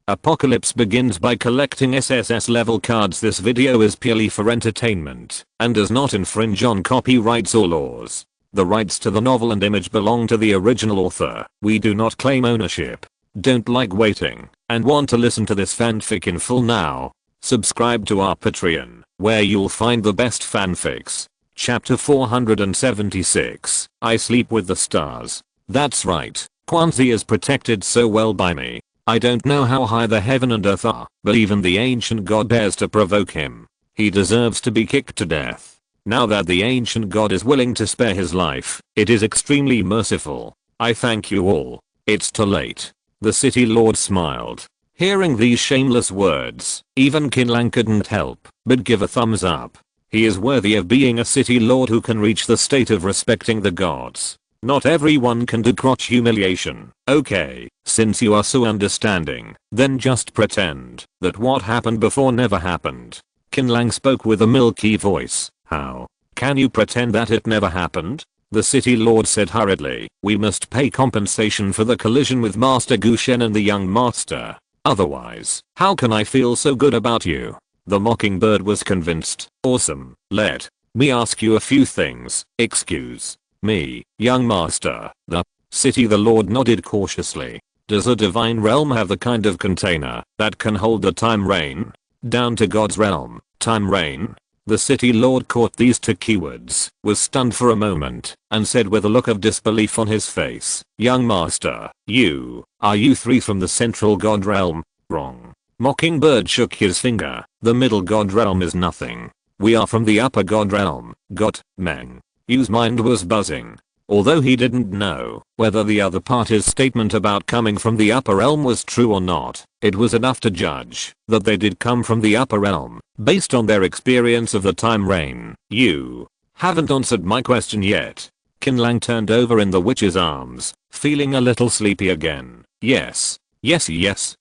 Apocalypse begins by collecting S.S.S level cards. This video is purely for entertainment and does not infringe on copyrights or laws. The rights to the novel and image belong to the original author. We do not claim ownership. Don't like waiting and want to listen to this fanfic in full now? Subscribe to our Patreon, where you'll find the best fanfics. Chapter 476, I Sleep with the Stars. That's right, Quanzi is protected so well by me. I don't know how high the heaven and earth are, but even the ancient god dares to provoke him. He deserves to be kicked to death. Now that the ancient god is willing to spare his life, it is extremely merciful. I thank you all. It's too late. The city lord smiled. Hearing these shameless words, even Qin Lang couldn't help but give a thumbs up. He is worthy of being a city lord who can reach the state of respecting the gods. Not everyone can do crotch humiliation. Okay, since you are so understanding, then just pretend that what happened before never happened. Qin Lang spoke with a milky voice. How can you pretend that it never happened? The city lord said hurriedly. We must pay compensation for the collision with Master Gu Shen and the young master. Otherwise, how can I feel so good about you? The mockingbird was convinced. Awesome. Let me ask you a few things. Excuse me, young master. The city the lord nodded cautiously. Does a divine realm have the kind of container that can hold the time rain? Down to God's realm, time rain? The city lord caught these two keywords, was stunned for a moment, and said with a look of disbelief on his face, young master, are you three from the central god realm? Wrong. Mockingbird shook his finger. The middle god realm is nothing. We are from the upper god realm. Got, Meng. Yu's mind was buzzing. Although he didn't know whether the other party's statement about coming from the upper realm was true or not, it was enough to judge that they did come from the upper realm, based on their experience of the time rain. You haven't answered my question yet. Qin Lang turned over in the witch's arms, feeling a little sleepy again. Yes,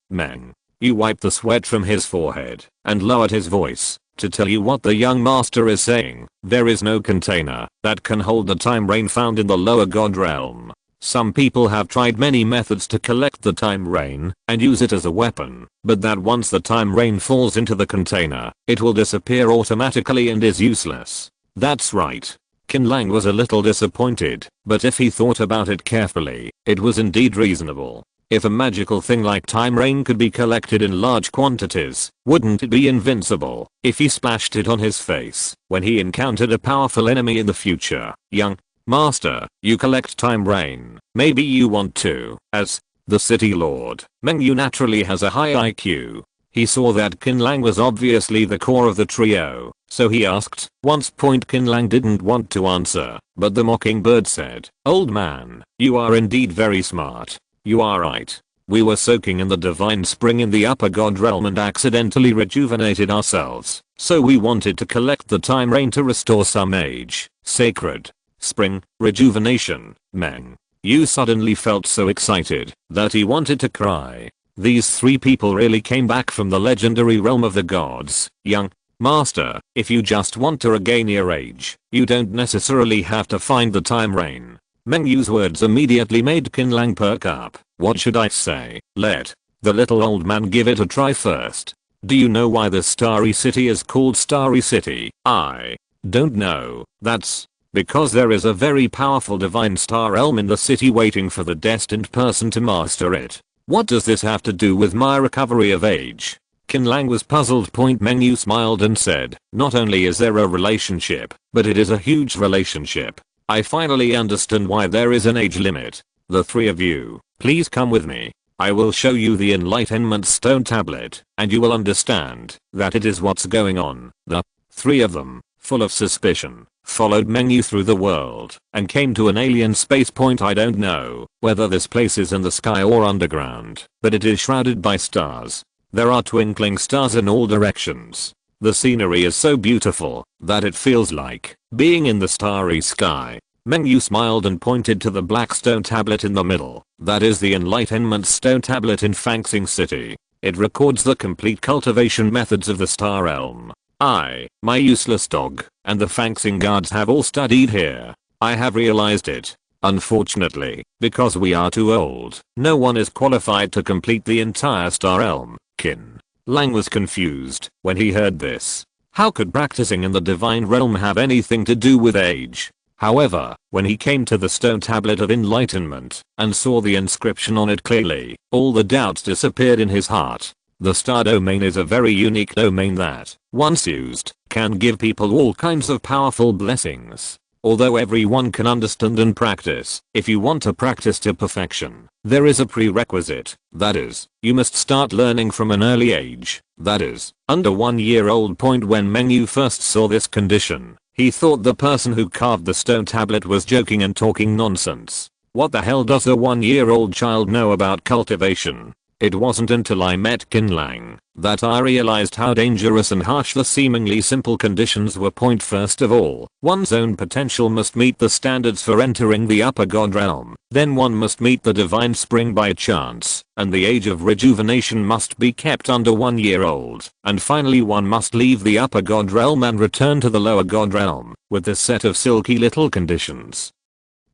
Meng. Yu wiped the sweat from his forehead and lowered his voice. To tell you what the young master is saying, there is no container that can hold the time rain found in the lower god realm. Some people have tried many methods to collect the time rain and use it as a weapon, but that once the time rain falls into the container, it will disappear automatically and is useless. That's right. Qin Lang was a little disappointed, but if he thought about it carefully, it was indeed reasonable. If a magical thing like time rain could be collected in large quantities, wouldn't it be invincible if he splashed it on his face when he encountered a powerful enemy in the future? Young master, you collect time rain. Maybe you want to. As the city lord, Meng Yu naturally has a high IQ. He saw that Qin Lang was obviously the core of the trio, so he asked. Qin Lang didn't want to answer, but the mockingbird said, old man, you are indeed very smart. You are right. We were soaking in the divine spring in the upper god realm and accidentally rejuvenated ourselves, so we wanted to collect the time rain to restore some age. Sacred spring, rejuvenation, Meng. Yu suddenly felt so excited that he wanted to cry. These three people really came back from the legendary realm of the gods. Young master, if you just want to regain your age, you don't necessarily have to find the time rain. Meng Yu's words immediately made Qin Lang perk up. What should I say? Let the little old man give it a try first. Do you know why the starry city is called Starry City? I don't know. That's because there is a very powerful divine star realm in the city waiting for the destined person to master it. What does this have to do with my recovery of age? Qin Lang was puzzled. Meng Yu smiled and said, not only is there a relationship, but it is a huge relationship. I finally understand why there is an age limit. The three of you, please come with me. I will show you the enlightenment stone tablet, and you will understand that it is what's going on. The three of them, full of suspicion, followed Meng Yu through the world and came to an alien space point. I don't know whether this place is in the sky or underground, but it is shrouded by stars. There are twinkling stars in all directions. The scenery is so beautiful that it feels like being in the starry sky. Meng Yu smiled and pointed to the black stone tablet in the middle. That is the enlightenment stone tablet in Fangxing City. It records the complete cultivation methods of the star realm. I, my useless dog, and the Fangxing guards have all studied here. I have realized it. Unfortunately, because we are too old, no one is qualified to complete the entire star realm. Qin Lang was confused when he heard this. How could practicing in the divine realm have anything to do with age? However, when he came to the stone tablet of enlightenment and saw the inscription on it clearly, all the doubts disappeared in his heart. The star domain is a very unique domain that, once used, can give people all kinds of powerful blessings. Although everyone can understand and practice, if you want to practice to perfection, there is a prerequisite. That is, you must start learning from an early age. That is, under 1 year old. When Meng Yu first saw this condition, he thought the person who carved the stone tablet was joking and talking nonsense. What the hell does a 1-year-old child know about cultivation? It wasn't until I met Qin Lang that I realized how dangerous and harsh the seemingly simple conditions were. First of all, one's own potential must meet the standards for entering the upper god realm. Then one must meet the divine spring by chance, and the age of rejuvenation must be kept under 1 year old. And finally one must leave the upper god realm and return to the lower god realm with this set of silky little conditions.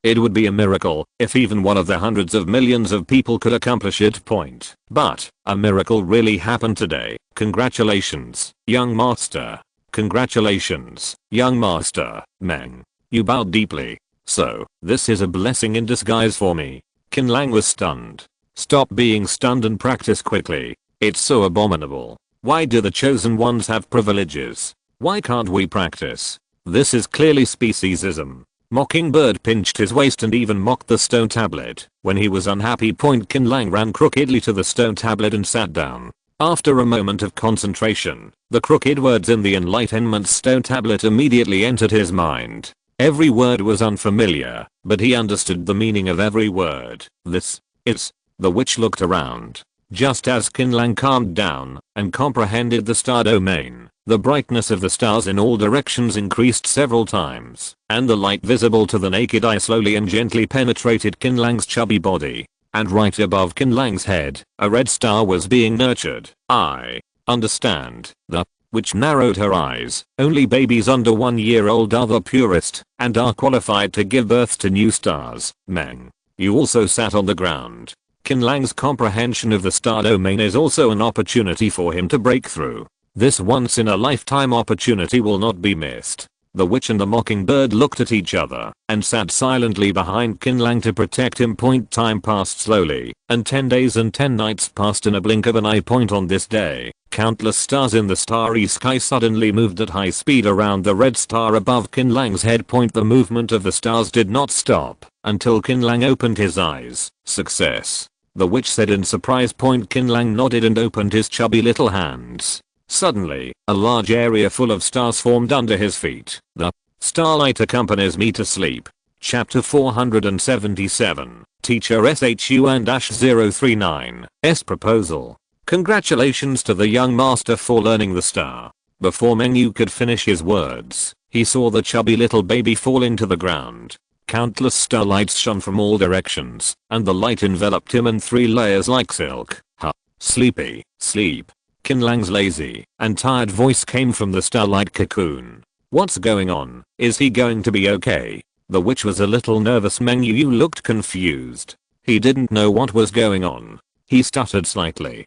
It would be a miracle if even one of the hundreds of millions of people could accomplish it. But a miracle really happened today. Congratulations, young master. Congratulations, young master. Meng Yu bowed deeply. So, this is a blessing in disguise for me. Qin Lang was stunned. Stop being stunned and practice quickly. It's so abominable. Why do the chosen ones have privileges? Why can't we practice? This is clearly speciesism. Mockingbird pinched his waist and even mocked the stone tablet. When he was unhappy, Qin Lang ran crookedly to the stone tablet and sat down. After a moment of concentration, the crooked words in the enlightenment stone tablet immediately entered his mind. Every word was unfamiliar, but he understood the meaning of every word. This is. The witch looked around. Just as Qin Lang calmed down and comprehended the star domain, the brightness of the stars in all directions increased several times, and the light visible to the naked eye slowly and gently penetrated Qin Lang's chubby body. And right above Qin Lang's head, a red star was being nurtured. I understand. The witch narrowed her eyes. Only babies under 1 year old are the purest, and are qualified to give birth to new stars. Meng Yu also sat on the ground. Qin Lang's comprehension of the star domain is also an opportunity for him to break through. This once in a lifetime opportunity will not be missed. The witch and the mockingbird looked at each other and sat silently behind Qin Lang to protect him. Time passed slowly, and 10 days and 10 nights passed in a blink of an eye. On this day, countless stars in the starry sky suddenly moved at high speed around the red star above Qin Lang's head. The movement of the stars did not stop until Qin Lang opened his eyes. Success, the witch said in surprise. Qin Lang nodded and opened his chubby little hands. Suddenly, a large area full of stars formed under his feet. The starlight accompanies me to sleep. Chapter 477. Teacher SHUN-039's proposal. Congratulations to the young master for learning the star. Before Meng Yu could finish his words, he saw the chubby little baby falling to the ground. Countless starlights shone from all directions, and the light enveloped him in 3 layers like silk. Sleepy, sleep. Qin Lang's lazy and tired voice came from the starlight cocoon. What's going on? Is he going to be okay? The witch was a little nervous. Meng Yu looked confused. He didn't know what was going on. He stuttered slightly.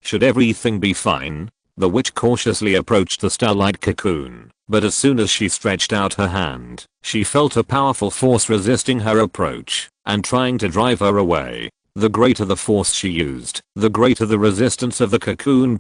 Should everything be fine? The witch cautiously approached the starlight cocoon, but as soon as she stretched out her hand, she felt a powerful force resisting her approach and trying to drive her away. The greater the force she used, the greater the resistance of the cocoon.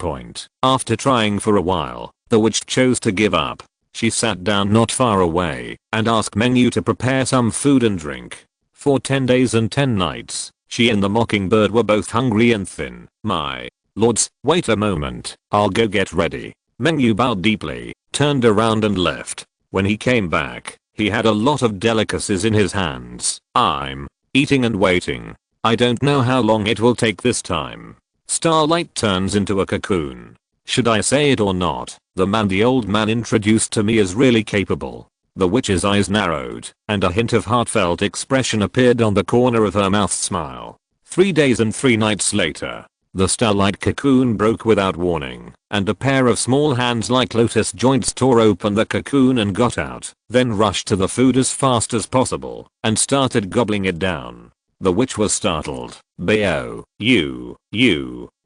After trying for a while, the witch chose to give up. She sat down not far away and asked Meng Yu to prepare some food and drink. For 10 days and 10 nights, she and the mockingbird were both hungry and thin. My lords, wait a moment, I'll go get ready. Meng Yu bowed deeply, turned around and left. When he came back, he had a lot of delicacies in his hands. I'm eating and waiting. I don't know how long it will take this time. Starlight turns into a cocoon. Should I say it or not? The man the old man introduced to me is really capable. The witch's eyes narrowed, and a hint of heartfelt expression appeared on the corner of her mouth. Smile. 3 days and 3 nights later, the starlight cocoon broke without warning, and a pair of small hands like lotus joints tore open the cocoon and got out, then rushed to the food as fast as possible, and started gobbling it down. The witch was startled. "Bayo, you.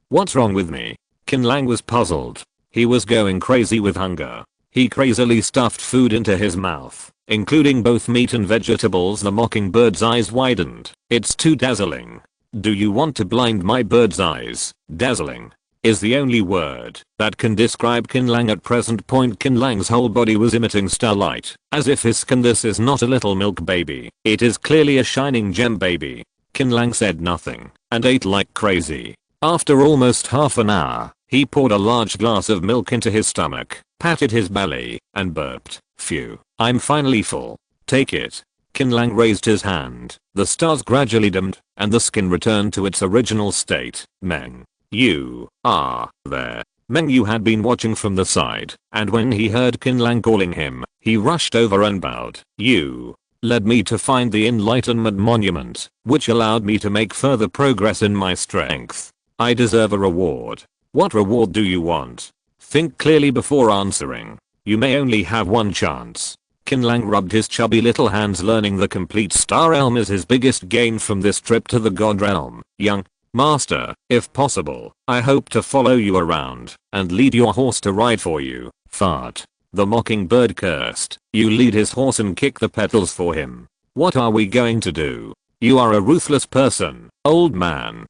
What's wrong with me?" Qin Lang was puzzled. He was going crazy with hunger. He crazily stuffed food into his mouth, including both meat and vegetables. The mockingbird's eyes widened. "It's too dazzling. Do you want to blind my bird's eyes?" Dazzling is the only word that can describe Qin Lang at present. Qin Lang's whole body was emitting starlight, as if his skin. "This is not a little milk baby. It is clearly a shining gem baby." Qin Lang said nothing and ate like crazy. After almost half an hour, he poured a large glass of milk into his stomach, patted his belly, and burped. "Phew, I'm finally full. Take it." Qin Lang raised his hand. The stars gradually dimmed, and the skin returned to its original state. "Meng, you are there." Meng Yu had been watching from the side, and when he heard Qin Lang calling him, he rushed over and bowed. "You led me to find the Enlightenment Monument, which allowed me to make further progress in my strength. I deserve a reward." "What reward do you want? Think clearly before answering. You may only have one chance." Qin Lang rubbed his chubby little hands. Learning the complete Star Realm is his biggest gain from this trip to the God Realm. "Young Master, if possible, I hope to follow you around and lead your horse to ride for you." "Fart." The mockingbird cursed. "You lead his horse and kick the petals for him. What are we going to do? You are a ruthless person, old man."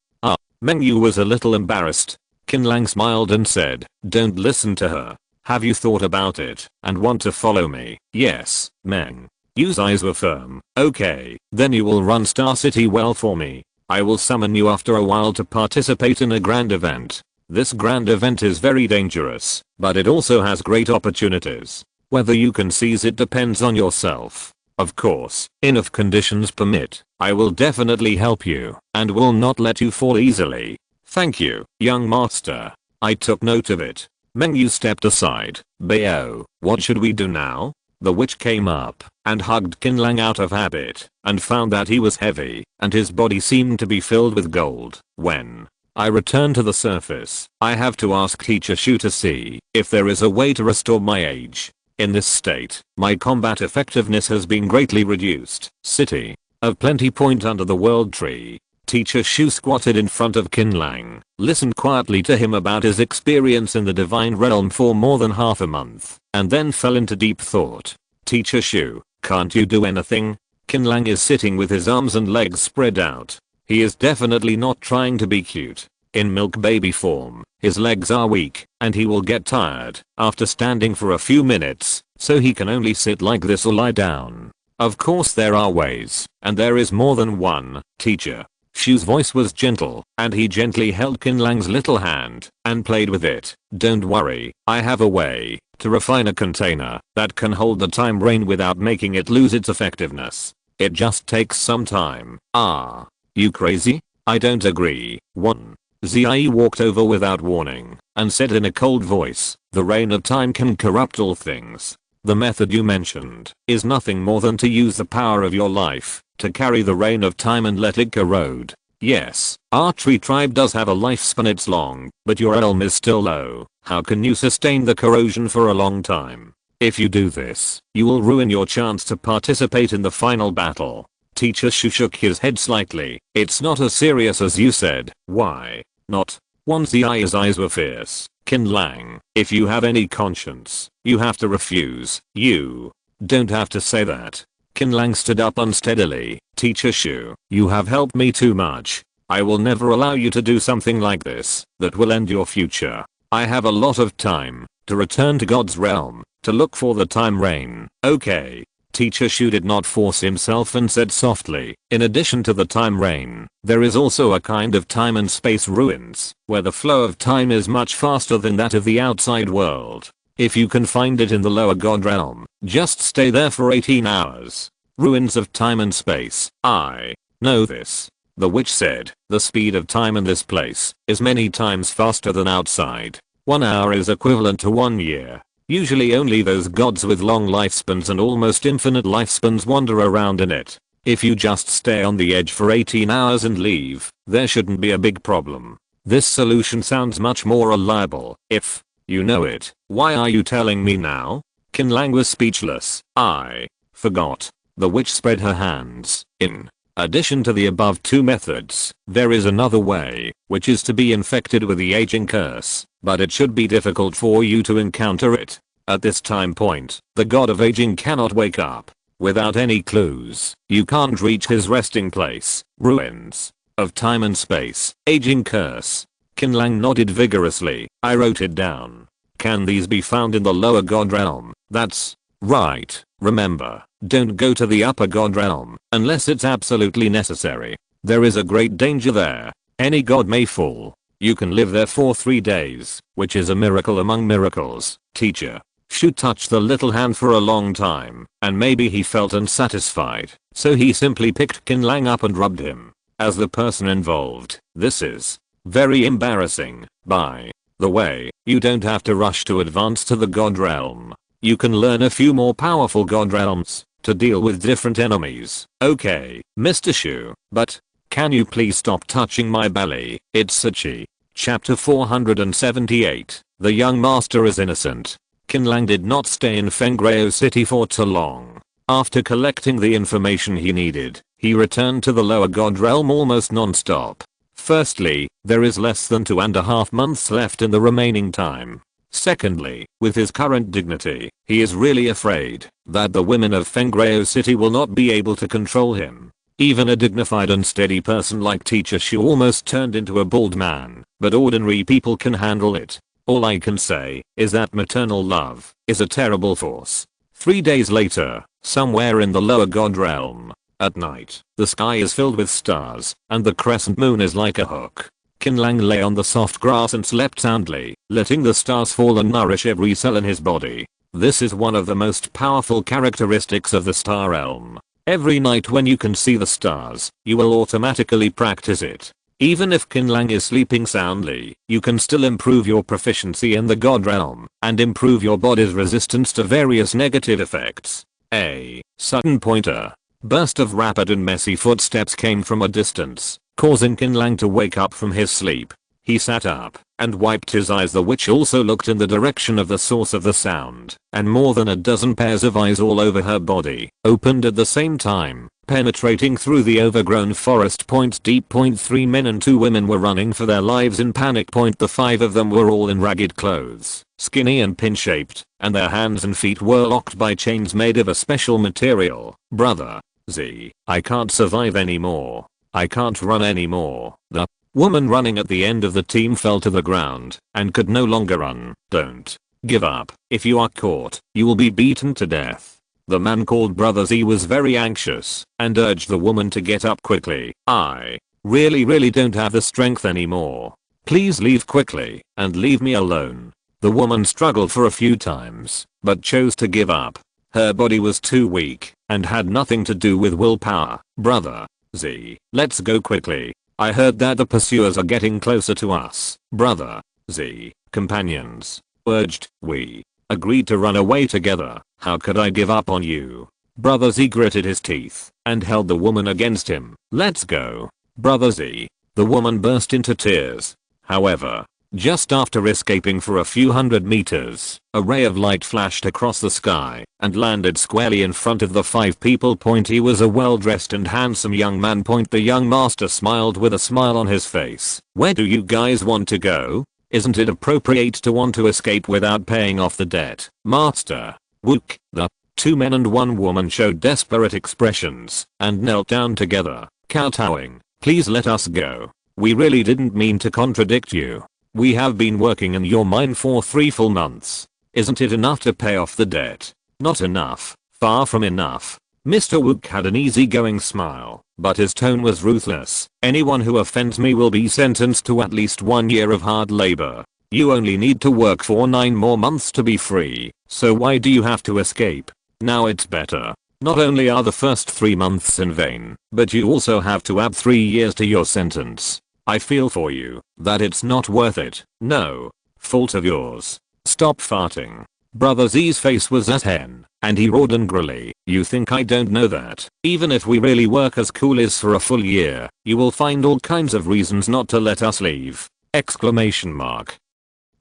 Meng Yu was a little embarrassed. Qin Lang smiled and said, "Don't listen to her. Have you thought about it and want to follow me?" "Yes." Meng Yu's eyes were firm. "Okay, then you will run Star City well for me. I will summon you after a while to participate in a grand event. This grand event is very dangerous, but it also has great opportunities. Whether you can seize it depends on yourself. Of course, if conditions permit, I will definitely help you and will not let you fall easily." "Thank you, young master. I took note of it." Meng Yu stepped aside. "Bayo, what should we do now?" The witch came up and hugged Qin Lang out of habit and found that he was heavy and his body seemed to be filled with gold. "When I return to the surface, I have to ask Teacher Shu to see if there is a way to restore my age. In this state, my combat effectiveness has been greatly reduced." City of Plenty. Under the World Tree, Teacher Shu squatted in front of Qin Lang, listened quietly to him about his experience in the Divine Realm for more than half a month, and then fell into deep thought. "Teacher Shu, can't you do anything?" Qin Lang is sitting with his arms and legs spread out. He is definitely not trying to be cute. In milk baby form, his legs are weak, and he will get tired after standing for a few minutes, so he can only sit like this or lie down. "Of course there are ways, and there is more than one, teacher." Shu's voice was gentle, and he gently held Qin Lang's little hand and played with it. "Don't worry, I have a way to refine a container that can hold the time rain without making it lose its effectiveness. It just takes some time." "Ah, you crazy?" "I don't agree." 1. Zai walked over without warning and said in a cold voice, "The rain of time can corrupt all things. The method you mentioned is nothing more than to use the power of your life to carry the rain of time and let it corrode." "Yes, our tree tribe does have a lifespan. It's long, but your realm is still low. How can you sustain the corrosion for a long time? If you do this, you will ruin your chance to participate in the final battle." Teacher Shu shook his head slightly. "It's not as serious as you said." "Why not?" Zai's eyes were fierce. "Qin Lang, if you have any conscience, you have to refuse." "You don't have to say that." Qin Lang stood up unsteadily. "Teacher Shu, you have helped me too much. I will never allow you to do something like this that will end your future. I have a lot of time to return to God's realm to look for the time rain." "Okay." Teacher Shu did not force himself and said softly, "In addition to the time rain, there is also a kind of time and space ruins, where the flow of time is much faster than that of the outside world. If you can find it in the lower God realm, just stay there for 18 hours. Ruins of time and space." "I know this," the witch said. "The speed of time in this place is many times faster than outside. 1 hour is equivalent to 1 year. Usually only those gods with long lifespans and almost infinite lifespans wander around in it. If you just stay on the edge for 18 hours and leave, there shouldn't be a big problem. This solution sounds much more reliable. If You know it. Why are you telling me now? Qin Lang was speechless. I forgot. The witch spread her hands. In addition to the above two methods, there is another way, which is to be infected with the aging curse, but it should be difficult for you to encounter it. At this time point, the god of aging cannot wake up. Without any clues, you can't reach his resting place. Ruins of time and space. Aging curse. Qin Lang nodded vigorously. I wrote it down. Can these be found in the lower god realm? That's right. Remember, don't go to the upper god realm unless it's absolutely necessary. There is a great danger there. Any god may fall. You can live there for 3 days, which is a miracle among miracles. Teacher Shu touched the little hand for a long time, and maybe he felt unsatisfied, so he simply picked Qin Lang up and rubbed him. As the person involved, this is very embarrassing. By the way, you don't have to rush to advance to the god realm. You can learn a few more powerful god realms to deal with different enemies. Okay, Mr. Shu, but can you please stop touching my belly? It's itchy. Chapter 478. The young master is innocent. Qin Lang did not stay in Fengreo City for too long. After collecting the information he needed, he returned to the lower god realm almost non-stop. Firstly, there is less than 2.5 months left in the remaining time. Secondly, with his current dignity, he is really afraid that the women of Fengreo City will not be able to control him. Even a dignified and steady person like Teacher Shu almost turned into a bald man, but ordinary people can handle it. All I can say is that maternal love is a terrible force. 3 days later, somewhere in the lower god realm, at night, the sky is filled with stars, and the crescent moon is like a hook. Qin Lang lay on the soft grass and slept soundly, letting the stars fall and nourish every cell in his body. This is one of the most powerful characteristics of the star realm. Every night when you can see the stars, you will automatically practice it. Even if Qin Lang is sleeping soundly, you can still improve your proficiency in the god realm, and improve your body's resistance to various negative effects. A sudden pointer burst of rapid and messy footsteps came from a distance, causing Qin Lang to wake up from his sleep. He sat up and wiped his eyes. The witch also looked in the direction of the source of the sound, and more than a dozen pairs of eyes all over her body opened at the same time, penetrating through the overgrown forest. Deep. 3 men and 2 women were running for their lives in panic. The 5 of them were all in ragged clothes, skinny and pin-shaped, and their hands and feet were locked by chains made of a special material. Brother Z, I can't survive anymore. I can't run anymore. The woman running at the end of the team fell to the ground and could no longer run. Don't give up. If you are caught, you will be beaten to death. The man called Brother Z was very anxious and urged the woman to get up quickly. I really don't have the strength anymore. Please leave quickly and leave me alone. The woman struggled for a few times, but chose to give up. Her body was too weak and had nothing to do with willpower. Brother Z, let's go quickly. I heard that the pursuers are getting closer to us. Brother Z, companions urged. We agreed to run away together. How could I give up on you? Brother Z gritted his teeth and held the woman against him. Let's go. Brother Z. The woman burst into tears. However, just after escaping for a few hundred meters, a ray of light flashed across the sky and landed squarely in front of the 5 people. He was a well-dressed and handsome young man. The young master smiled with a smile on his face. Where do you guys want to go? Isn't it appropriate to want to escape without paying off the debt? Master Wook. The 2 men and 1 woman showed desperate expressions and knelt down together, kowtowing. Please let us go. We really didn't mean to contradict you. We have been working in your mine for 3 full months. Isn't it enough to pay off the debt? Not enough. Far from enough. Mr. Wook had an easygoing smile, but his tone was ruthless. Anyone who offends me will be sentenced to at least 1 year of hard labor. You only need to work for 9 more months to be free, so why do you have to escape? Now it's better. Not only are the first 3 months in vain, but you also have to add 3 years to your sentence. I feel for you that it's not worth it. No fault of yours. Stop farting. Brother Z's face was as hen, and he roared angrily. You think I don't know that? Even if we really work as coolies for a full year, you will find all kinds of reasons not to let us leave. Exclamation mark.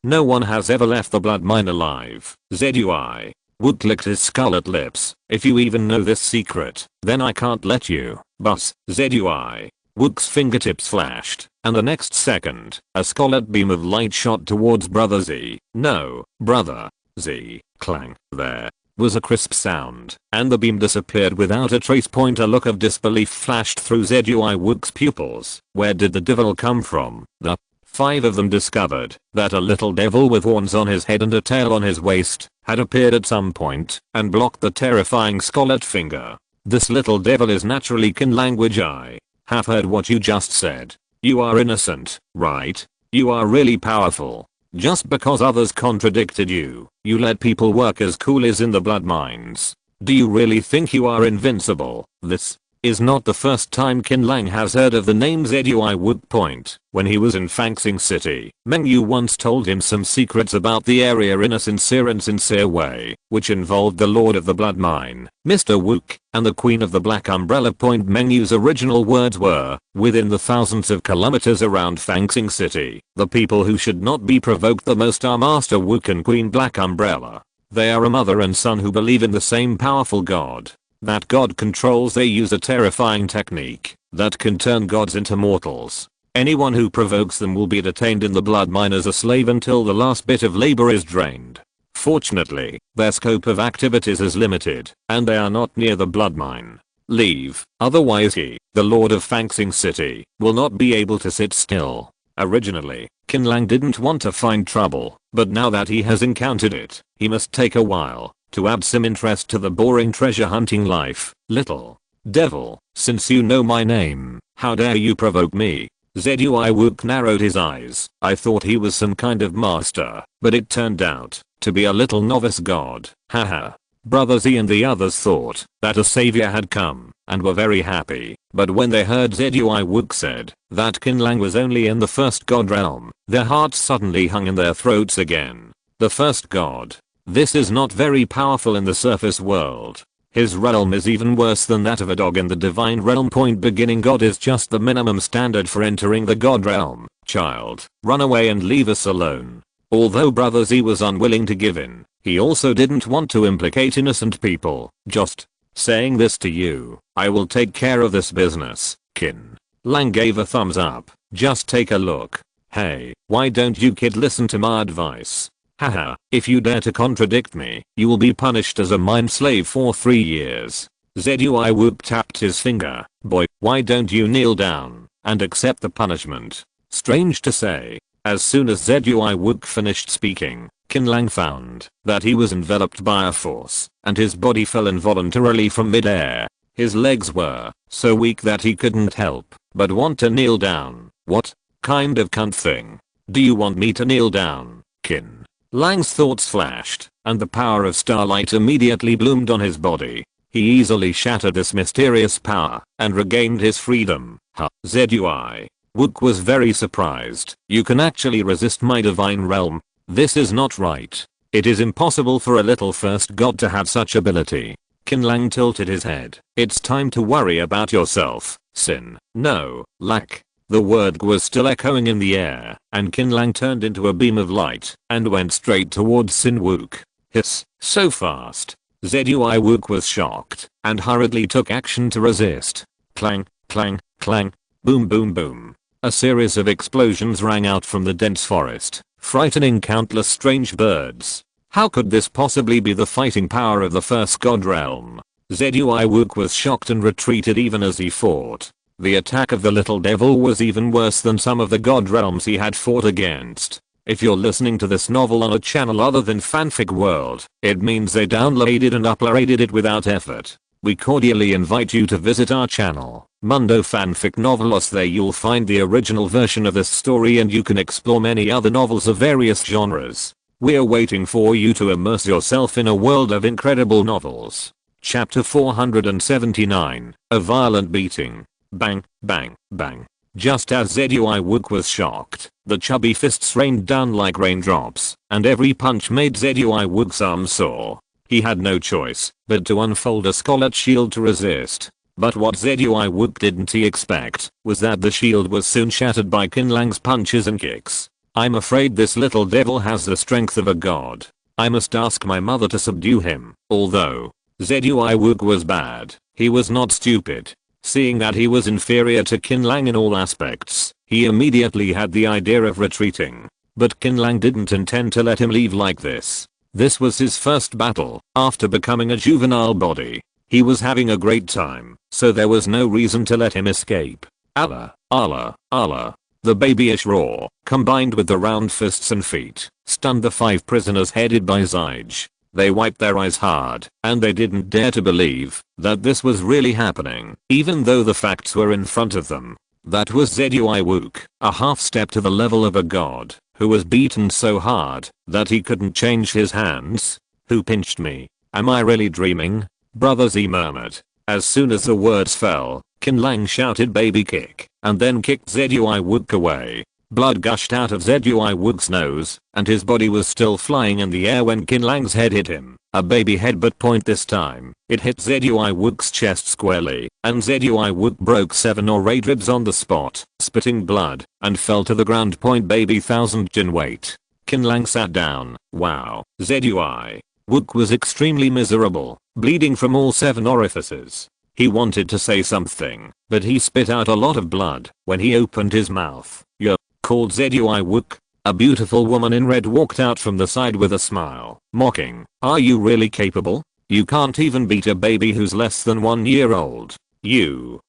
No one has ever left the blood mine alive. ZUI. Wook licked his scarlet lips. If you even know this secret, then I can't let you. Bus. ZUI. Wook's fingertips flashed, and the next second, a scarlet beam of light shot towards Brother Z. No, Brother Z. Clang. There was a crisp sound, and the beam disappeared without a trace. A look of disbelief flashed through ZUI Wook's pupils. Where did the devil come from? The five of them discovered that a little devil with horns on his head and a tail on his waist had appeared at some point and blocked the terrifying scarlet finger. This little devil is naturally Qin language. I have heard what you just said. You are innocent, right? You are really powerful. Just because others contradicted you, you let people work as coolies in the blood mines. Do you really think you are invincible? This is not the first time Qin Lang has heard of the name ZUI Wook. When he was in Fanxing City, Meng Yu once told him some secrets about the area in a sincere way, which involved the Lord of the Blood Mine, Mr. Wook, and the Queen of the Black Umbrella. Meng Yu's original words were, within the thousands of kilometers around Fanxing City, the people who should not be provoked the most are Master Wook and Queen Black Umbrella. They are a mother and son who believe in the same powerful god. That god controls. They use a terrifying technique that can turn gods into mortals. Anyone who provokes them will be detained in the blood mine as a slave until the last bit of labor is drained. Fortunately, their scope of activities is limited, and they are not near the blood mine. Leave, otherwise he, the Lord of Fanxing City, will not be able to sit still. Originally, Qin Lang didn't want to find trouble, but now that he has encountered it, he must take a while to add some interest to the boring treasure hunting life. Little devil, since you know my name, how dare you provoke me? ZUI Wook narrowed his eyes. I thought he was some kind of master, but it turned out to be a little novice god. Haha. Brother Z and the others thought that a savior had come and were very happy, but when they heard ZUI Wook said that Qin Lang was only in the first god realm, their hearts suddenly hung in their throats again. The first god. This is not very powerful in the surface world. His realm is even worse than that of a dog in the divine realm. Beginning god is just the minimum standard for entering the god realm. Child, run away and leave us alone. Although Brother Z was unwilling to give in, he also didn't want to implicate innocent people. Just saying this to you, I will take care of this business. Qin Lang gave a thumbs up. Just take a look. Hey, why don't you kid listen to my advice? Haha, if you dare to contradict me, you will be punished as a mind slave for 3 years. ZUI Wook tapped his finger. Boy, why don't you kneel down and accept the punishment? Strange to say, as soon as ZUI Wook finished speaking, Qin Lang found that he was enveloped by a force, and his body fell involuntarily from midair. His legs were so weak that he couldn't help but want to kneel down. What kind of cunt thing? Do you want me to kneel down? Qin Lang's thoughts flashed, and the power of starlight immediately bloomed on his body. He easily shattered this mysterious power and regained his freedom. ZUI Wook was very surprised. You can actually resist my divine realm? This is not right. It is impossible for a little first god to have such ability. Qin Lang tilted his head. It's time to worry about yourself, Sin. No, lack. The word was still echoing in the air, and Qin Lang turned into a beam of light and went straight towards Sin Wook. Hiss, so fast. ZUI Wook was shocked and hurriedly took action to resist. Clang, clang, clang, boom boom boom. A series of explosions rang out from the dense forest, frightening countless strange birds. How could this possibly be the fighting power of the first god realm? ZUI Wook was shocked and retreated even as he fought. The attack of the little devil was even worse than some of the god realms he had fought against. If you're listening to this novel on a channel other than Fanfic World, it means they downloaded and uploaded it without effort. We cordially invite you to visit our channel, Mundo Fanfic Novelos. There you'll find the original version of this story and you can explore many other novels of various genres. We're waiting for you to immerse yourself in a world of incredible novels. Chapter 479, A Violent Beating. Bang, bang, bang. Just as ZUI Wook was shocked, the chubby fists rained down like raindrops, and every punch made ZUI Wook's arm sore. He had no choice but to unfold a scarlet shield to resist. But what ZUI Wook didn't expect was that the shield was soon shattered by Qin Lang's punches and kicks. I'm afraid this little devil has the strength of a god. I must ask my mother to subdue him. Although Zui was bad, he was not stupid. Seeing that he was inferior to Qin Lang in all aspects, he immediately had the idea of retreating. But Qin Lang didn't intend to let him leave like this. This was his first battle after becoming a juvenile body. He was having a great time, so there was no reason to let him escape. Allah, Allah, Allah. The babyish roar, combined with the round fists and feet, stunned the 5 prisoners headed by Zyge. They wiped their eyes hard, and they didn't dare to believe that this was really happening, even though the facts were in front of them. That was Zui, a half step to the level of a god, who was beaten so hard that he couldn't change his hands. Who pinched me? Am I really dreaming? Brother Z murmured. As soon as the words fell, Qin Lang shouted baby kick, and then kicked Zui away. Blood gushed out of Zui's nose, and his body was still flying in the air when Qin Lang's head hit him. A baby headbutt point this time. It hit Zui's chest squarely, and Zui broke 7 or 8 ribs on the spot, spitting blood, and fell to the ground. Baby 1000 Jin weight. Qin Lang sat down. Wow. Zui was extremely miserable, bleeding from all 7 orifices. He wanted to say something, but he spit out a lot of blood when he opened his mouth. "You," called Zui. A beautiful woman in red walked out from the side with a smile, mocking. "Are you really capable? You can't even beat a baby who's less than 1 year old. You,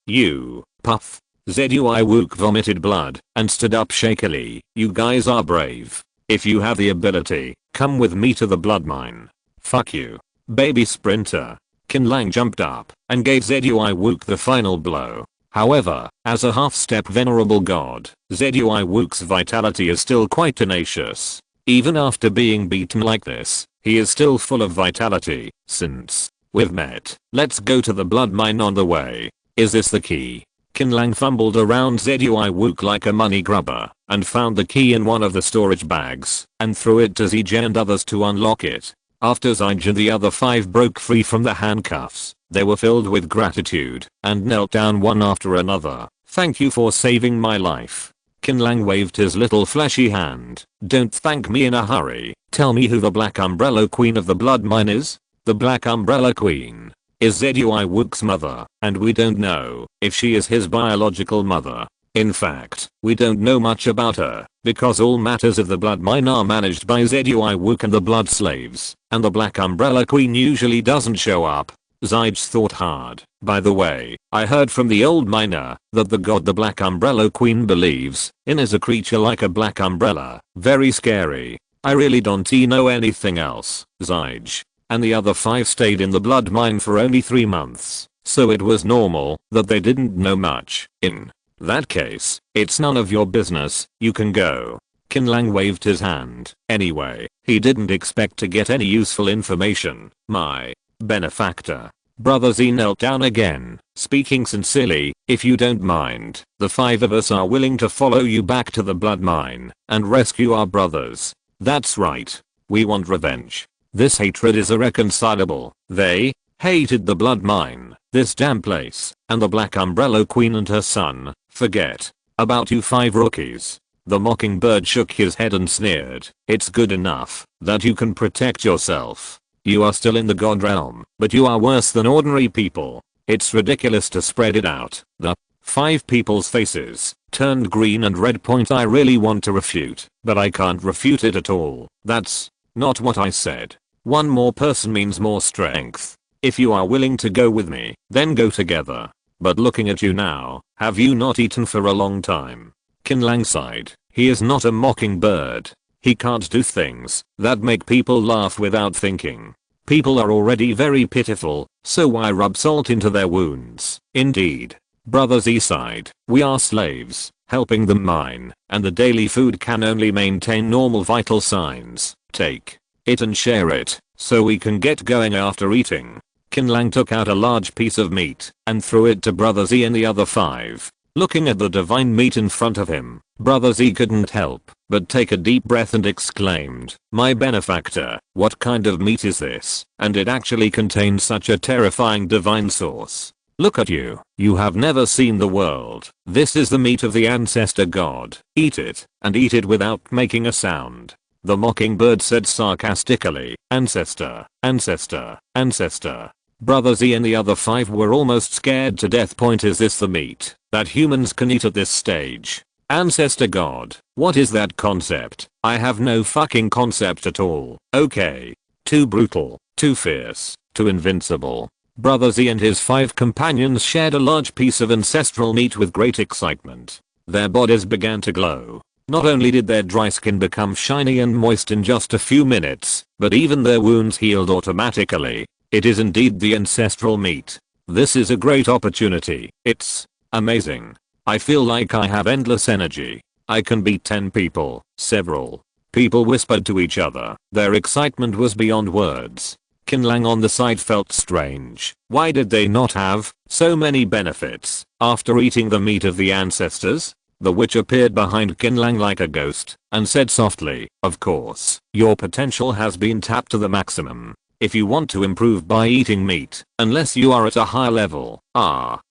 puff." Zui vomited blood and stood up shakily. "You guys are brave. If you have the ability, come with me to the blood mine." "Fuck you, baby sprinter." Qin Lang jumped up and gave Zui the final blow. However, as a half-step venerable god, Zui's vitality is still quite tenacious. Even after being beaten like this, he is still full of vitality. "Since we've met, let's go to the blood mine on the way. Is this the key?" Qin Lang fumbled around Zui like a money grubber and found the key in one of the storage bags and threw it to Zyge and others to unlock it. After Zyge and the other 5 broke free from the handcuffs, they were filled with gratitude and knelt down one after another. "Thank you for saving my life." Qin Lang waved his little fleshy hand. "Don't thank me in a hurry. Tell me who the Black Umbrella Queen of the Blood Mine is." "The Black Umbrella Queen is Zui's mother, and we don't know if she is his biological mother. In fact, we don't know much about her, because all matters of the blood mine are managed by Zui and the blood slaves, and the Black Umbrella Queen usually doesn't show up." Zyge thought hard. "By the way, I heard from the old miner that the god the Black Umbrella Queen believes in is a creature like a black umbrella. Very scary. I really don't know anything else." Zyge and the other 5 stayed in the blood mine for only 3 months, so it was normal that they didn't know much. "In that case, it's none of your business. You can go." Qin Lang waved his hand. Anyway, he didn't expect to get any useful information. "My benefactor." Brother Z knelt down again, speaking sincerely. "If you don't mind, the 5 of us are willing to follow you back to the blood mine and rescue our brothers." "That's right. We want revenge. This hatred is irreconcilable." They hated the blood mine, this damn place, and the Black Umbrella Queen and her son. "Forget about you 5 rookies." The mockingbird shook his head and sneered. "It's good enough that you can protect yourself. You are still in the god realm, but you are worse than ordinary people. It's ridiculous to spread it out." The 5 people's faces turned green and red. "I really want to refute, but I can't refute it at all. That's not what I said. One more person means more strength. If you are willing to go with me, then go together. But looking at you now, have you not eaten for a long time?" Qin Lang sighed. He is not a mockingbird. He can't do things that make people laugh without thinking. People are already very pitiful, so why rub salt into their wounds? Indeed. Brother Z sighed. "We are slaves, helping them mine, and the daily food can only maintain normal vital signs. Take it and share it, so we can get going after eating." Qin Lang took out a large piece of meat and threw it to Brother Z and the other 5. Looking at the divine meat in front of him, Brother Z couldn't help but take a deep breath and exclaimed, "My benefactor, what kind of meat is this? And it actually contains such a terrifying divine source." Look at you. You have never seen the world. This is the meat of the ancestor god. Eat it, and eat it without making a sound. The mockingbird said sarcastically, ancestor, ancestor, ancestor. Brother Z and the other 5 were almost scared to death. Point, is this the meat that humans can eat at this stage? Ancestor god, what is that concept? I have no fucking concept at all. Okay. Too brutal, too fierce, too invincible. Brother Z and his 5 companions shared a large piece of ancestral meat with great excitement. Their bodies began to glow. Not only did their dry skin become shiny and moist in just a few minutes, but even their wounds healed automatically. It is indeed the ancestral meat. This is a great opportunity. It's amazing. I feel like I have endless energy. I can beat 10 people. Several people whispered to each other. Their excitement was beyond words. Qin Lang on the side felt strange. Why did they not have so many benefits after eating the meat of the ancestors? The witch appeared behind Qin Lang like a ghost and said softly, of course, your potential has been tapped to the maximum. If you want to improve by eating meat, unless you are at a high level.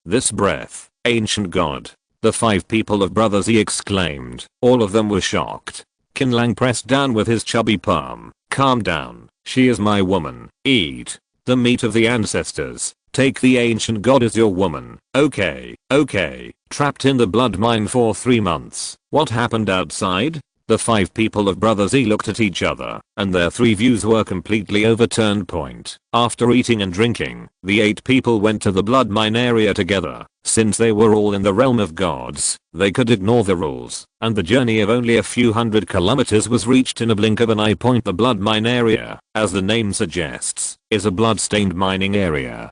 This breath, ancient god. The 5 people of Brother Z exclaimed. All of them were shocked. Qin Lang pressed down with his chubby palm. Calm down. She is my woman. Eat the meat of the ancestors. Take the ancient god as your woman. Okay. Trapped in the blood mine for 3 months. What happened outside? The 5 people of Brother Z looked at each other, and their 3 views were completely overturned. Point. After eating and drinking, the 8 people went to the blood mine area together. Since they were all in the realm of gods, they could ignore the rules, and the journey of only a few hundred kilometers was reached in a blink of an eye. Point. The blood mine area, as the name suggests, is a blood-stained mining area.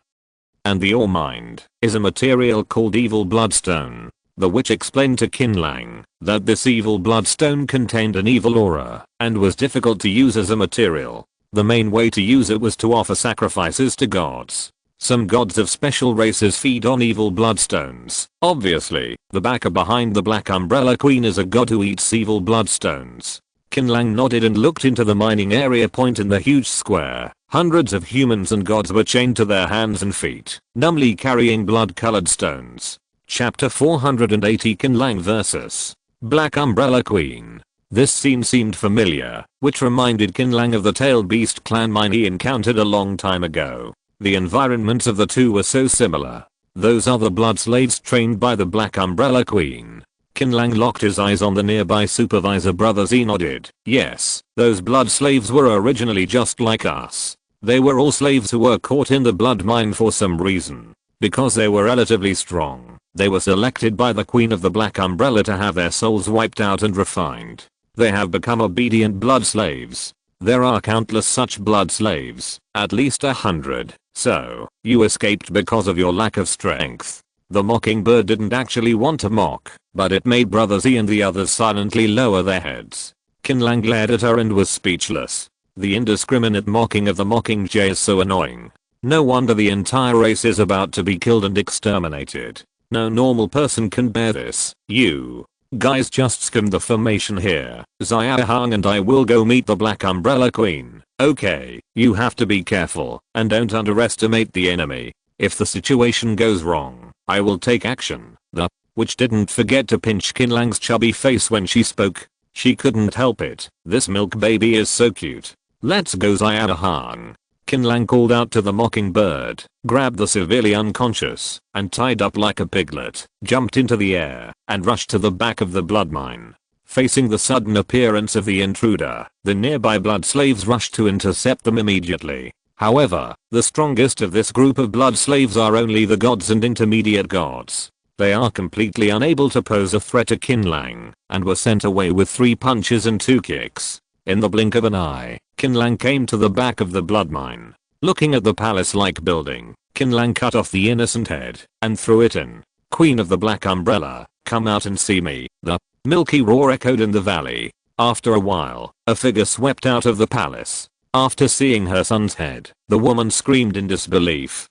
And the ore mined is a material called evil bloodstone. The witch explained to Qin Lang that this evil bloodstone contained an evil aura and was difficult to use as a material. The main way to use it was to offer sacrifices to gods. Some gods of special races feed on evil bloodstones. Obviously, the backer behind the Black Umbrella Queen is a god who eats evil bloodstones. Qin Lang nodded and looked into the mining area. Point. In the huge square, hundreds of humans and gods were chained to their hands and feet, numbly carrying blood-colored stones. Chapter 480 Qin Lang vs. Black Umbrella Queen. This scene seemed familiar, which reminded Qin Lang of the tailed beast clan mine he encountered a long time ago. The environments of the two were so similar. Those other blood slaves trained by the Black Umbrella Queen. Qin Lang locked his eyes on the nearby supervisor. Brother Z nodded. Yes, those blood slaves were originally just like us. They were all slaves who were caught in the blood mine for some reason. Because they were relatively strong, they were selected by the Queen of the Black Umbrella to have their souls wiped out and refined. They have become obedient blood slaves. There are countless such blood slaves, at least 100. So, you escaped because of your lack of strength. The mockingbird didn't actually want to mock, but it made Brother Z and the others silently lower their heads. Qin Lang glared at her and was speechless. The indiscriminate mocking of the mockingjay is so annoying. No wonder the entire race is about to be killed and exterminated. No normal person can bear this. You guys just skim the formation here. Xia Hang and I will go meet the Black Umbrella Queen. Okay, you have to be careful and don't underestimate the enemy. If the situation goes wrong, I will take action. The witch didn't forget to pinch Qin Lang's chubby face when she spoke. She couldn't help it. This milk baby is so cute. Let's go, Xia Hang. Qin Lang called out to the mockingbird, grabbed the severely unconscious, and tied up like a piglet, jumped into the air, and rushed to the back of the blood mine. Facing the sudden appearance of the intruder, the nearby blood slaves rushed to intercept them immediately. However, the strongest of this group of blood slaves are only the gods and intermediate gods. They are completely unable to pose a threat to Qin Lang, and were sent away with 3 punches and 2 kicks. In the blink of an eye, Qin Lang came to the back of the blood mine. Looking at the palace-like building, Qin Lang cut off the innocent head and threw it in. Queen of the Black Umbrella, come out and see me. The milky roar echoed in the valley. After a while, a figure swept out of the palace. After seeing her son's head, the woman screamed in disbelief.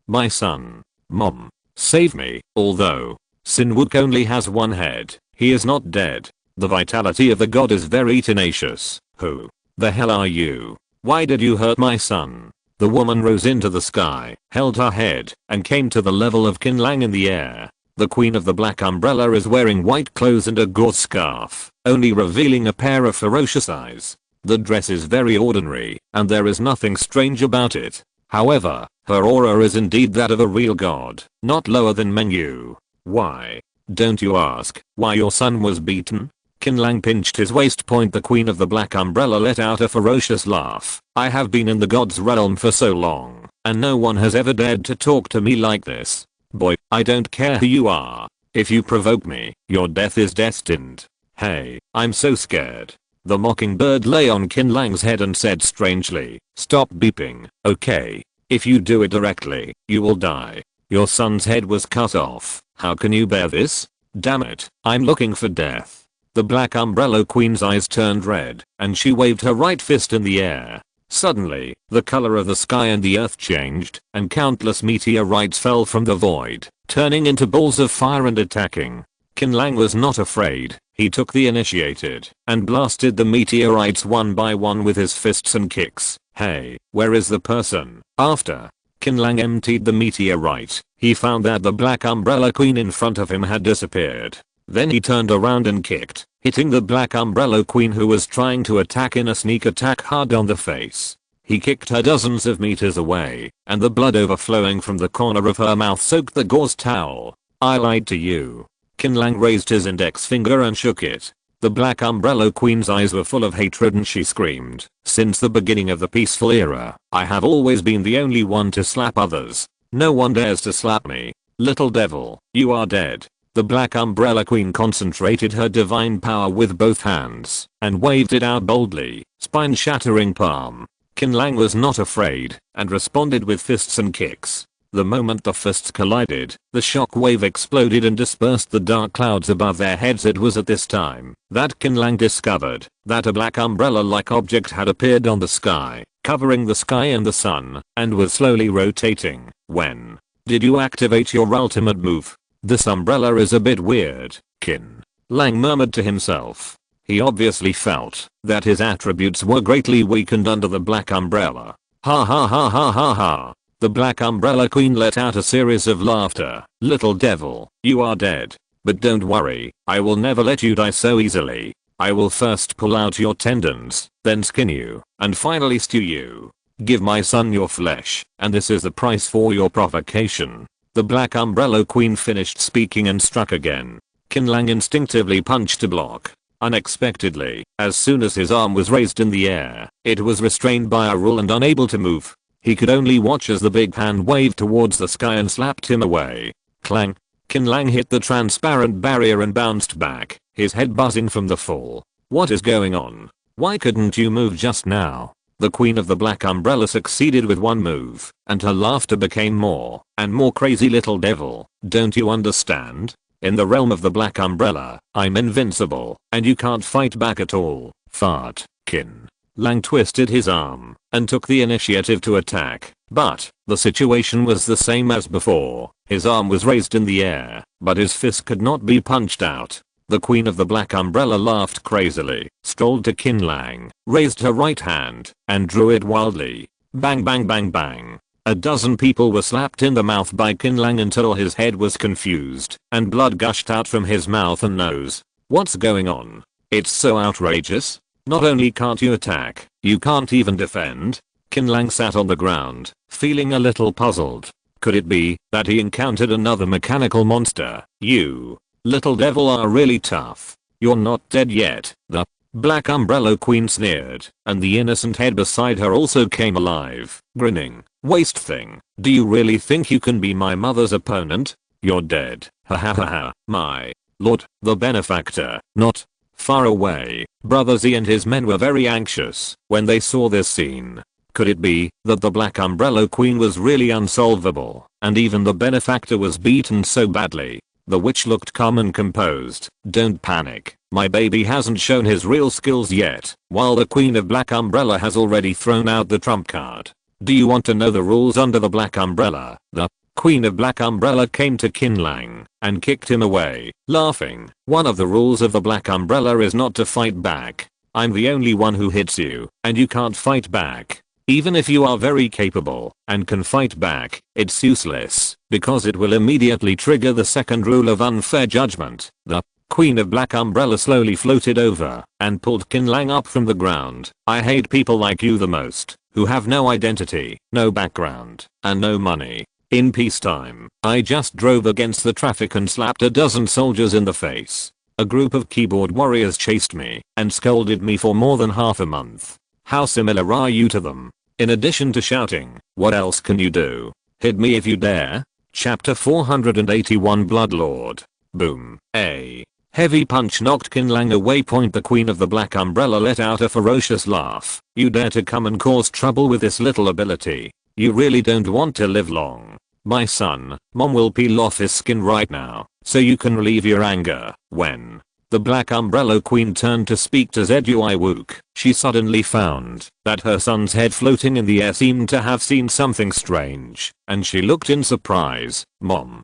My son. Mom. Save me. Although Sinwook only has 1 head, he is not dead. The vitality of the god is very tenacious. Who the hell are you? Why did you hurt my son? The woman rose into the sky, held her head, and came to the level of Qin Lang in the air. The queen of the black umbrella is wearing white clothes and a gauze scarf, only revealing a pair of ferocious eyes. The dress is very ordinary, and there is nothing strange about it. However, her aura is indeed that of a real god, not lower than Mengyu. Why? Don't you ask, why your son was beaten? Qin Lang pinched his waist point. The queen of the black umbrella let out a ferocious laugh. I have been in the god's realm for so long, and no one has ever dared to talk to me like this. Boy, I don't care who you are. If you provoke me, your death is destined. Hey, I'm so scared. The mockingbird lay on Qin Lang's head and said strangely, stop beeping, okay? If you do it directly, you will die. Your son's head was cut off. How can you bear this? Damn it, I'm looking for death. The black umbrella queen's eyes turned red, and she waved her right fist in the air. Suddenly, the color of the sky and the earth changed, and countless meteorites fell from the void, turning into balls of fire and attacking. Qin Lang was not afraid. He took the initiative and blasted the meteorites one by one with his fists and kicks. Hey, where is the person? After Qin Lang emptied the meteorite, he found that the black umbrella queen in front of him had disappeared. Then he turned around and kicked, hitting the black umbrella queen who was trying to attack in a sneak attack hard on the face. He kicked her dozens of meters away, and the blood overflowing from the corner of her mouth soaked the gauze towel. I lied to you. Qin Lang raised his index finger and shook it. The black umbrella queen's eyes were full of hatred and she screamed, since the beginning of the peaceful era, I have always been the only one to slap others. No one dares to slap me. Little devil, you are dead. The black umbrella queen concentrated her divine power with both hands and waved it out boldly, spine-shattering palm. Qin Lang was not afraid and responded with fists and kicks. The moment the fists collided, the shock wave exploded and dispersed the dark clouds above their heads. It was at this time that Qin Lang discovered that a black umbrella-like object had appeared on the sky, covering the sky and the sun, and was slowly rotating. When did you activate your ultimate move? This umbrella is a bit weird, Qin Lang murmured to himself. He obviously felt that his attributes were greatly weakened under the black umbrella. Ha ha ha ha ha ha. The black umbrella queen let out a series of laughter. Little devil, you are dead. But don't worry, I will never let you die so easily. I will first pull out your tendons, then skin you, and finally stew you. Give my son your flesh, and this is the price for your provocation. The black umbrella queen finished speaking and struck again. Qin Lang instinctively punched to block. Unexpectedly, as soon as his arm was raised in the air, it was restrained by a rule and unable to move. He could only watch as the big hand waved towards the sky and slapped him away. Clang. Qin Lang hit the transparent barrier and bounced back, his head buzzing from the fall. What is going on? Why couldn't you move just now? The queen of the black umbrella succeeded with one move, and her laughter became more and more crazy. Little devil, don't you understand? In the realm of the black umbrella, I'm invincible, and you can't fight back at all. Fart. Qin Lang twisted his arm and took the initiative to attack, but the situation was the same as before. His arm was raised in the air, but his fist could not be punched out. The queen of the black umbrella laughed crazily, strolled to Qin Lang, raised her right hand, and drew it wildly. Bang bang bang bang. A dozen people were slapped in the mouth by Qin Lang until his head was confused, and blood gushed out from his mouth and nose. What's going on? It's so outrageous. Not only can't you attack, you can't even defend. Qin Lang sat on the ground, feeling a little puzzled. Could it be that he encountered another mechanical monster? You little devil are really tough. You're not dead yet. The black umbrella queen sneered, and the innocent head beside her also came alive, grinning. Waste thing, do you really think you can be my mother's opponent? You're dead. Ha ha ha ha. My lord, the benefactor, not far away. Brother Z and his men were very anxious when they saw this scene. Could it be that the black umbrella queen was really unsolvable, and even the benefactor was beaten so badly? The witch looked calm and composed. Don't panic, my baby hasn't shown his real skills yet, while the queen of black umbrella has already thrown out the trump card. Do you want to know the rules under the black umbrella? The queen of black umbrella came to Qin Lang and kicked him away, laughing. One of the rules of the black umbrella is not to fight back. I'm the only one who hits you, and you can't fight back. Even if you are very capable and can fight back, it's useless because it will immediately trigger the second rule of unfair judgment. The Queen of Black Umbrella slowly floated over and pulled Qin Lang up from the ground. I hate people like you the most, who have no identity, no background, and no money. In peacetime, I just drove against the traffic and slapped a dozen soldiers in the face. A group of keyboard warriors chased me and scolded me for more than half a month. How similar are you to them? In addition to shouting, what else can you do? Hit me if you dare. Chapter 481 Bloodlord. Boom. A heavy punch knocked Qin Lang away. The Queen of the Black Umbrella let out a ferocious laugh. You dare to come and cause trouble with this little ability? You really don't want to live long. My son, Mom will peel off his skin right now, so you can relieve your anger. When the Black Umbrella Queen turned to speak to Zedui, she suddenly found that her son's head floating in the air seemed to have seen something strange, and she looked in surprise. Mom,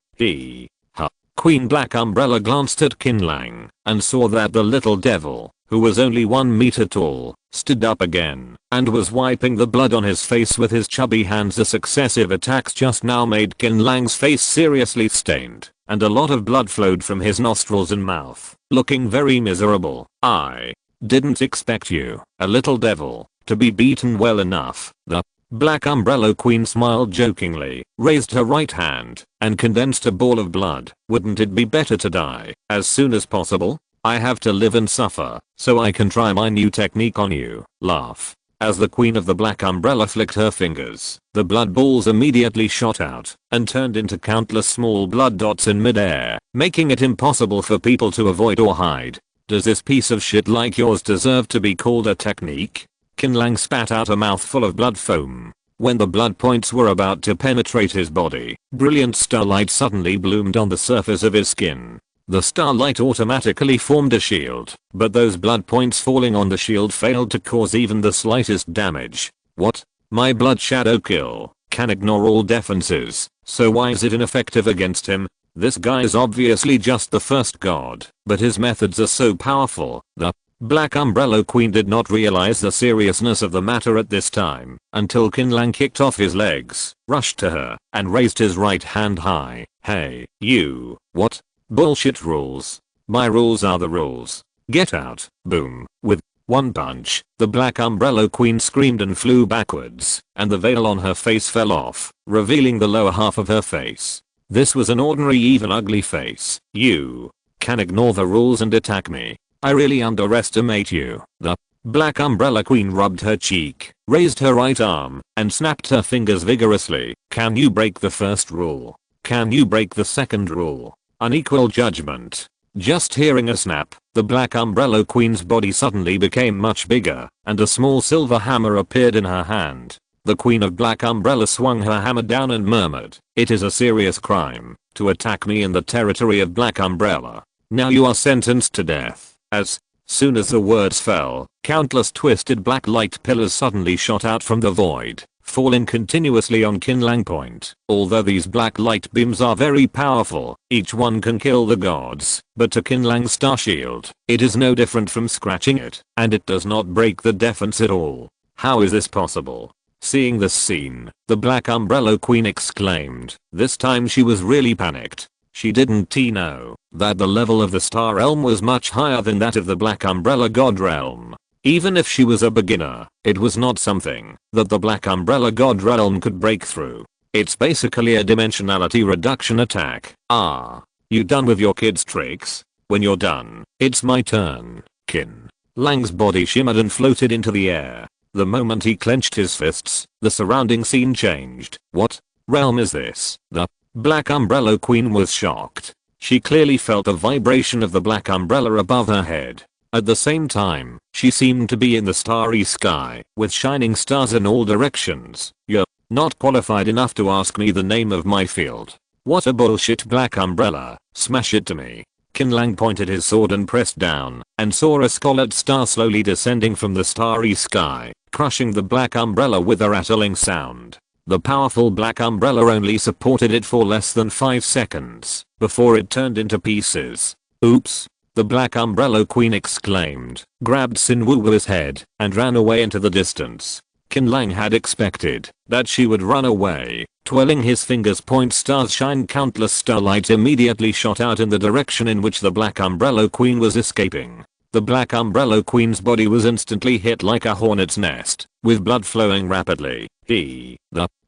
Queen Black Umbrella glanced at Qin Lang and saw that the little devil, who was only 1 meter tall, stood up again and was wiping the blood on his face with his chubby hands. The successive attacks just now made Qin Lang's face seriously stained, and a lot of blood flowed from his nostrils and mouth, looking very miserable. I didn't expect you, a little devil, to be beaten well enough. The Black Umbrella Queen smiled jokingly, raised her right hand, and condensed a ball of blood. Wouldn't it be better to die as soon as possible? I have to live and suffer, so I can try my new technique on you. Laugh. As the Queen of the Black Umbrella flicked her fingers, the blood balls immediately shot out and turned into countless small blood dots in midair, making it impossible for people to avoid or hide. Does this piece of shit like yours deserve to be called a technique? Qin Lang spat out a mouthful of blood foam. When the blood points were about to penetrate his body, brilliant starlight suddenly bloomed on the surface of his skin. The starlight automatically formed a shield, but those blood points falling on the shield failed to cause even the slightest damage. What? My blood shadow kill can ignore all defenses, so why is it ineffective against him? This guy is obviously just the first god, but his methods are so powerful. The Black Umbrella Queen did not realize the seriousness of the matter at this time until Qin Lang kicked off his legs, rushed to her, and raised his right hand high. Hey, you. What? Bullshit rules. My rules are the rules. Get out. Boom. With one punch, the Black Umbrella Queen screamed and flew backwards, and the veil on her face fell off, revealing the lower half of her face. This was an ordinary, even ugly face. You can ignore the rules and attack me. I really underestimate you. The Black Umbrella Queen rubbed her cheek, raised her right arm, and snapped her fingers vigorously. Can you break the first rule? Can you break the second rule? Unequal judgment. Just hearing a snap, the Black Umbrella Queen's body suddenly became much bigger, and a small silver hammer appeared in her hand. The Queen of Black Umbrella swung her hammer down and murmured, "It is a serious crime to attack me in the territory of Black Umbrella. Now you are sentenced to death." As soon as the words fell, countless twisted black light pillars suddenly shot out from the void, falling continuously on Qin Lang Point. Although these black light beams are very powerful, each one can kill the gods, but to Qin Lang's star shield, it is no different from scratching it, and it does not break the defense at all. How is this possible? Seeing this scene, the Black Umbrella Queen exclaimed. This time she was really panicked. She didn't know that the level of the Star Realm was much higher than that of the Black Umbrella God Realm. Even if she was a beginner, it was not something that the Black Umbrella God Realm could break through. It's basically a dimensionality reduction attack. Ah, you done with your kids' tricks? When you're done, it's my turn. Qin Lang's body shimmered and floated into the air. The moment he clenched his fists, the surrounding scene changed. What realm is this? The Black Umbrella Queen was shocked. She clearly felt the vibration of the Black Umbrella above her head. At the same time, she seemed to be in the starry sky, with shining stars in all directions. You're not qualified enough to ask me the name of my field. What a bullshit, Black Umbrella. Smash it to me. Qin Lang pointed his sword and pressed down, and saw a scarlet star slowly descending from the starry sky, crushing the Black Umbrella with a rattling sound. The powerful Black Umbrella only supported it for less than 5 seconds before it turned into pieces. Oops, the Black Umbrella Queen exclaimed, grabbed Sin Wu's head, and ran away into the distance. Qin Lang had expected that she would run away. Twirling his fingers, point stars shine, countless starlight immediately shot out in the direction in which the Black Umbrella Queen was escaping. The Black Umbrella Queen's body was instantly hit like a hornet's nest, with blood flowing rapidly. The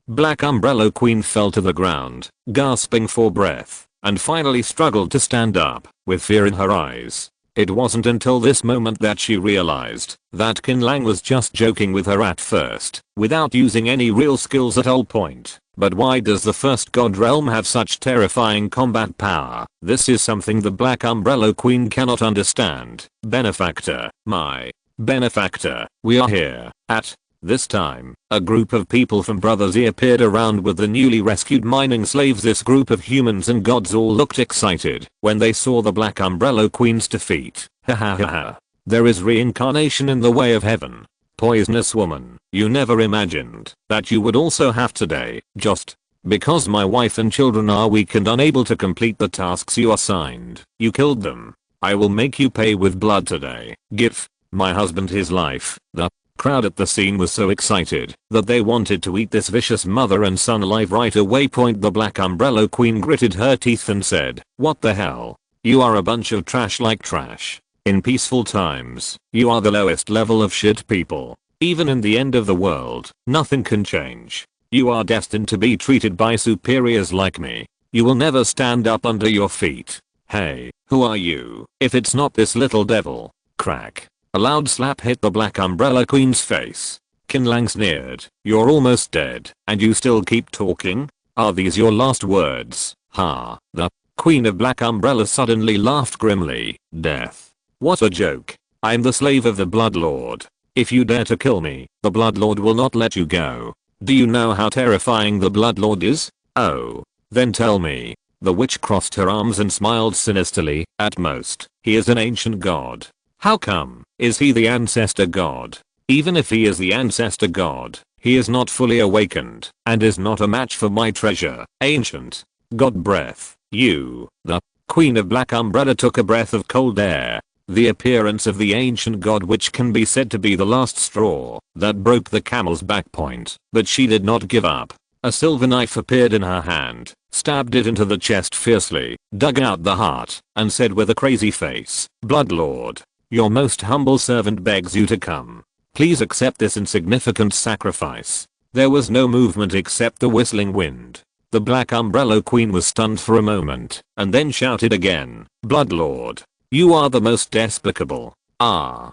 Black Umbrella Queen fell to the ground, gasping for breath, and finally struggled to stand up, with fear in her eyes. It wasn't until this moment that she realized that Qin Lang was just joking with her at first, without using any real skills at all point. But why does the first god realm have such terrifying combat power? This is something the Black Umbrella Queen cannot understand. Benefactor, my benefactor, we are here. At this time, a group of people from Brothers E appeared around with the newly rescued mining slaves. This group of humans and gods all looked excited when they saw the Black Umbrella Queen's defeat. Ha ha ha ha. There is reincarnation in the way of heaven. Poisonous woman, you never imagined that you would also have today, just because my wife and children are weak and unable to complete the tasks you assigned. You killed them. I will make you pay with blood today. Give my husband his life. The crowd at the scene was so excited that they wanted to eat this vicious mother and son alive right away. The Black Umbrella Queen gritted her teeth and said, "What the hell? You are a bunch of trash like trash. In peaceful times, you are the lowest level of shit people. Even in the end of the world, nothing can change. You are destined to be treated by superiors like me. You will never stand up under your feet. Hey, who are you? If it's not this little devil." Crack. A loud slap hit the Black Umbrella Queen's face. Qin Lang sneered, "You're almost dead, and you still keep talking? Are these your last words?" Ha. The Queen of Black Umbrella suddenly laughed grimly. "Death? What a joke. I'm the slave of the Blood Lord. If you dare to kill me, the Blood Lord will not let you go. Do you know how terrifying the Blood Lord is? Oh. Then tell me." The witch crossed her arms and smiled sinisterly. "At most, he is an ancient god. How come? Is he the ancestor god? Even if he is the ancestor god, he is not fully awakened and is not a match for my treasure. Ancient god breath. You." The Queen of Black Umbrella took a breath of cold air. The appearance of the ancient god, which can be said to be the last straw that broke the camel's back point, but she did not give up. A silver knife appeared in her hand, stabbed it into the chest fiercely, dug out the heart, and said with a crazy face, "Blood Lord, your most humble servant begs you to come. Please accept this insignificant sacrifice." There was no movement except the whistling wind. The Black Umbrella Queen was stunned for a moment, and then shouted again, "Blood Lord, you are the most despicable." Ah.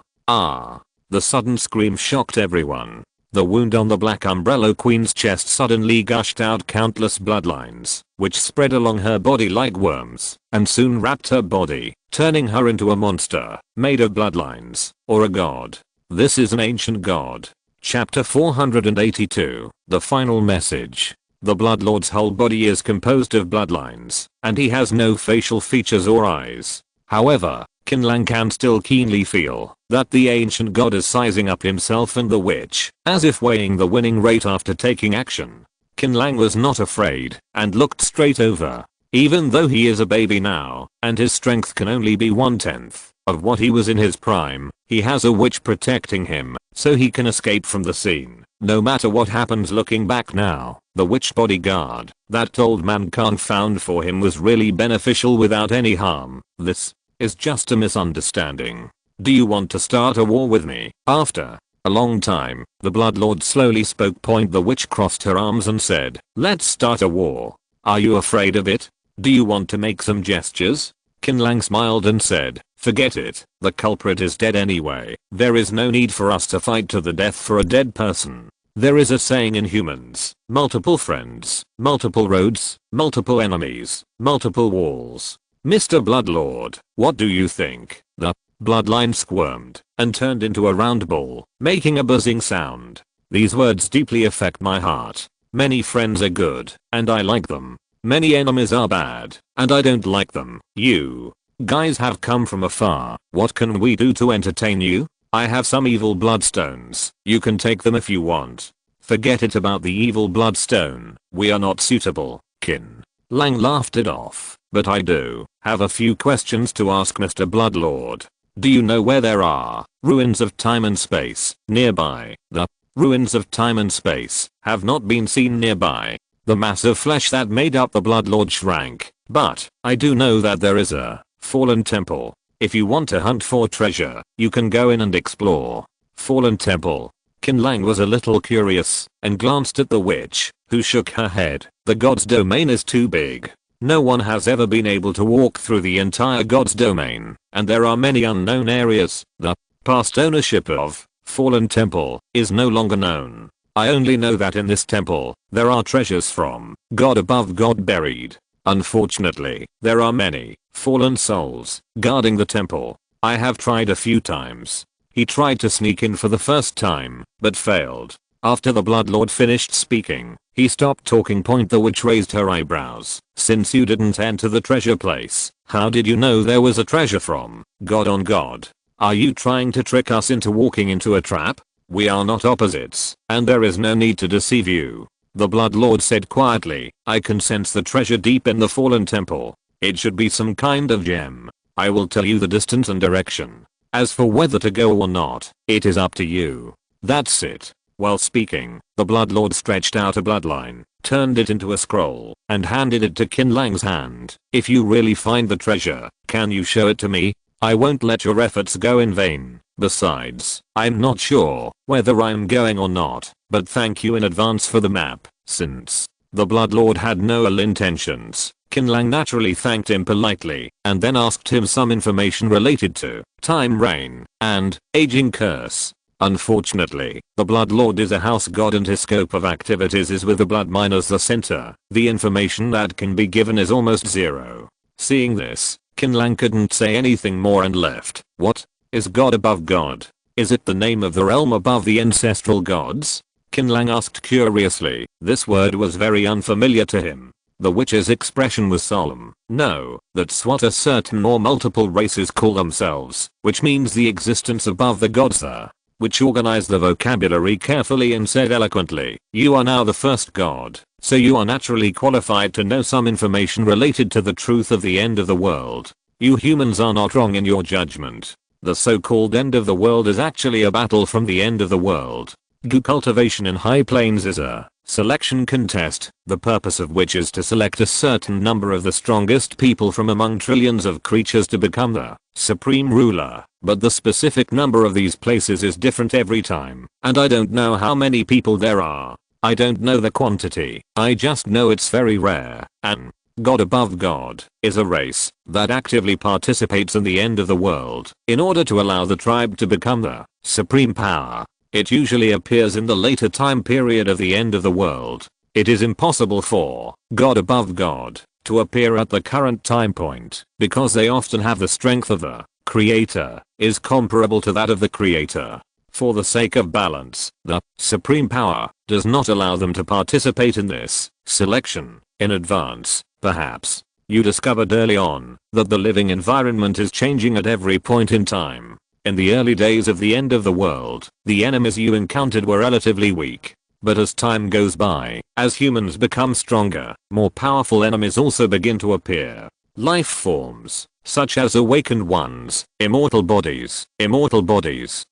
The sudden scream shocked everyone. The wound on the Black Umbrella Queen's chest suddenly gushed out countless bloodlines, which spread along her body like worms, and soon wrapped her body, turning her into a monster, made of bloodlines, or a god. This is an ancient god. Chapter 482, The Final Message. The Blood Lord's whole body is composed of bloodlines, and he has no facial features or eyes. However, Qin Lang can still keenly feel that the ancient god is sizing up himself and the witch, as if weighing the winning rate after taking action. Qin Lang was not afraid, and looked straight over. Even though he is a baby now, and his strength can only be 1/10 of what he was in his prime, he has a witch protecting him, so he can escape from the scene. No matter what happens. Looking back now, the witch bodyguard that old man Khan found for him was really beneficial without any harm. This is just a misunderstanding. Do you want to start a war with me? After a long time, the Blood Lord slowly spoke. The witch crossed her arms and said, "Let's start a war. Are you afraid of it? Do you want to make some gestures?" Qin Lang smiled and said, "Forget it. The culprit is dead anyway. There is no need for us to fight to the death for a dead person. There is a saying in humans, multiple friends, multiple roads, multiple enemies, multiple walls. Mr. Bloodlord, what do you think?" The bloodline squirmed and turned into a round ball, making a buzzing sound. "These words deeply affect my heart. Many friends are good, and I like them. Many enemies are bad, and I don't like them. You guys have come from afar. What can we do to entertain you? I have some evil bloodstones. You can take them if you want." "Forget it about the evil bloodstone. We are not suitable." Qin Lang laughed it off. "But I do have a few questions to ask, Mr. Bloodlord. Do you know where there are ruins of time and space nearby?" The ruins of time and space have not been seen nearby. The mass of flesh that made up the Bloodlord shrank, but I do know that there is a fallen temple. If you want to hunt for treasure, you can go in and explore. Fallen temple. Qin Lang was a little curious and glanced at the witch, who shook her head. The god's domain is too big. No one has ever been able to walk through the entire god's domain, and there are many unknown areas. The past ownership of Fallen Temple is no longer known. I only know that in this temple, there are treasures from God above God buried. Unfortunately, there are many fallen souls guarding the temple. I have tried a few times. He tried to sneak in for the first time, but failed. After the Bloodlord finished speaking, he stopped talking. The witch raised her eyebrows. Since you didn't enter the treasure place, how did you know there was a treasure from God on God? Are you trying to trick us into walking into a trap? We are not opposites, and there is no need to deceive you. The Bloodlord said quietly, I can sense the treasure deep in the Fallen Temple. It should be some kind of gem. I will tell you the distance and direction. As for whether to go or not, it is up to you. That's it. While speaking, the Bloodlord stretched out a bloodline, turned it into a scroll, and handed it to Qin Lang's hand. If you really find the treasure, can you show it to me? I won't let your efforts go in vain. Besides, I'm not sure whether I'm going or not, but thank you in advance for the map. Since the Bloodlord had no ill intentions, Qin Lang naturally thanked him politely, and then asked him some information related to time rain and aging curse. Unfortunately, the Bloodlord is a house god and his scope of activities is with the blood mine as the center. The information that can be given is almost zero. Seeing this, Qin Lang couldn't say anything more and left. What is God above God? Is it the name of the realm above the ancestral gods? Qin Lang asked curiously. This word was very unfamiliar to him. The witch's expression was solemn. No, that's what a certain or multiple races call themselves, which means the existence above the gods there. Which organized the vocabulary carefully and said eloquently, you are now the first god, so you are naturally qualified to know some information related to the truth of the end of the world. You humans are not wrong in your judgment. The so-called end of the world is actually a battle from the end of the world. Gu cultivation in high plains is a selection contest, the purpose of which is to select a certain number of the strongest people from among trillions of creatures to become the supreme ruler, but the specific number of these places is different every time, and I don't know how many people there are. I don't know the quantity, I just know it's very rare, and God above God is a race that actively participates in the end of the world in order to allow the tribe to become the supreme power. It usually appears in the later time period of the end of the world. It is impossible for God above God to appear at the current time point because they often have the strength of the creator is comparable to that of the creator. For the sake of balance, the supreme power does not allow them to participate in this selection in advance. Perhaps you discovered early on that the living environment is changing at every point in time. In the early days of the end of the world, the enemies you encountered were relatively weak. But as time goes by, as humans become stronger, more powerful enemies also begin to appear. Life forms, such as awakened ones, immortal bodies,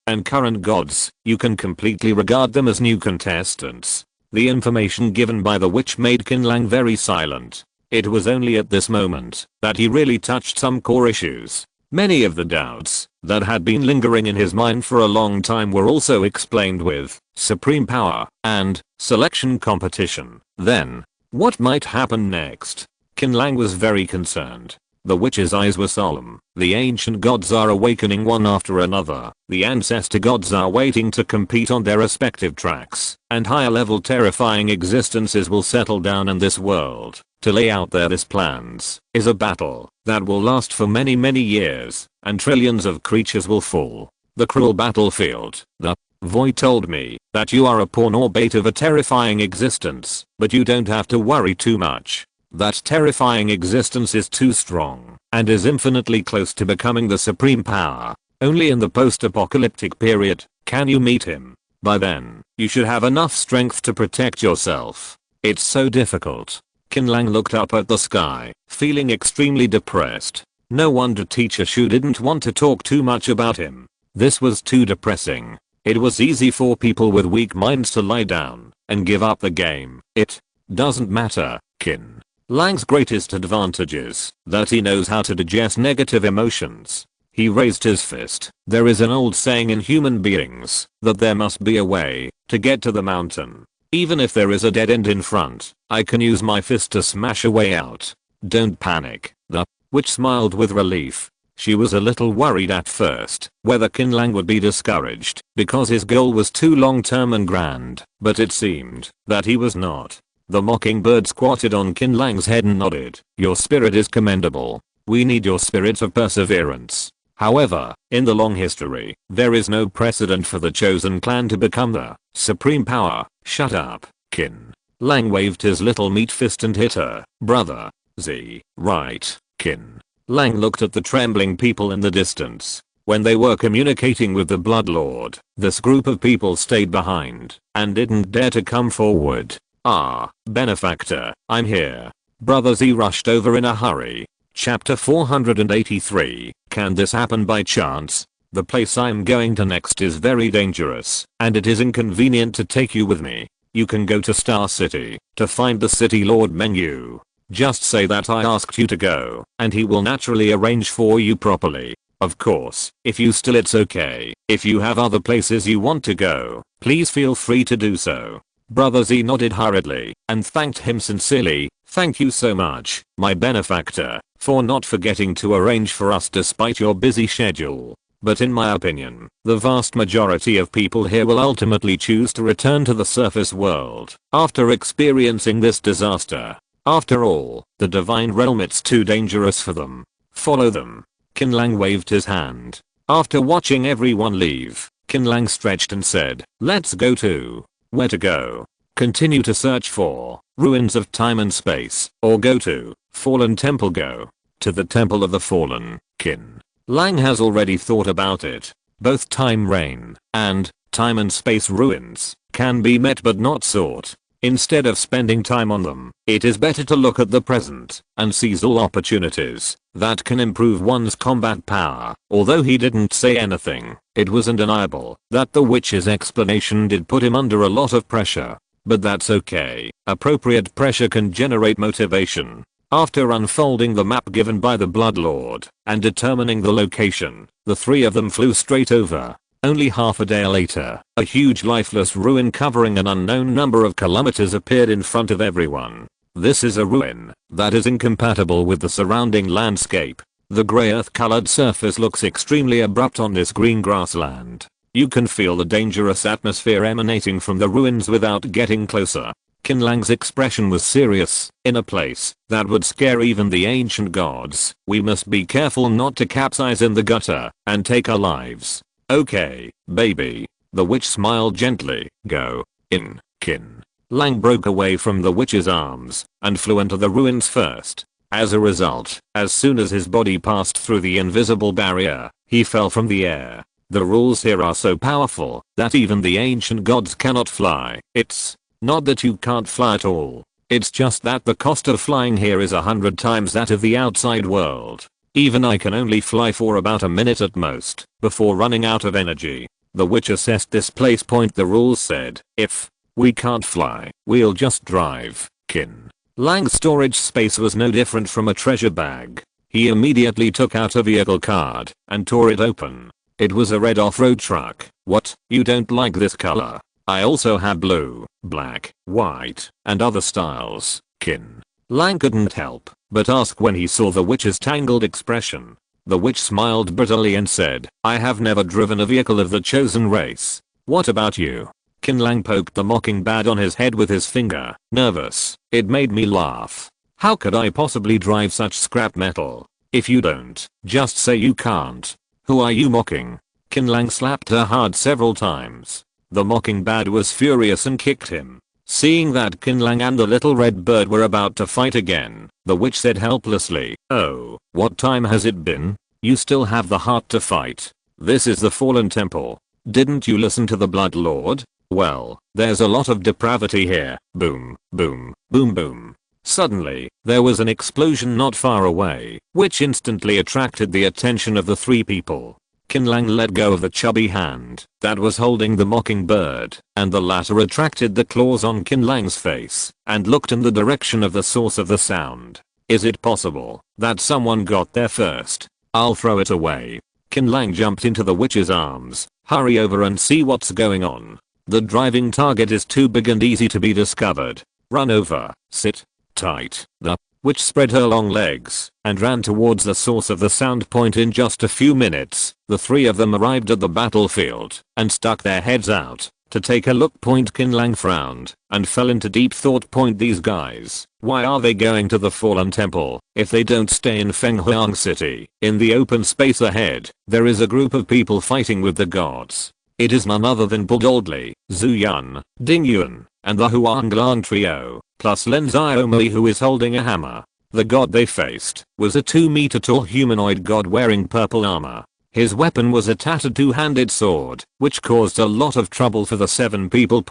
and current gods, you can completely regard them as new contestants. The information given by the witch made Qin Lang very silent. It was only at this moment that he really touched some core issues. Many of the doubts that had been lingering in his mind for a long time were also explained with supreme power and selection competition. Then, what might happen next? Qin Lang was very concerned. The witch's eyes were solemn. The ancient gods are awakening one after another. The ancestor gods are waiting to compete on their respective tracks, and higher level terrifying existences will settle down in this world. To lay out their plans is a battle that will last for many years, and trillions of creatures will fall. The cruel battlefield. The void told me that you are a pawn or bait of a terrifying existence, but you don't have to worry too much. That terrifying existence is too strong and is infinitely close to becoming the supreme power. Only in the post-apocalyptic period can you meet him. By then, you should have enough strength to protect yourself. It's so difficult. Qin Lang looked up at the sky, feeling extremely depressed. No wonder Teacher Shu didn't want to talk too much about him. This was too depressing. It was easy for people with weak minds to lie down and give up the game. It doesn't matter. Qin Lang's greatest advantage is that he knows how to digest negative emotions. He raised his fist. There is an old saying in human beings that there must be a way to get to the mountain. Even if there is a dead end in front, I can use my fist to smash a way out. Don't panic. The witch smiled with relief. She was a little worried at first whether Qin Lang would be discouraged because his goal was too long-term and grand, but it seemed that he was not. The mockingbird squatted on Qin Lang's head and nodded. Your spirit is commendable. We need your spirit of perseverance. However, in the long history, there is no precedent for the chosen clan to become the supreme power. Shut up, Qin Lang waved his little meat fist and hit her. Brother. Z. Right. Qin Lang looked at the trembling people in the distance. When they were communicating with the Blood Lord, this group of people stayed behind and didn't dare to come forward. Ah, benefactor, I'm here. Brother Z rushed over in a hurry. Chapter 483. Can this happen by chance? The place I'm going to next is very dangerous, and it is inconvenient to take you with me. You can go to Star City to find the City Lord menu. Just say that I asked you to go, and he will naturally arrange for you properly. Of course, if you still it's okay. If you have other places you want to go, please feel free to do so. Brother Z nodded hurriedly and thanked him sincerely. Thank you so much, my benefactor, for not forgetting to arrange for us despite your busy schedule. But in my opinion, the vast majority of people here will ultimately choose to return to the surface world after experiencing this disaster. After all, the divine realm, it's too dangerous for them. Follow them. Qin Lang waved his hand. After watching everyone leave, Qin Lang stretched and said, let's go to. Where to go? Continue to search for ruins of time and space, or go to Fallen Temple. Go to the Temple of the Fallen. Qin Lang has already thought about it. Both time reign and time and space ruins can be met but not sought. Instead of spending time on them, it is better to look at the present and seize all opportunities that can improve one's combat power. Although he didn't say anything, it was undeniable that the witch's explanation did put him under a lot of pressure. But that's okay. Appropriate pressure can generate motivation. After unfolding the map given by the Blood Lord and determining the location, the three of them flew straight over. Only half a day later, a huge lifeless ruin covering an unknown number of kilometers appeared in front of everyone. This is a ruin that is incompatible with the surrounding landscape. The grey earth-colored surface looks extremely abrupt on this green grassland. You can feel the dangerous atmosphere emanating from the ruins without getting closer. Qin Lang's expression was serious. In a place that would scare even the ancient gods, we must be careful not to capsize in the gutter and take our lives. Okay, baby. The witch smiled gently. Go in. Qin Lang broke away from the witch's arms and flew into the ruins first. As a result, as soon as his body passed through the invisible barrier, he fell from the air. The rules here are so powerful that even the ancient gods cannot fly. It's not that you can't fly at all. It's just that the cost of flying here is 100 times that of the outside world. Even I can only fly for about a minute at most before running out of energy. The witch assessed this place point. The rules said, if we can't fly, we'll just drive. Qin Lang's storage space was no different from a treasure bag. He immediately took out a vehicle card and tore it open. It was a red off-road truck. What? You don't like this color? I also have blue, black, white, and other styles. Qin Lang couldn't help but ask when he saw the witch's tangled expression. The witch smiled bitterly and said, I have never driven a vehicle of the chosen race. What about you? Qin Lang poked the mockingbird on his head with his finger. Nervous. It made me laugh. How could I possibly drive such scrap metal? If you don't, just say you can't. Who are you mocking? Qin Lang slapped her hard several times. The mockingbird was furious and kicked him. Seeing that Qin Lang and the little red bird were about to fight again, the witch said helplessly, oh, what time has it been? You still have the heart to fight. This is the Fallen Temple. Didn't you listen to the Blood Lord? Well, there's a lot of depravity here. Boom, boom, boom boom. Suddenly, there was an explosion not far away, which instantly attracted the attention of the three people. Qin Lang let go of the chubby hand that was holding the mockingbird, and the latter retracted the claws on Qin Lang's face and looked in the direction of the source of the sound. Is it possible that someone got there first? I'll throw it away. Qin Lang jumped into the witch's arms. Hurry over and see what's going on. The driving target is too big and easy to be discovered. Run over. Sit tight. The witch spread her long legs and ran towards the source of the sound point. In just a few minutes, the three of them arrived at the battlefield and stuck their heads out to take a look. Qin Lang frowned and fell into deep thought. These guys, why are they going to the fallen temple if they don't stay in Fenghuang City? In the open space ahead, there is a group of people fighting with the gods. It is none other than Budoldi, Zhu Yun, Ding Yun, and the Huanglang trio, plus Lin Xiaomei who is holding a hammer. The god they faced was a 2-meter tall humanoid god wearing purple armor. His weapon was a tattered two-handed sword, which caused a lot of trouble for the 7 people.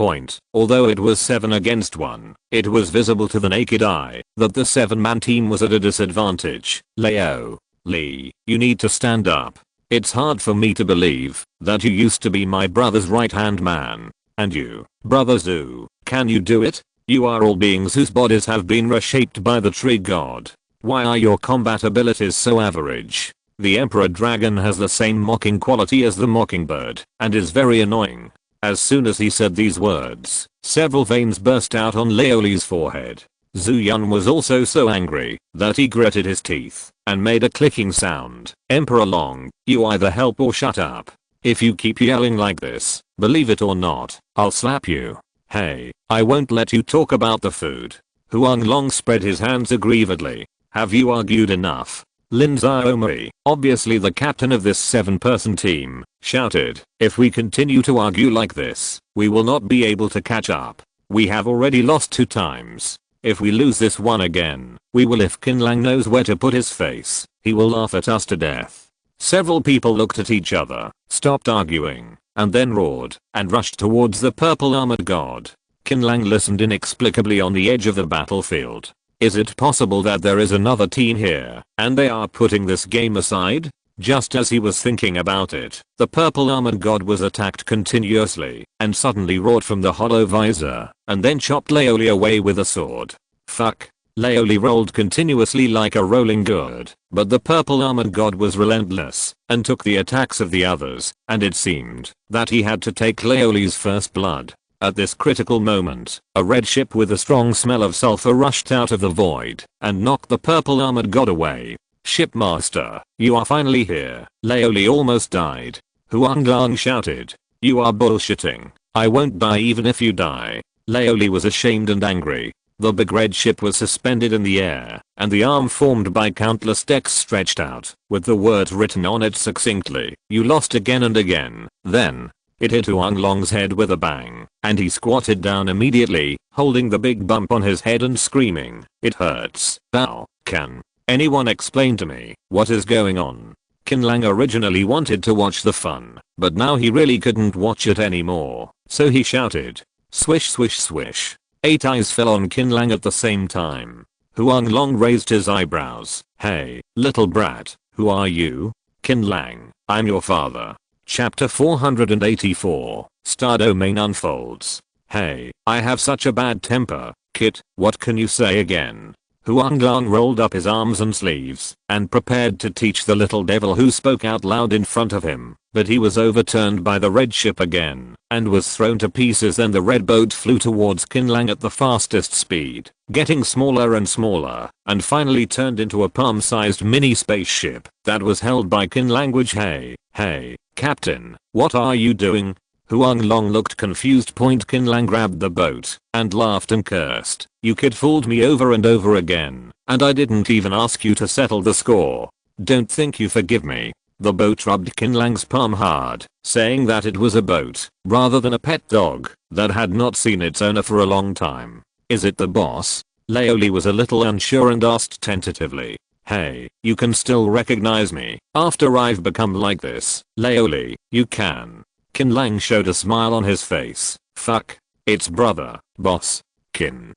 Although it was 7 against 1, it was visible to the naked eye that the 7-man team was at a disadvantage. Leo, Lee, you need to stand up. It's hard for me to believe that you used to be my brother's right-hand man. And you, brother Zhu, can you do it? You are all beings whose bodies have been reshaped by the tree god. Why are your combat abilities so average? The Emperor Dragon has the same mocking quality as the mockingbird and is very annoying. As soon as he said these words, several veins burst out on Leoli's forehead. Zhu Yun was also so angry that he gritted his teeth and made a clicking sound. Emperor Long, you either help or shut up. If you keep yelling like this, believe it or not, I'll slap you. Hey, I won't let you talk about the food. Huang Long spread his hands aggrievedly. Have you argued enough? Lin Xiaomei, obviously the captain of this 7-person team, shouted, if we continue to argue like this, we will not be able to catch up. We have already lost 2 times. If we lose this one again, we will. If Qin Lang knows where to put his face, he will laugh at us to death. Several people looked at each other, stopped arguing, and then roared and rushed towards the purple armored god. Qin Lang listened inexplicably on the edge of the battlefield. Is it possible that there is another team here and they are putting this game aside? Just as he was thinking about it, the purple armored god was attacked continuously and suddenly roared from the hollow visor and then chopped Leoli away with a sword. Fuck. Leoli rolled continuously like a rolling gourd, but the purple armored god was relentless and took the attacks of the others, and it seemed that he had to take Leoli's first blood. At this critical moment, a red ship with a strong smell of sulfur rushed out of the void and knocked the purple armored god away. Shipmaster, you are finally here. Leoli almost died. Huanglang shouted. You are bullshitting. I won't die even if you die. Leoli was ashamed and angry. The big red ship was suspended in the air, and the arm formed by countless decks stretched out, with the words written on it succinctly. You lost again and again. Then, it hit Huanglong's head with a bang, and he squatted down immediately, holding the big bump on his head and screaming, it hurts. Ow. Can anyone explain to me what is going on? Qin Lang originally wanted to watch the fun, but now he really couldn't watch it anymore, so he shouted. Swish swish swish. 8 eyes fell on Qin Lang at the same time. Huanglong raised his eyebrows. Hey, little brat, who are you? Qin Lang, I'm your father. Chapter 484, Star Domain unfolds. Hey, I have such a bad temper, kid, what can you say again? Huanglang rolled up his arms and sleeves and prepared to teach the little devil who spoke out loud in front of him, but he was overturned by the red ship again and was thrown to pieces. Then the red boat flew towards Qin Lang at the fastest speed, getting smaller and smaller, and finally turned into a palm-sized mini spaceship that was held by Qin Lang. Hey, Captain, what are you doing? Huanglong looked confused. Qin Lang grabbed the boat and laughed and cursed. You kid fooled me over and over again, and I didn't even ask you to settle the score. Don't think you forgive me. The boat rubbed Qin Lang's palm hard, saying that it was a boat rather than a pet dog that had not seen its owner for a long time. Is it the boss? Leoli was a little unsure and asked tentatively. Hey, you can still recognize me after I've become like this? Leoli, you can. Qin Lang showed a smile on his face. Fuck. It's brother, boss, Qin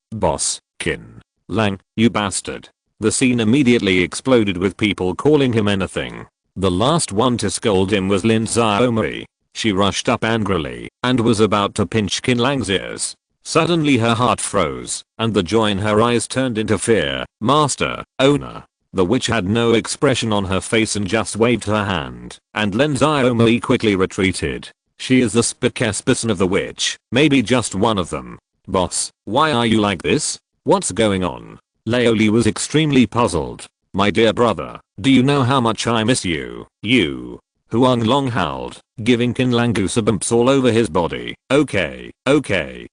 Lang, you bastard. The scene immediately exploded with people calling him anything. The last one to scold him was Lin Xiaomei. She rushed up angrily and was about to pinch Qin Lang's ears. Suddenly her heart froze, and the joy in her eyes turned into fear. "Master, owner." The witch had no expression on her face and just waved her hand, and Lin Xiaomei quickly retreated. She is the spokesperson of the witch, maybe just one of them. "Boss, why are you like this? What's going on?" Laoli was extremely puzzled. "My dear brother, do you know how much I miss you?" "You." Huang Long howled, giving Qin Lang goosebumps all over his body. Okay,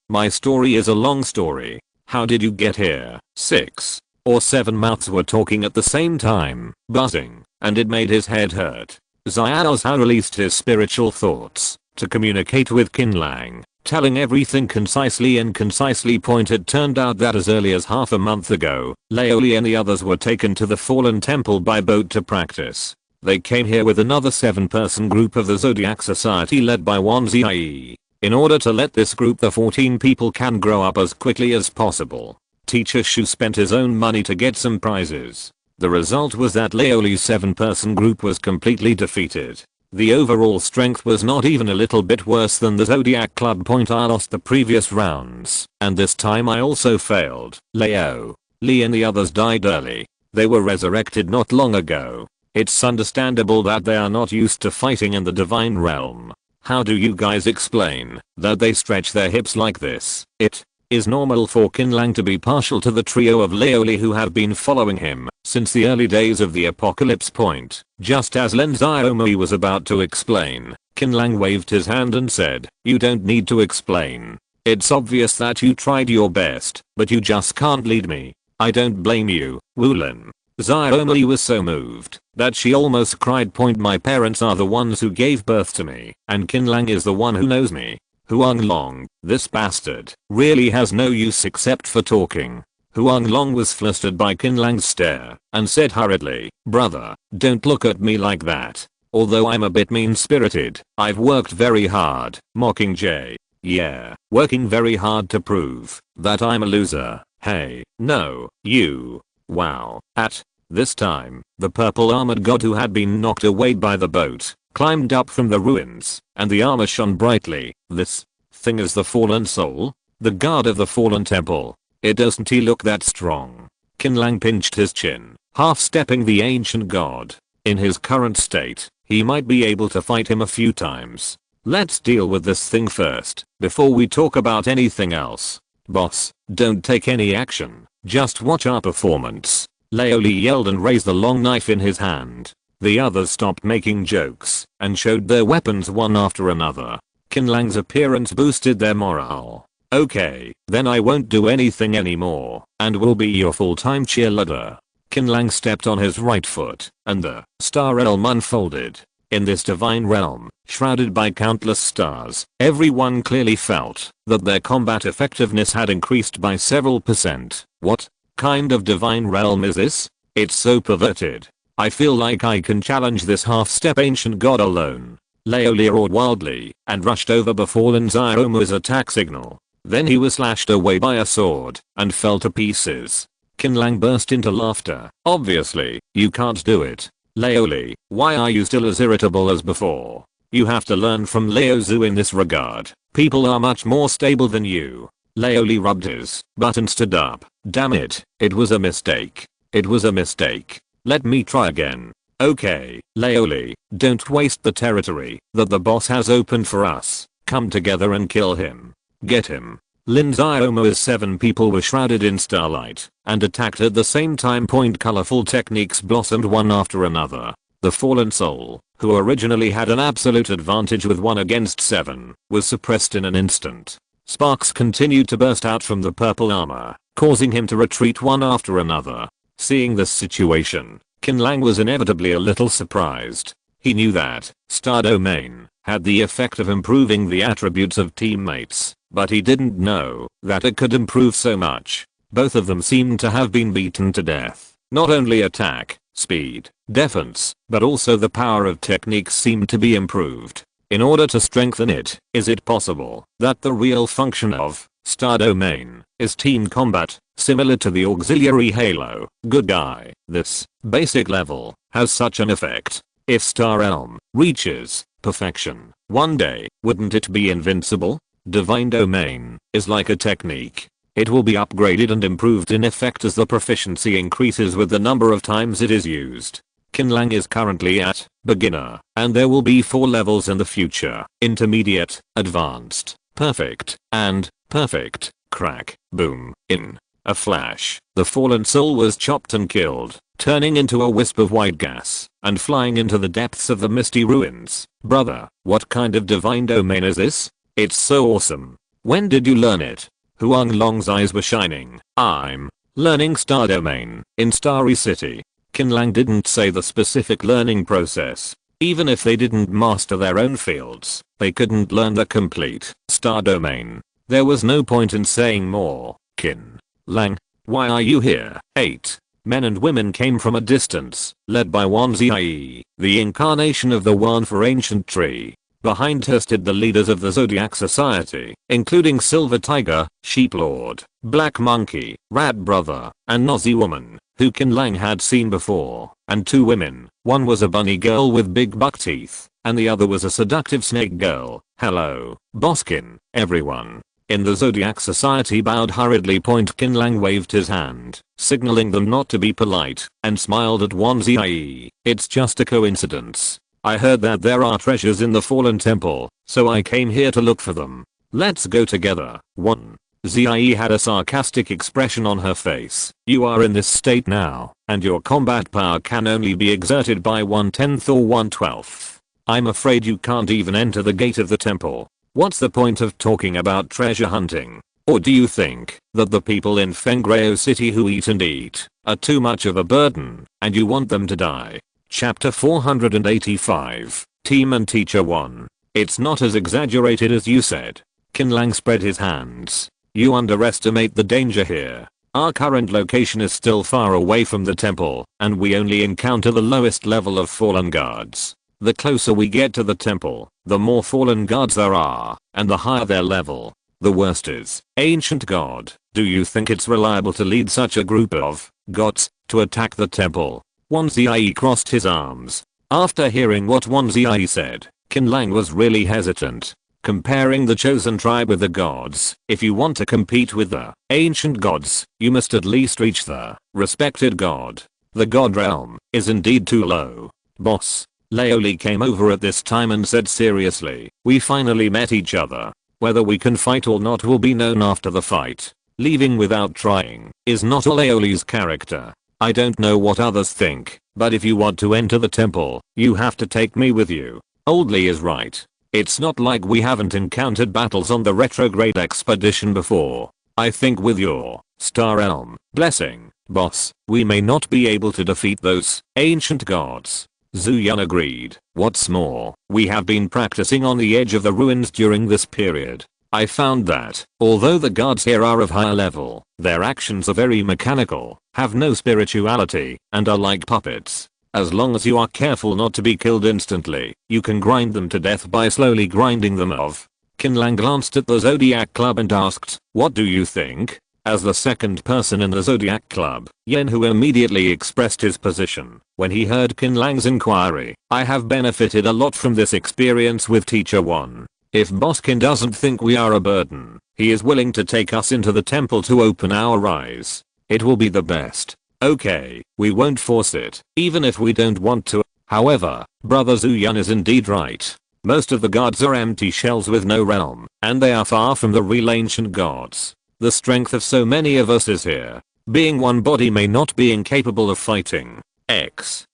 my story is a long story. How did you get here?" 6 or 7 mouths were talking at the same time, buzzing, and it made his head hurt. Xiao Zhao released his spiritual thoughts to communicate with Qin Lang, telling everything concisely and concisely pointed. Turned out that as early as half a month ago, Laoli and the others were taken to the Fallen Temple by boat to practice. They came here with another 7-person group of the Zodiac Society led by Wan Ziyi. In order to let this group, the 14 people, can grow up as quickly as possible, Teacher Shu spent his own money to get some prizes. The result was that Laoli's 7-person group was completely defeated. The overall strength was not even a little bit worse than the Zodiac Club. I lost the previous rounds, and this time I also failed. Leo, Li and the others died early. They were resurrected not long ago. It's understandable that they are not used to fighting in the divine realm. How do you guys explain that they stretch their hips like this? It is normal for Qin Lang to be partial to the trio of Laoli who have been following him since the early days of the apocalypse point. Just as Lin Xiaomei was about to explain, Qin Lang waved his hand and said, "You don't need to explain. It's obvious that you tried your best, but you just can't lead me. I don't blame you, Wulin." Xiaomei was so moved that she almost cried. "My parents are the ones who gave birth to me, and Qin Lang is the one who knows me. Huang Long, this bastard, really has no use except for talking." Huang Long was flustered by Qin Lang's stare and said hurriedly, "Brother, don't look at me like that. Although I'm a bit mean-spirited, I've worked very hard." Mockingjay. "Yeah, working very hard to prove that I'm a loser. Hey, no, you." Wow. At this time, the purple armored god who had been knocked away by the boat climbed up from the ruins, and the armor shone brightly. "This thing is the fallen soul? The guard of the fallen temple? It doesn't he look that strong?" Qin Lang pinched his chin, half-stepping the ancient god. In his current state, he might be able to fight him a few times. "Let's deal with this thing first, before we talk about anything else. Boss, don't take any action. Just watch our performance." Laoli yelled and raised the long knife in his hand. The others stopped making jokes and showed their weapons one after another. Qin Lang's appearance boosted their morale. "Okay, then I won't do anything anymore and will be your full-time cheerleader." Qin Lang stepped on his right foot and the star realm unfolded. In this divine realm, shrouded by countless stars, everyone clearly felt that their combat effectiveness had increased by several percent. What kind of divine realm is this? It's so perverted. I feel like I can challenge this half-step ancient god alone. Laoli roared wildly and rushed over before Lin Xiaomei's attack signal. Then he was slashed away by a sword and fell to pieces. Qin Lang burst into laughter. "Obviously, you can't do it. Laoli, why are you still as irritable as before? You have to learn from Lao Zhu in this regard. People are much more stable than you." Laoli rubbed his butt and stood up. "Damn it, it was a mistake. It was a mistake. Let me try again." "Okay, Laoli, don't waste the territory that the boss has opened for us. Come together and kill him. Get him." Lin Xiaomei's 7 people were shrouded in starlight and attacked at the same time. Colorful techniques blossomed one after another. The fallen soul, who originally had an absolute advantage with 1 against 7, was suppressed in an instant. Sparks continued to burst out from the purple armor, causing him to retreat one after another. Seeing this situation, Qin Lang was inevitably a little surprised. He knew that Star Domain had the effect of improving the attributes of teammates, but he didn't know that it could improve so much. Both of them seemed to have been beaten to death. Not only attack, speed, defense, but also the power of techniques seemed to be improved. In order to strengthen it, is it possible that the real function of Star Domain is team combat, similar to the auxiliary Halo? Good guy. This basic level has such an effect. If Star Realm reaches perfection one day, wouldn't it be invincible? Divine Domain is like a technique. It will be upgraded and improved in effect as the proficiency increases with the number of times it is used. Qin Lang is currently at beginner, and there will be 4 levels in the future: intermediate, advanced, perfect, and perfect. Crack, boom, in a flash, the fallen soul was chopped and killed, turning into a wisp of white gas and flying into the depths of the misty ruins. Brother, what kind of divine domain is this? It's so awesome. When did you learn it? Huang Long's eyes were shining. I'm learning Star Domain in Starry City. Qin Lang didn't say the specific learning process. Even if they didn't master their own fields, they couldn't learn the complete Star Domain. There was no point in saying more. Qin Lang, why are you here? 8 men and women came from a distance, led by Wan Zie, the incarnation of the Wan for Ancient Tree. Behind her stood the leaders of the Zodiac Society, including Silver Tiger, Sheep Lord, Black Monkey, Rat Brother, and Nazi Woman, who Qin Lang had seen before, and 2 women. One was a bunny girl with big buck teeth, and the other was a seductive snake girl. Hello, Boskin, everyone in the Zodiac Society bowed hurriedly. Qin Lang waved his hand, signaling them not to be polite, and smiled at Wan Zie. It's just a coincidence. I heard that there are treasures in the fallen temple, so I came here to look for them. Let's go together. Wan Zie had a sarcastic expression on her face. You are in this state now, and your combat power can only be exerted by 1/10th or 1/12th. I'm afraid you can't even enter the gate of the temple. What's the point of talking about treasure hunting? Or do you think that the people in Fengreo City who eat and eat are too much of a burden, and you want them to die? Chapter 485, Team and Teacher 1. It's not as exaggerated as you said. Qin Lang spread his hands. You underestimate the danger here. Our current location is still far away from the temple, and we only encounter the lowest level of fallen guards. The closer we get to the temple, the more fallen guards there are, and the higher their level, the worse it is. Ancient God, do you think it's reliable to lead such a group of gods to attack the temple? Wan Zie crossed his arms. After hearing what Wan Zie said, Qin Lang was really hesitant. Comparing the chosen tribe with the gods, if you want to compete with the ancient gods, you must at least reach the respected god. The god realm is indeed too low. Boss, Laoli came over at this time and said seriously, we finally met each other. Whether we can fight or not will be known after the fight. Leaving without trying is not Laoli's character. I don't know what others think, but if you want to enter the temple, you have to take me with you. Old Lee is right. It's not like we haven't encountered battles on the retrograde expedition before. I think with your Star Realm blessing, boss, we may not be able to defeat those ancient gods. Zhu Yun agreed. What's more, we have been practicing on the edge of the ruins during this period. I found that, although the gods here are of higher level, their actions are very mechanical, have no spirituality, and are like puppets. As long as you are careful not to be killed instantly, you can grind them to death by slowly grinding them off. Qin Lang glanced at the Zodiac Club and asked, what do you think? As the second person in the Zodiac Club, Yen Hu immediately expressed his position. When he heard Qin Lang's inquiry, I have benefited a lot from this experience with Teacher 1. If Boskin doesn't think we are a burden, he is willing to take us into the temple to open our eyes. It will be the best. Okay, we won't force it, even if we don't want to. However, Brother Zhu Yun is indeed right. Most of the gods are empty shells with no realm, and they are far from the real ancient gods. The strength of so many of us is here. Being one body may not be incapable of fighting.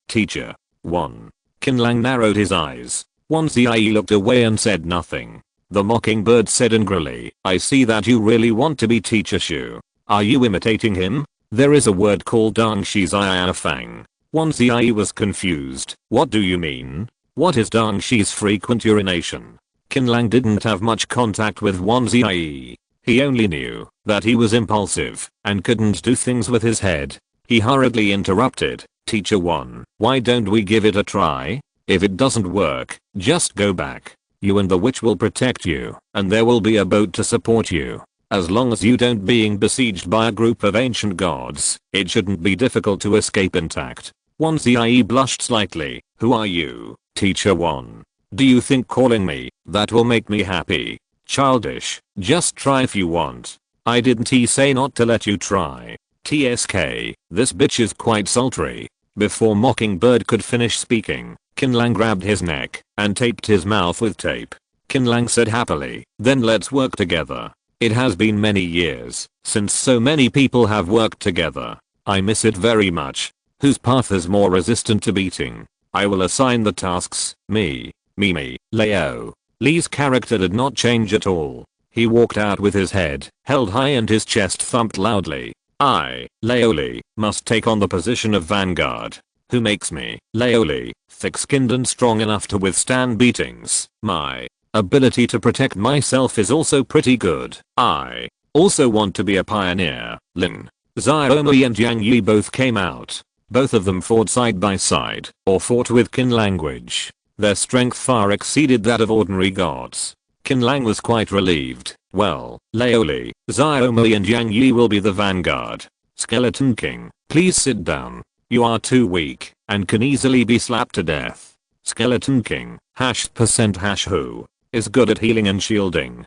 Teacher 1. Qin Lang narrowed his eyes. Wan Zie looked away and said nothing. The mockingbird said angrily, I see that you really want to be Teacher Shu. Are you imitating him? There is a word called Dang Shi Zia Fang. Wan Zie was confused. What do you mean? What is Dang Shi's frequent urination? Qin Lang didn't have much contact with Wan Zie. He only knew that he was impulsive and couldn't do things with his head. He hurriedly interrupted. Teacher 1, why don't we give it a try? If it doesn't work, just go back. You and the witch will protect you, and there will be a boat to support you. As long as you don't being besieged by a group of ancient gods, it shouldn't be difficult to escape intact. 1ZIE blushed slightly. Who are you, Teacher 1? Do you think calling me that will make me happy? Childish. Just try if you want. I didn't he say not to let you try. TSK, this bitch is quite sultry. Before Mockingbird could finish speaking, Qin Lang grabbed his neck and taped his mouth with tape. Qin Lang said happily, then let's work together. It has been many years since so many people have worked together. I miss it very much. Whose path is more resistant to beating? I will assign the tasks. Me, Leo. Lee's character did not change at all. He walked out with his head held high and his chest thumped loudly. I, Leo Lee, must take on the position of vanguard. Who makes me, Leo Lee, thick-skinned and strong enough to withstand beatings? My ability to protect myself is also pretty good. I also want to be a pioneer. Lin, Xiaomi and Yang Yi both came out. Both of them fought side by side, or fought with Qin language. Their strength far exceeded that of ordinary gods. Qin Lang was quite relieved. Well, Leo Lee, Xiaomi and Yang Yi will be the vanguard. Skeleton King, please sit down. You are too weak and can easily be slapped to death. Skeleton King, #who is good at healing and shielding?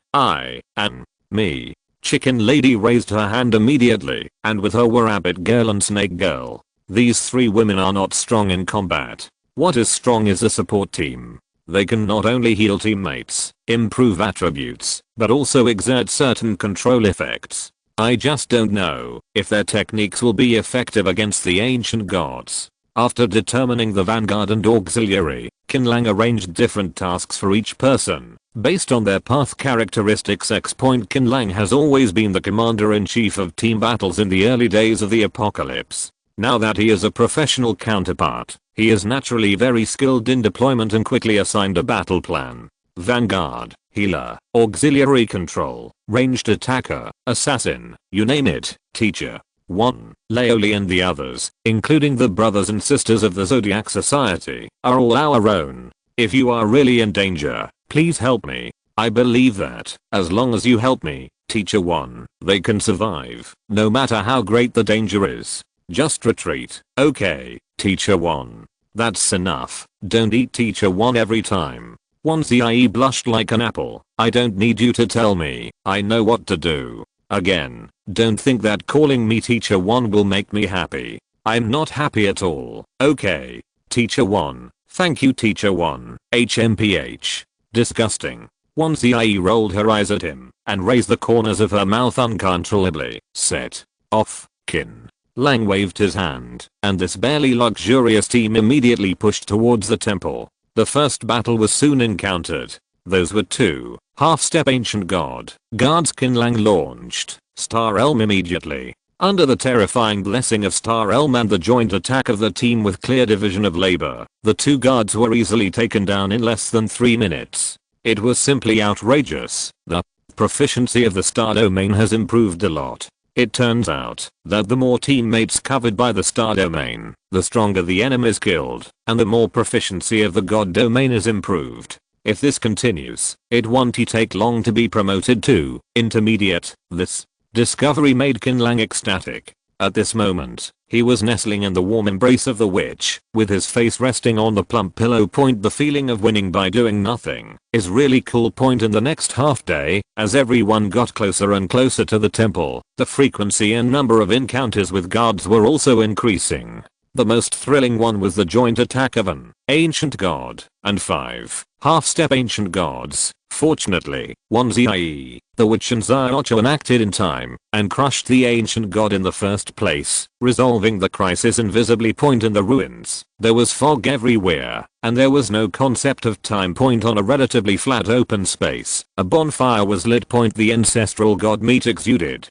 Me. Chicken Lady raised her hand immediately, and with her were Rabbit Girl and Snake Girl. These three women are not strong in combat. What is strong is a support team. They can not only heal teammates, improve attributes, but also exert certain control effects. I just don't know if their techniques will be effective against the ancient gods. After determining the vanguard and auxiliary, Qin Lang arranged different tasks for each person, based on their path characteristics. Qin Lang has always been the commander-in-chief of team battles in the early days of the apocalypse. Now that he is a professional counterpart, he is naturally very skilled in deployment and quickly assigned a battle plan. Vanguard, healer, auxiliary control, ranged attacker, assassin, you name it. Teacher 1, Leo Lee and the others, including the brothers and sisters of the Zodiac Society, are all our own. If you are really in danger, please help me. I believe that, as long as you help me, Teacher 1, they can survive, no matter how great the danger is. Just retreat. Okay, Teacher 1. That's enough. Don't eat Teacher 1 every time. 1ZIE blushed like an apple. I don't need you to tell me. I know what to do. Again, don't think that calling me Teacher 1 will make me happy. I'm not happy at all. Okay, Teacher 1. Thank you Teacher 1. HMPH. Disgusting. 1ZIE rolled her eyes at him and raised the corners of her mouth uncontrollably. Set. Off. Qin Lang waved his hand, and this barely luxurious team immediately pushed towards the temple. The first battle was soon encountered. Those were two half-step ancient guards Qin Lang launched Star Elm immediately. Under the terrifying blessing of Star Elm and the joint attack of the team with clear division of labor, the two guards were easily taken down in less than 3 minutes. It was simply outrageous. The proficiency of the Star Domain has improved a lot. It turns out that the more teammates covered by the Star Domain, the stronger the enemies killed, and the more proficiency of the God Domain is improved. If this continues, it won't take long to be promoted to intermediate. This discovery made Qin Lang ecstatic. At this moment, he was nestling in the warm embrace of the witch, with his face resting on the plump pillow. The feeling of winning by doing nothing is really cool. In the next half day, as everyone got closer and closer to the temple, the frequency and number of encounters with guards were also increasing. The most thrilling one was the joint attack of an ancient god and 5 half-step ancient gods. Fortunately, 1ZIE, the witch and Xiaochuan acted in time and crushed the ancient god in the first place, resolving the crisis invisibly. In the ruins, there was fog everywhere, and there was no concept of time. On a relatively flat open space, a bonfire was lit. The ancestral god meat exuded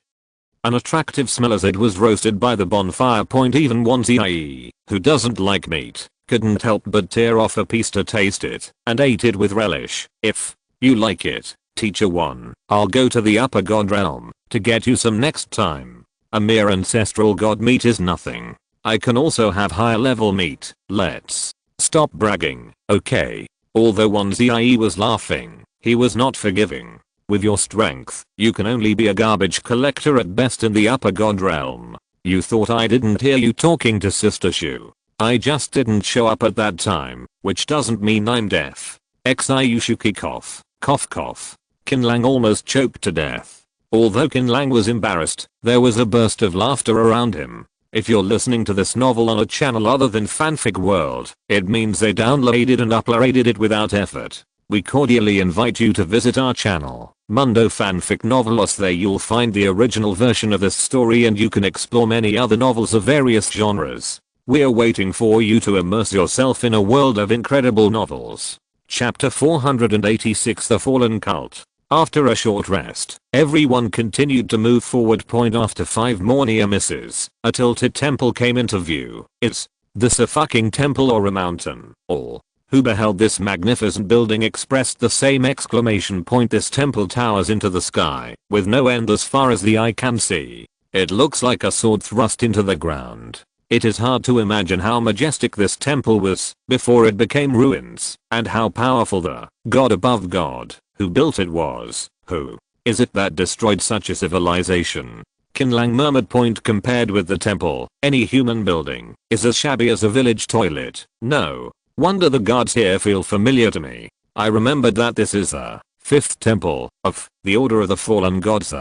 an attractive smell as it was roasted by the bonfire. Even 1ZIE, who doesn't like meat, couldn't help but tear off a piece to taste it, and ate it with relish. If you like it, Teacher 1, I'll go to the upper god realm to get you some next time. A mere ancestral god meat is nothing. I can also have higher level meat. Let's stop bragging, okay? Although 1ZIE was laughing, he was not forgiving. With your strength, you can only be a garbage collector at best in the upper god realm. You thought I didn't hear you talking to Sister Shu. I just didn't show up at that time, which doesn't mean I'm deaf. Xiyushuki cough, cough cough. Qin Lang almost choked to death. Although Qin Lang was embarrassed, there was a burst of laughter around him. If you're listening to this novel on a channel other than Fanfic World, it means they downloaded and uploaded it without effort. We cordially invite you to visit our channel, Mundo Fanfic Novelos. There you'll find the original version of this story and you can explore many other novels of various genres. We're waiting for you to immerse yourself in a world of incredible novels. Chapter 486, The Fallen Cult. After a short rest, everyone continued to move forward. After 5 more near misses, a tilted temple came into view. Is this a fucking temple or a mountain? All who beheld this magnificent building expressed the same exclamation point. This temple towers into the sky, with no end as far as the eye can see. It looks like a sword thrust into the ground. It is hard to imagine how majestic this temple was before it became ruins, and how powerful the God above God who built it was. Who is it that destroyed such a civilization? Qin Lang murmured. Compared with the temple, any human building is as shabby as a village toilet. No wonder the gods here feel familiar to me. I remembered that this is the 5th temple of the Order of the Fallen Gods.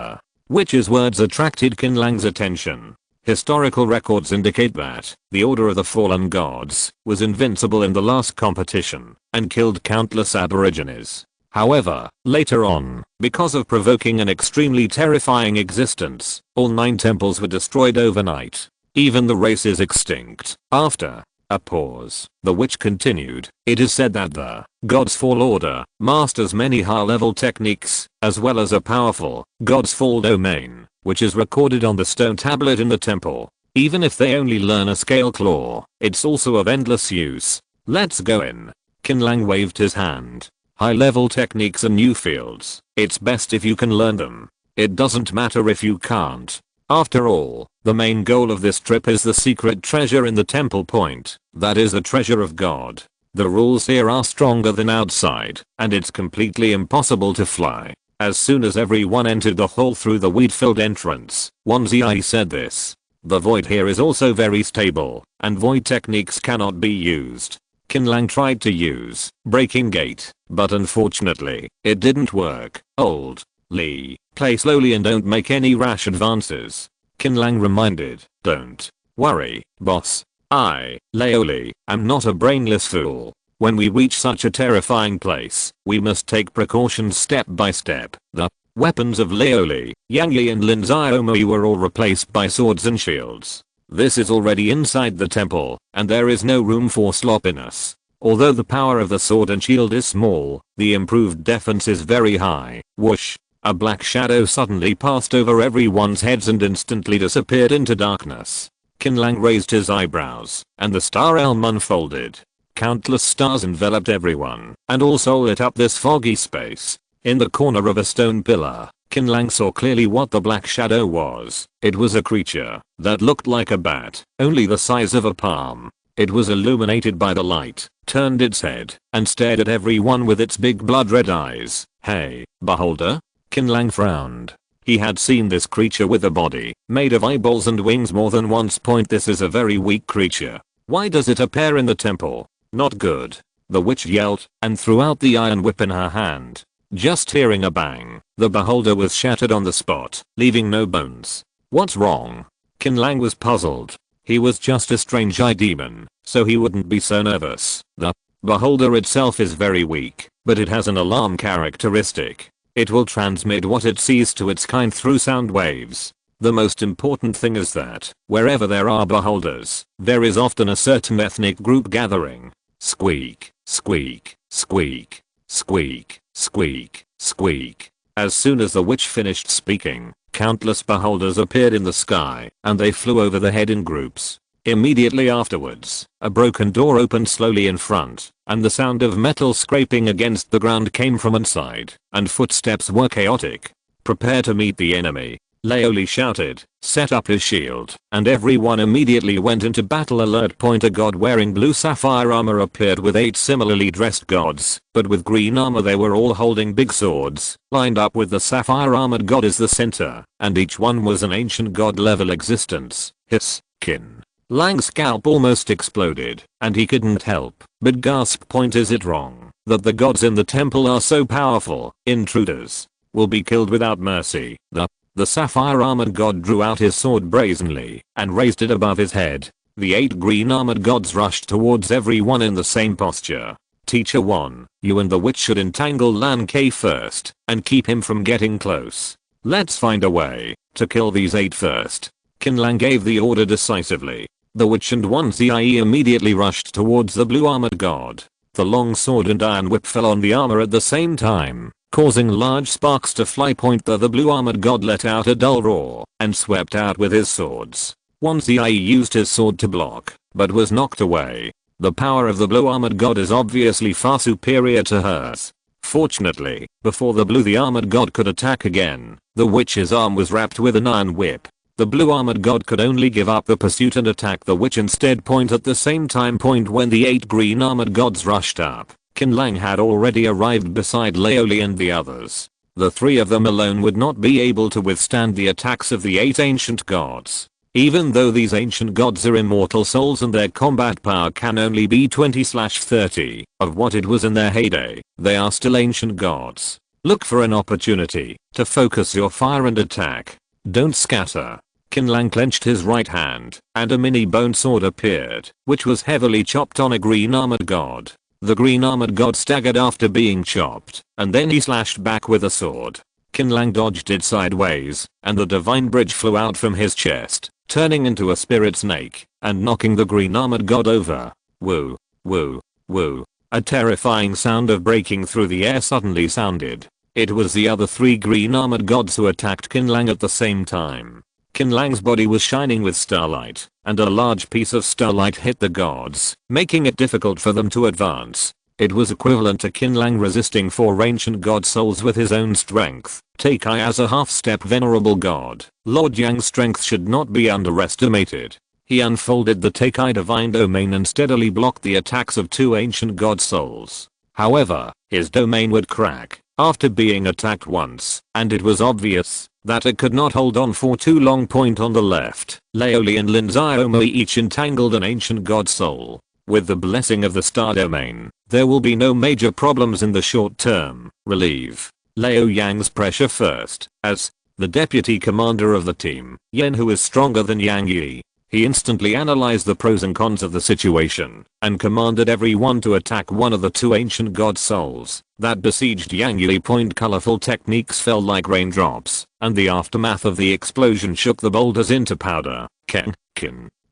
Witch's words attracted Qin Lang's attention. Historical records indicate that the Order of the Fallen Gods was invincible in the last competition and killed countless aborigines. However, later on, because of provoking an extremely terrifying existence, all 9 temples were destroyed overnight. Even the race is extinct. After a pause, the witch continued. It is said that the God's Fall Order masters many high-level techniques, as well as a powerful God's Fall domain, which is recorded on the stone tablet in the temple. Even if they only learn a scale claw, it's also of endless use. Let's go in. Qin Lang waved his hand. High-level techniques and new fields. It's best if you can learn them. It doesn't matter if you can't. After all, the main goal of this trip is the secret treasure in the temple point. That is the treasure of God. The rules here are stronger than outside, and it's completely impossible to fly. As soon as everyone entered the hall through the weed-filled entrance, Wanzi said this. The void here is also very stable, and void techniques cannot be used. Qin Lang tried to use Breaking Gate, but unfortunately, it didn't work. Old Lee, play slowly and don't make any rash advances. Qin Lang reminded. Don't worry, boss. Leoli, am not a brainless fool. When we reach such a terrifying place, we must take precautions step by step. The weapons of Leoli, Yang Yi and Lin Xiaomui were all replaced by swords and shields. This is already inside the temple, and there is no room for sloppiness. Although the power of the sword and shield is small, the improved defense is very high. Whoosh! A black shadow suddenly passed over everyone's heads and instantly disappeared into darkness. Qin Lang raised his eyebrows, and the star elm unfolded. Countless stars enveloped everyone, and also lit up this foggy space. In the corner of a stone pillar, Qin Lang saw clearly what the black shadow was. It was a creature that looked like a bat, only the size of a palm. It was illuminated by the light, turned its head, and stared at everyone with its big blood-red eyes. Hey, beholder? Qin Lang frowned. He had seen this creature with a body made of eyeballs and wings more than once. This is a very weak creature. Why does it appear in the temple? Not good. The witch yelled and threw out the iron whip in her hand. Just hearing a bang, the beholder was shattered on the spot, leaving no bones. What's wrong? Qin Lang was puzzled. He was just a strange eye demon, so he wouldn't be so nervous. The beholder itself is very weak, but it has an alarm characteristic. It will transmit what it sees to its kind through sound waves. The most important thing is that, wherever there are beholders, there is often a certain ethnic group gathering. Squeak, squeak, squeak, squeak, squeak, squeak. As soon as the witch finished speaking, countless beholders appeared in the sky, and they flew over the head in groups. Immediately afterwards, a broken door opened slowly in front, and the sound of metal scraping against the ground came from inside, and footsteps were chaotic. Prepare to meet the enemy. Leoli shouted, set up his shield, and everyone immediately went into battle. Alert. A god wearing blue sapphire armor appeared with 8 similarly dressed gods, but with green armor. They were all holding big swords, lined up with the sapphire armored god as the center, and each one was an ancient god level existence. Hiss. Qin Lang's scalp almost exploded, and he couldn't help but gasp. Point, is it wrong that the gods in the temple are so powerful? Intruders will be killed without mercy. The sapphire armored god drew out his sword brazenly and raised it above his head. The 8 green armored gods rushed towards everyone in the same posture. Teacher 1, you and the witch should entangle Lan Ke first and keep him from getting close. Let's find a way to kill these 8 first. Qin Lang gave the order decisively. The witch and 1CIE immediately rushed towards the blue armored god. The long sword and iron whip fell on the armor at the same time, causing large sparks to fly. The blue armored god let out a dull roar and swept out with his swords. 1CIE used his sword to block, but was knocked away. The power of the blue armored god is obviously far superior to hers. Fortunately, before the armored god could attack again, the witch's arm was wrapped with an iron whip. The blue armored god could only give up the pursuit and attack the witch instead. At the same time. When the 8 green armored gods rushed up, Qin Lang had already arrived beside Laoli and the others. The 3 of them alone would not be able to withstand the attacks of the 8 ancient gods. Even though these ancient gods are immortal souls and their combat power can only be 20/30 of what it was in their heyday, they are still ancient gods. Look for an opportunity to focus your fire and attack. Don't scatter. Qin Lang clenched his right hand, and a mini bone sword appeared, which was heavily chopped on a green armored god. The green armored god staggered after being chopped, and then he slashed back with a sword. Qin Lang dodged it sideways, and the divine bridge flew out from his chest, turning into a spirit snake, and knocking the green armored god over. Woo, woo, woo. A terrifying sound of breaking through the air suddenly sounded. It was the other 3 green armored gods who attacked Qin Lang at the same time. Qin Lang's body was shining with starlight, and a large piece of starlight hit the gods, making it difficult for them to advance. It was equivalent to Qin Lang resisting 4 ancient god souls with his own strength. Take I as a half-step venerable god. Lord Yang's strength should not be underestimated. He unfolded the Take-I divine domain and steadily blocked the attacks of 2 ancient god souls. However, his domain would crack after being attacked once, and it was obvious that it could not hold on for too long. On the left, Laoli and Lin Xiaomei each entangled an ancient god soul. With the blessing of the star domain, there will be no major problems in the short term. Relieve Liao Yang's pressure first, as the deputy commander of the team, Yen, who is stronger than Yang Yi. He instantly analyzed the pros and cons of the situation, and commanded everyone to attack one of the 2 ancient god souls that besieged Yang Yi. Colorful techniques fell like raindrops, and the aftermath of the explosion shook the boulders into powder. Qin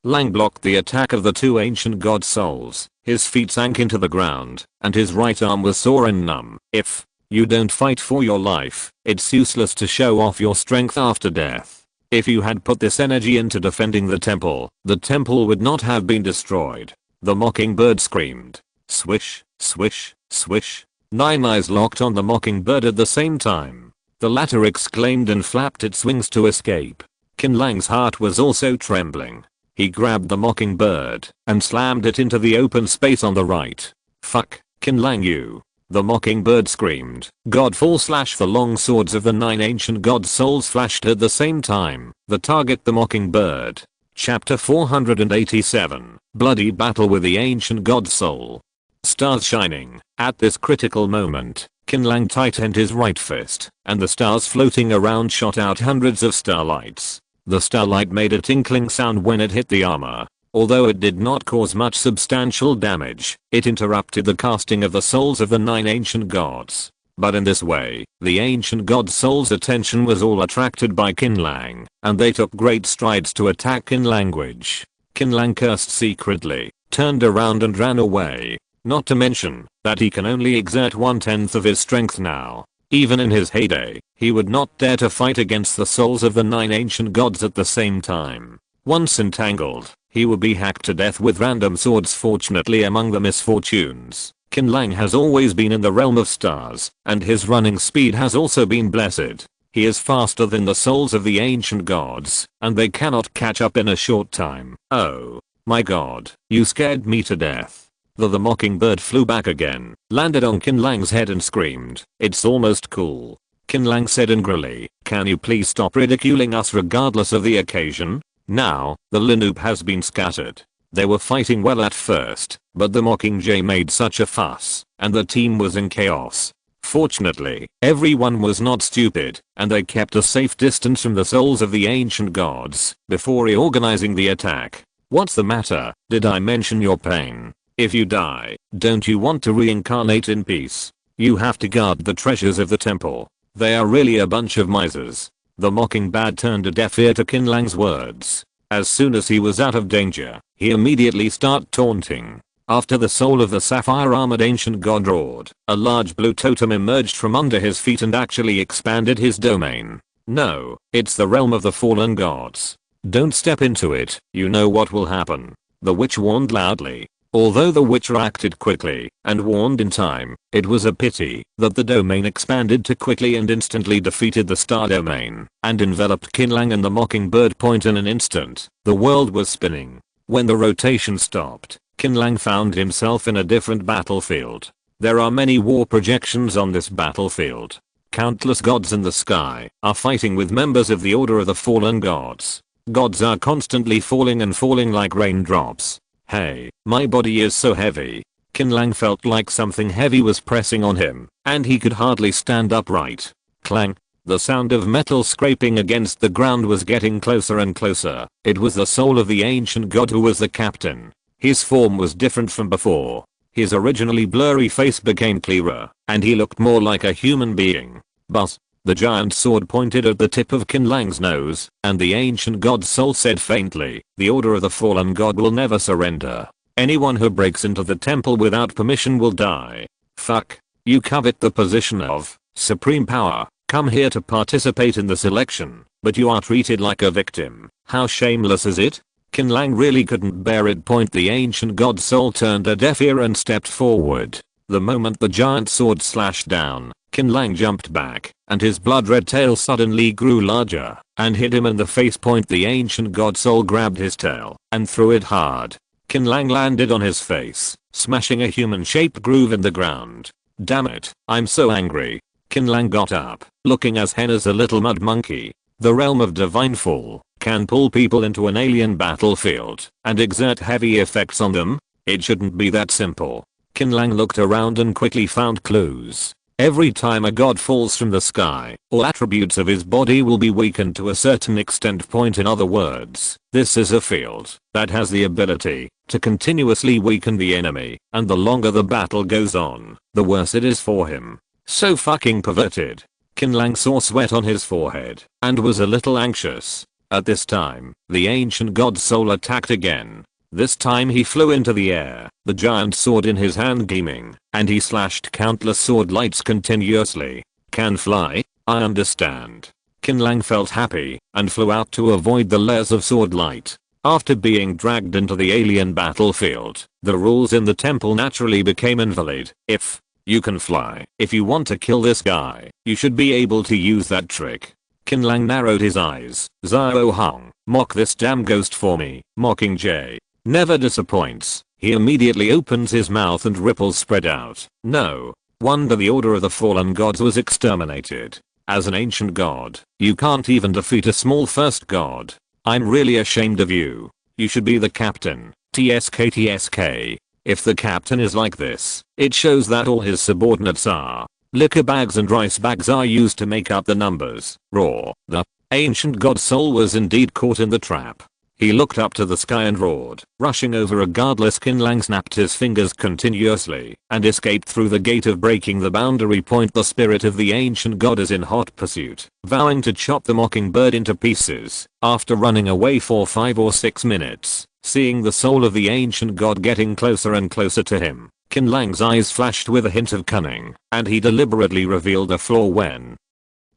Lang blocked the attack of the 2 ancient god souls. His feet sank into the ground, and his right arm was sore and numb. If you don't fight for your life, it's useless to show off your strength after death. If you had put this energy into defending the temple would not have been destroyed. The mockingbird screamed. Swish, swish, swish. 9 eyes locked on the mockingbird at the same time. The latter exclaimed and flapped its wings to escape. Qin Lang's heart was also trembling. He grabbed the mockingbird and slammed it into the open space on the right. Fuck, Qin Lang, you. The mockingbird screamed. The long swords of the 9 ancient god souls flashed at the same time. The target, the mockingbird. Chapter 487. Bloody battle with the ancient god soul. Stars shining. At this critical moment, Qin Lang tightened his right fist, and the stars floating around shot out hundreds of starlights. The starlight made a tinkling sound when it hit the armor. Although it did not cause much substantial damage, it interrupted the casting of the souls of the 9 ancient gods. But in this way, the ancient god souls' attention was all attracted by Qin Lang, and they took great strides to attack Qin Language. Qin Lang cursed secretly, turned around and ran away. Not to mention that he can only exert 1/10 of his strength now. Even in his heyday, he would not dare to fight against the souls of the 9 ancient gods at the same time. Once entangled, he would be hacked to death with random swords. Fortunately, among the misfortunes, Qin Lang has always been in the realm of stars, and his running speed has also been blessed. He is faster than the souls of the ancient gods, and they cannot catch up in a short time. Oh my god, you scared me to death. The mockingbird flew back again, landed on Qin Lang's head and screamed. It's almost cool. Qin Lang said angrily, can you please stop ridiculing us regardless of the occasion? Now, the Linoop has been scattered. They were fighting well at first, but the Mockingjay made such a fuss, and the team was in chaos. Fortunately, everyone was not stupid, and they kept a safe distance from the souls of the ancient gods before reorganizing the attack. What's the matter? Did I mention your pain? If you die, don't you want to reincarnate in peace? You have to guard the treasures of the temple. They are really a bunch of misers. The Mockingbird turned a deaf ear to Qin Lang's words. As soon as he was out of danger, he immediately started taunting. After the soul of the sapphire-armored ancient god roared, a large blue totem emerged from under his feet and actually expanded his domain. No, it's the realm of the fallen gods. Don't step into it, you know what will happen. The witch warned loudly. Although the witcher acted quickly and warned in time, it was a pity that the domain expanded too quickly and instantly defeated the star domain and enveloped Qin Lang and the Mockingbird point in an instant. The world was spinning. When the rotation stopped, Qin Lang found himself in a different battlefield. There are many war projections on this battlefield. Countless gods in the sky are fighting with members of the Order of the Fallen Gods. Gods are constantly falling and falling like raindrops. Hey, my body is so heavy. Qin Lang felt like something heavy was pressing on him, and he could hardly stand upright. Clang. The sound of metal scraping against the ground was getting closer and closer. It was the soul of the ancient god who was the captain. His form was different from before. His originally blurry face became clearer, and he looked more like a human being. But the giant sword pointed at the tip of Qin Lang's nose, and the ancient god's soul said faintly, "The Order of the Fallen God will never surrender. Anyone who breaks into the temple without permission will die. Fuck. You covet the position of supreme power, come here to participate in the selection, but you are treated like a victim. How shameless is it?" Qin Lang really couldn't bear it. The ancient god's soul turned a deaf ear and stepped forward. The moment the giant sword slashed down, Qin Lang jumped back, and his blood-red tail suddenly grew larger and hit him in the face. The ancient god soul grabbed his tail and threw it hard. Qin Lang landed on his face, smashing a human-shaped groove in the ground. Damn it, I'm so angry. Qin Lang got up, looking as hen as a little mud monkey. The realm of divine fall can pull people into an alien battlefield and exert heavy effects on them. It shouldn't be that simple. Qin Lang looked around and quickly found clues. Every time a god falls from the sky, all attributes of his body will be weakened to a certain extent. In other words, this is a field that has the ability to continuously weaken the enemy, and the longer the battle goes on, the worse it is for him. So fucking perverted. Qin Lang saw sweat on his forehead and was a little anxious. At this time, the ancient god's soul attacked again. This time he flew into the air, the giant sword in his hand gleaming, and he slashed countless sword lights continuously. Can fly? I understand. Qin Lang felt happy and flew out to avoid the layers of sword light. After being dragged into the alien battlefield, the rules in the temple naturally became invalid. If you can fly, if you want to kill this guy, you should be able to use that trick. Qin Lang narrowed his eyes. Zhao Hong, mock this damn ghost for me. Mockingjay never disappoints. He immediately opens his mouth and ripples spread out. No wonder the Order of the Fallen Gods was exterminated. As an ancient god, you can't even defeat a small first god. I'm really ashamed of you. You should be the captain. TSK. If the captain is like this, it shows that all his subordinates are. Liquor bags and rice bags are used to make up the numbers. Roar. The ancient god's soul was indeed caught in the trap. He looked up to the sky and roared. Rushing over regardless, Qin Lang snapped his fingers continuously and escaped through the gate of breaking the boundary point. The spirit of the ancient god is in hot pursuit, vowing to chop the Mockingbird into pieces. After running away for 5 or 6 minutes, seeing the soul of the ancient god getting closer and closer to him, Qin Lang's eyes flashed with a hint of cunning, and he deliberately revealed a flaw when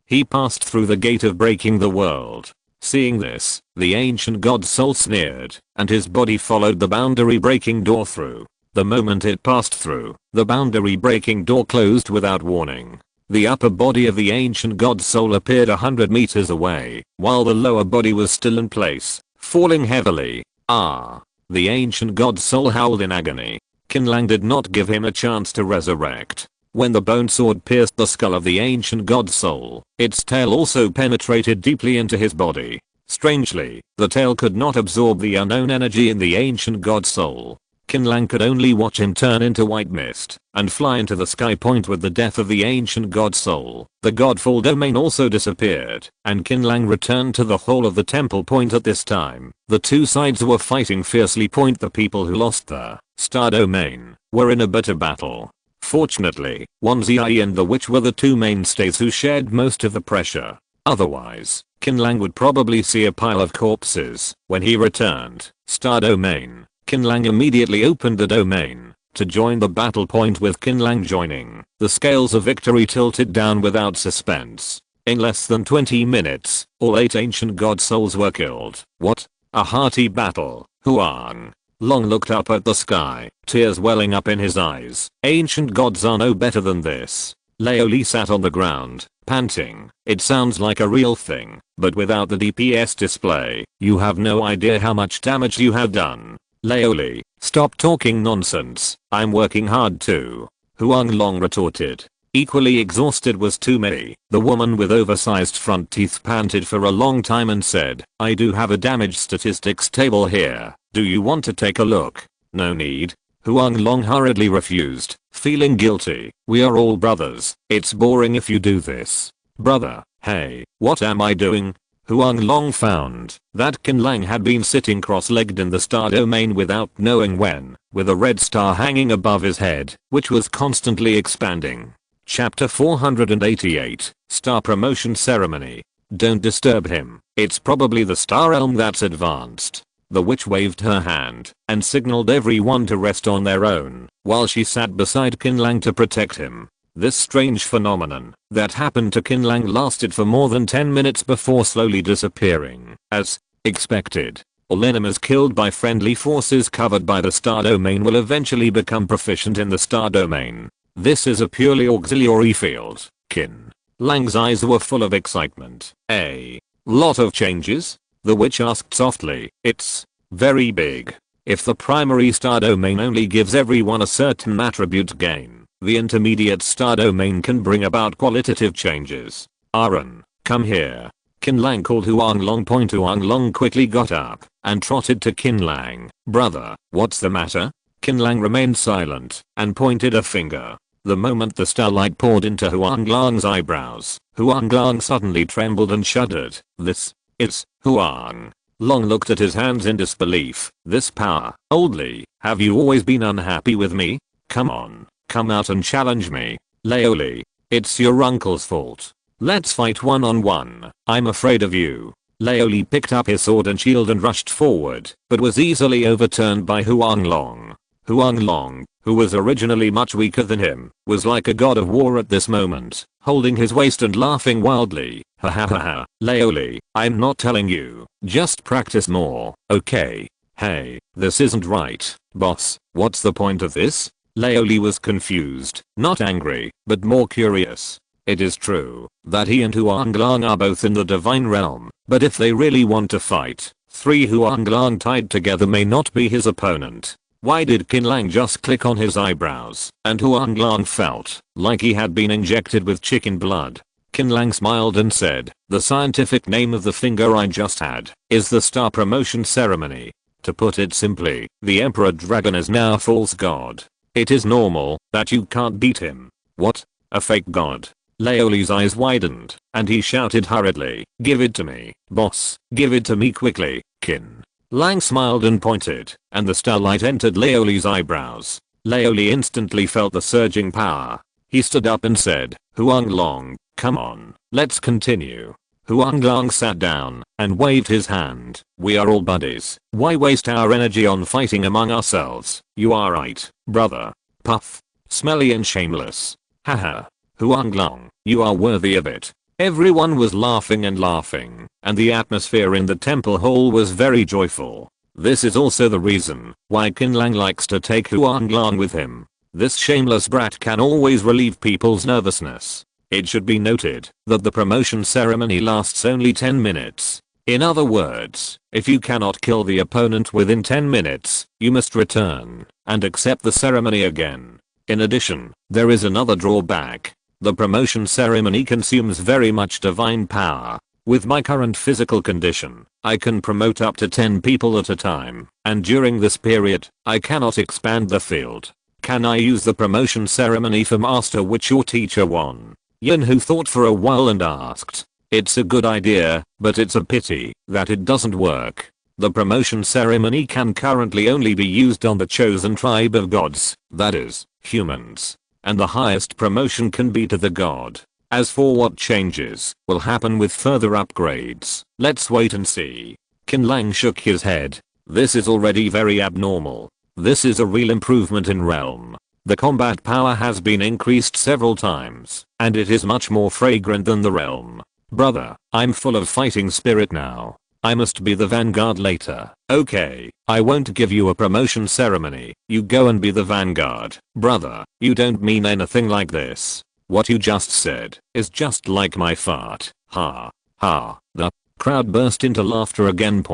he passed through the gate of breaking the world. Seeing this, the ancient god's soul sneered, and his body followed the boundary breaking door through. The moment it passed through, the boundary breaking door closed without warning. The upper body of the ancient god's soul appeared 100 meters away, while the lower body was still in place, falling heavily. Ah! The ancient god's soul howled in agony. Qin Lang did not give him a chance to resurrect. When the bone sword pierced the skull of the ancient god's soul, its tail also penetrated deeply into his body. Strangely, the tail could not absorb the unknown energy in the ancient god's soul. Qin Lang could only watch him turn into white mist and fly into the sky point. With the death of the ancient god's soul, the godfall domain also disappeared, and Qin Lang returned to the hall of the temple point. At this time, the two sides were fighting fiercely. The people who lost the star domain were in a bitter battle. Fortunately, Wan Ziyi and the witch were the two mainstays who shared most of the pressure. Otherwise, Qin Lang would probably see a pile of corpses when he returned. Star domain. Qin Lang immediately opened the domain to join the battle point. With Qin Lang joining, the scales of victory tilted down without suspense. In less than 20 minutes, all 8 ancient god souls were killed. What a hearty battle. Huang Long looked up at the sky, tears welling up in his eyes. Ancient gods are no better than this. Lao Li sat on the ground, panting. It sounds like a real thing, but without the DPS display, you have no idea how much damage you have done. Lao Li, stop talking nonsense, I'm working hard too. Huang Long retorted. Equally exhausted was Tu Mei. The woman with oversized front teeth panted for a long time and said, I do have a damage statistics table here. Do you want to take a look? No need. Huang Long hurriedly refused, feeling guilty. We are all brothers. It's boring if you do this. Brother, hey, what am I doing? Huang Long found that Qin Lang had been sitting cross-legged in the star domain without knowing when, with a red star hanging above his head, which was constantly expanding. Chapter 488, Star Promotion Ceremony. Don't disturb him. It's probably the star realm that's advanced. The witch waved her hand and signaled everyone to rest on their own while she sat beside Qin Lang to protect him. This strange phenomenon that happened to Qin Lang lasted for more than 10 minutes before slowly disappearing. As expected, all enemies killed by friendly forces covered by the star domain will eventually become proficient in the star domain. This is a purely auxiliary field. Qin Lang's eyes were full of excitement. A lot of changes? The witch asked softly. It's very big. If the primary star domain only gives everyone a certain attribute gain, the intermediate star domain can bring about qualitative changes. Aaron, come here. Qin Lang called Huang Long. Huang Long quickly got up and trotted to Qin Lang. Brother, what's the matter? Qin Lang remained silent and pointed a finger. The moment the starlight poured into Huang Long's eyebrows, Huang Long suddenly trembled and shuddered. This is Huang Long looked at his hands in disbelief. This power. Old Li, have you always been unhappy with me? Come on, come out and challenge me. Lao Li, it's your uncle's fault. Let's fight one-on-one. I'm afraid of you. Lao Li picked up his sword and shield and rushed forward, but was easily overturned by Huang Long. Huang Long, who was originally much weaker than him, was like a god of war at this moment, holding his waist and laughing wildly. Ha ha ha ha. Lao Li, I'm not telling you, just practice more, okay? Hey, this isn't right, boss, what's the point of this? Lao Li was confused, not angry, but more curious. It is true that he and Huang Long are both in the divine realm, but if they really want to fight, 3 Huang Long tied together may not be his opponent. Why did Qin Lang just click on his eyebrows, and Huang Long felt like he had been injected with chicken blood? Qin Lang smiled and said, the scientific name of the finger I just had is the Star Promotion Ceremony. To put it simply, the Emperor Dragon is now false god. It is normal that you can't beat him. What? A fake god? Lao Li's eyes widened, and he shouted hurriedly, give it to me, boss, give it to me quickly. Qin Lang smiled and pointed, and the starlight entered Lao Li's eyebrows. Lao Li instantly felt the surging power. He stood up and said, Huang Long, come on, let's continue. Huang Long sat down and waved his hand. We are all buddies. Why waste our energy on fighting among ourselves? You are right, brother. Puff. Smelly and shameless. Haha. Huang Long, you are worthy of it. Everyone was laughing and laughing, and the atmosphere in the temple hall was very joyful. This is also the reason why Qin Lang likes to take Huang Long with him. This shameless brat can always relieve people's nervousness. It should be noted that the promotion ceremony lasts only 10 minutes. In other words, if you cannot kill the opponent within 10 minutes, you must return and accept the ceremony again. In addition, there is another drawback. The promotion ceremony consumes very much divine power. With my current physical condition, I can promote up to 10 people at a time, and during this period, I cannot expand the field. Can I use the promotion ceremony for master which your teacher won? Yin, who thought for a while and asked. It's a good idea, but it's a pity that it doesn't work. The promotion ceremony can currently only be used on the chosen tribe of gods, that is, humans. And the highest promotion can be to the god. As for what changes will happen with further upgrades, let's wait and see. Qin Lang shook his head. This is already very abnormal. This is a real improvement in realm. The combat power has been increased several times, and it is much more fragrant than the realm. Brother, I'm full of fighting spirit now. I must be the vanguard later. Okay, I won't give you a promotion ceremony. You go and be the vanguard. Brother, you don't mean anything like this. What you just said is just like my fart. Ha. Ha. The crowd burst into laughter again.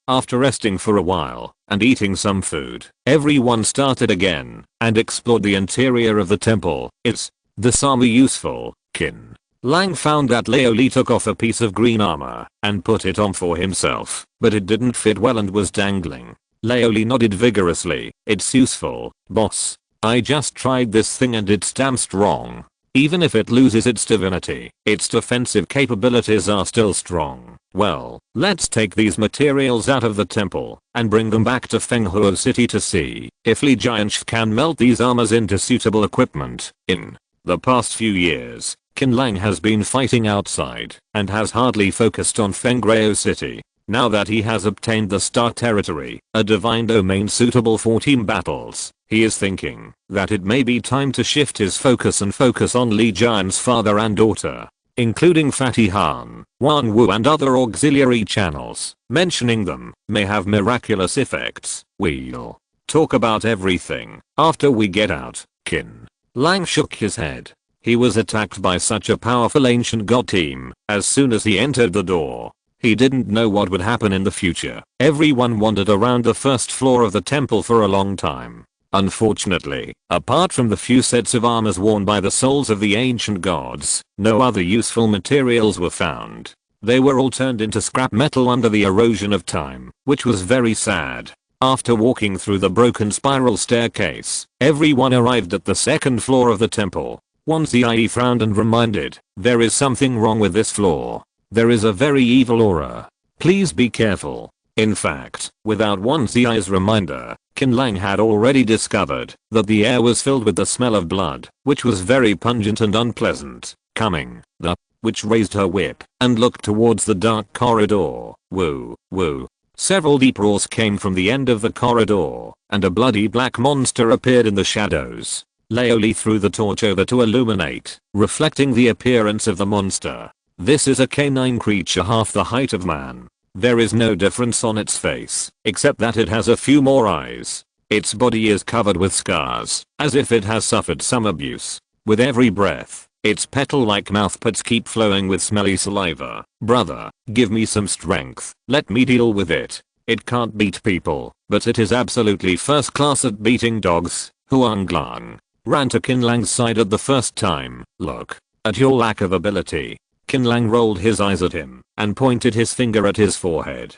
After resting for a while and eating some food, everyone started again and explored the interior of the temple. Is this armor useful? Qin Lang found that Laoli took off a piece of green armor and put it on for himself, but it didn't fit well and was dangling. Laoli nodded vigorously. It's useful, boss. I just tried this thing and it's damn strong. Even if it loses its divinity, its defensive capabilities are still strong. Well, let's take these materials out of the temple and bring them back to Fenghuo City to see if Li Jianshi can melt these armors into suitable equipment. In the past few years, Qin Lang has been fighting outside and has hardly focused on Fenghuo City. Now that he has obtained the Star Territory, a divine domain suitable for team battles, he is thinking that it may be time to shift his focus and focus on Li Jian's father and daughter, including Fatty Han, Wan Wu and other auxiliary channels. Mentioning them may have miraculous effects. We'll talk about everything after we get out. Qin Lang shook his head. He was attacked by such a powerful ancient god team as soon as he entered the door. He didn't know what would happen in the future. Everyone wandered around the first floor of the temple for a long time. Unfortunately, apart from the few sets of armors worn by the souls of the ancient gods, no other useful materials were found. They were all turned into scrap metal under the erosion of time, which was very sad. After walking through the broken spiral staircase, everyone arrived at the second floor of the temple. Wan Zi frowned and reminded, there is something wrong with this floor. There is a very evil aura. Please be careful. In fact, without Wan Zi's reminder, Qin Lang had already discovered that the air was filled with the smell of blood, which was very pungent and unpleasant. Coming, the witch raised her whip and looked towards the dark corridor. Woo, woo. Several deep roars came from the end of the corridor, and a bloody black monster appeared in the shadows. Laoli threw the torch over to illuminate, reflecting the appearance of the monster. This is a canine creature half the height of man. There is no difference on its face, except that it has a few more eyes. Its body is covered with scars, as if it has suffered some abuse. With every breath, its petal-like mouthparts keep flowing with smelly saliva. Brother, give me some strength. Let me deal with it. It can't beat people, but it is absolutely first class at beating dogs. Huang Lang ran to Qin Lang's side at the first time. Look at your lack of ability. Qin Lang rolled his eyes at him and pointed his finger at his forehead.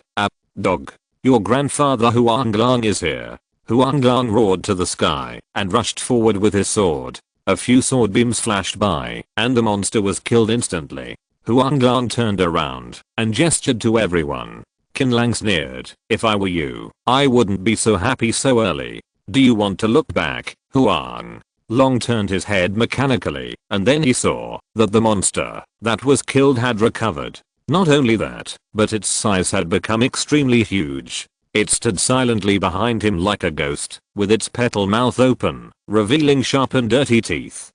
Dog. Your grandfather Huang Lang is here. Huang Lang roared to the sky and rushed forward with his sword. A few sword beams flashed by and the monster was killed instantly. Huang Lang turned around and gestured to everyone. Qin Lang sneered. If I were you, I wouldn't be so happy so early. Do you want to look back? Huang Lang turned his head mechanically, and then he saw that the monster that was killed had recovered. Not only that, but its size had become extremely huge. It stood silently behind him like a ghost, with its petal mouth open, revealing sharp and dirty teeth.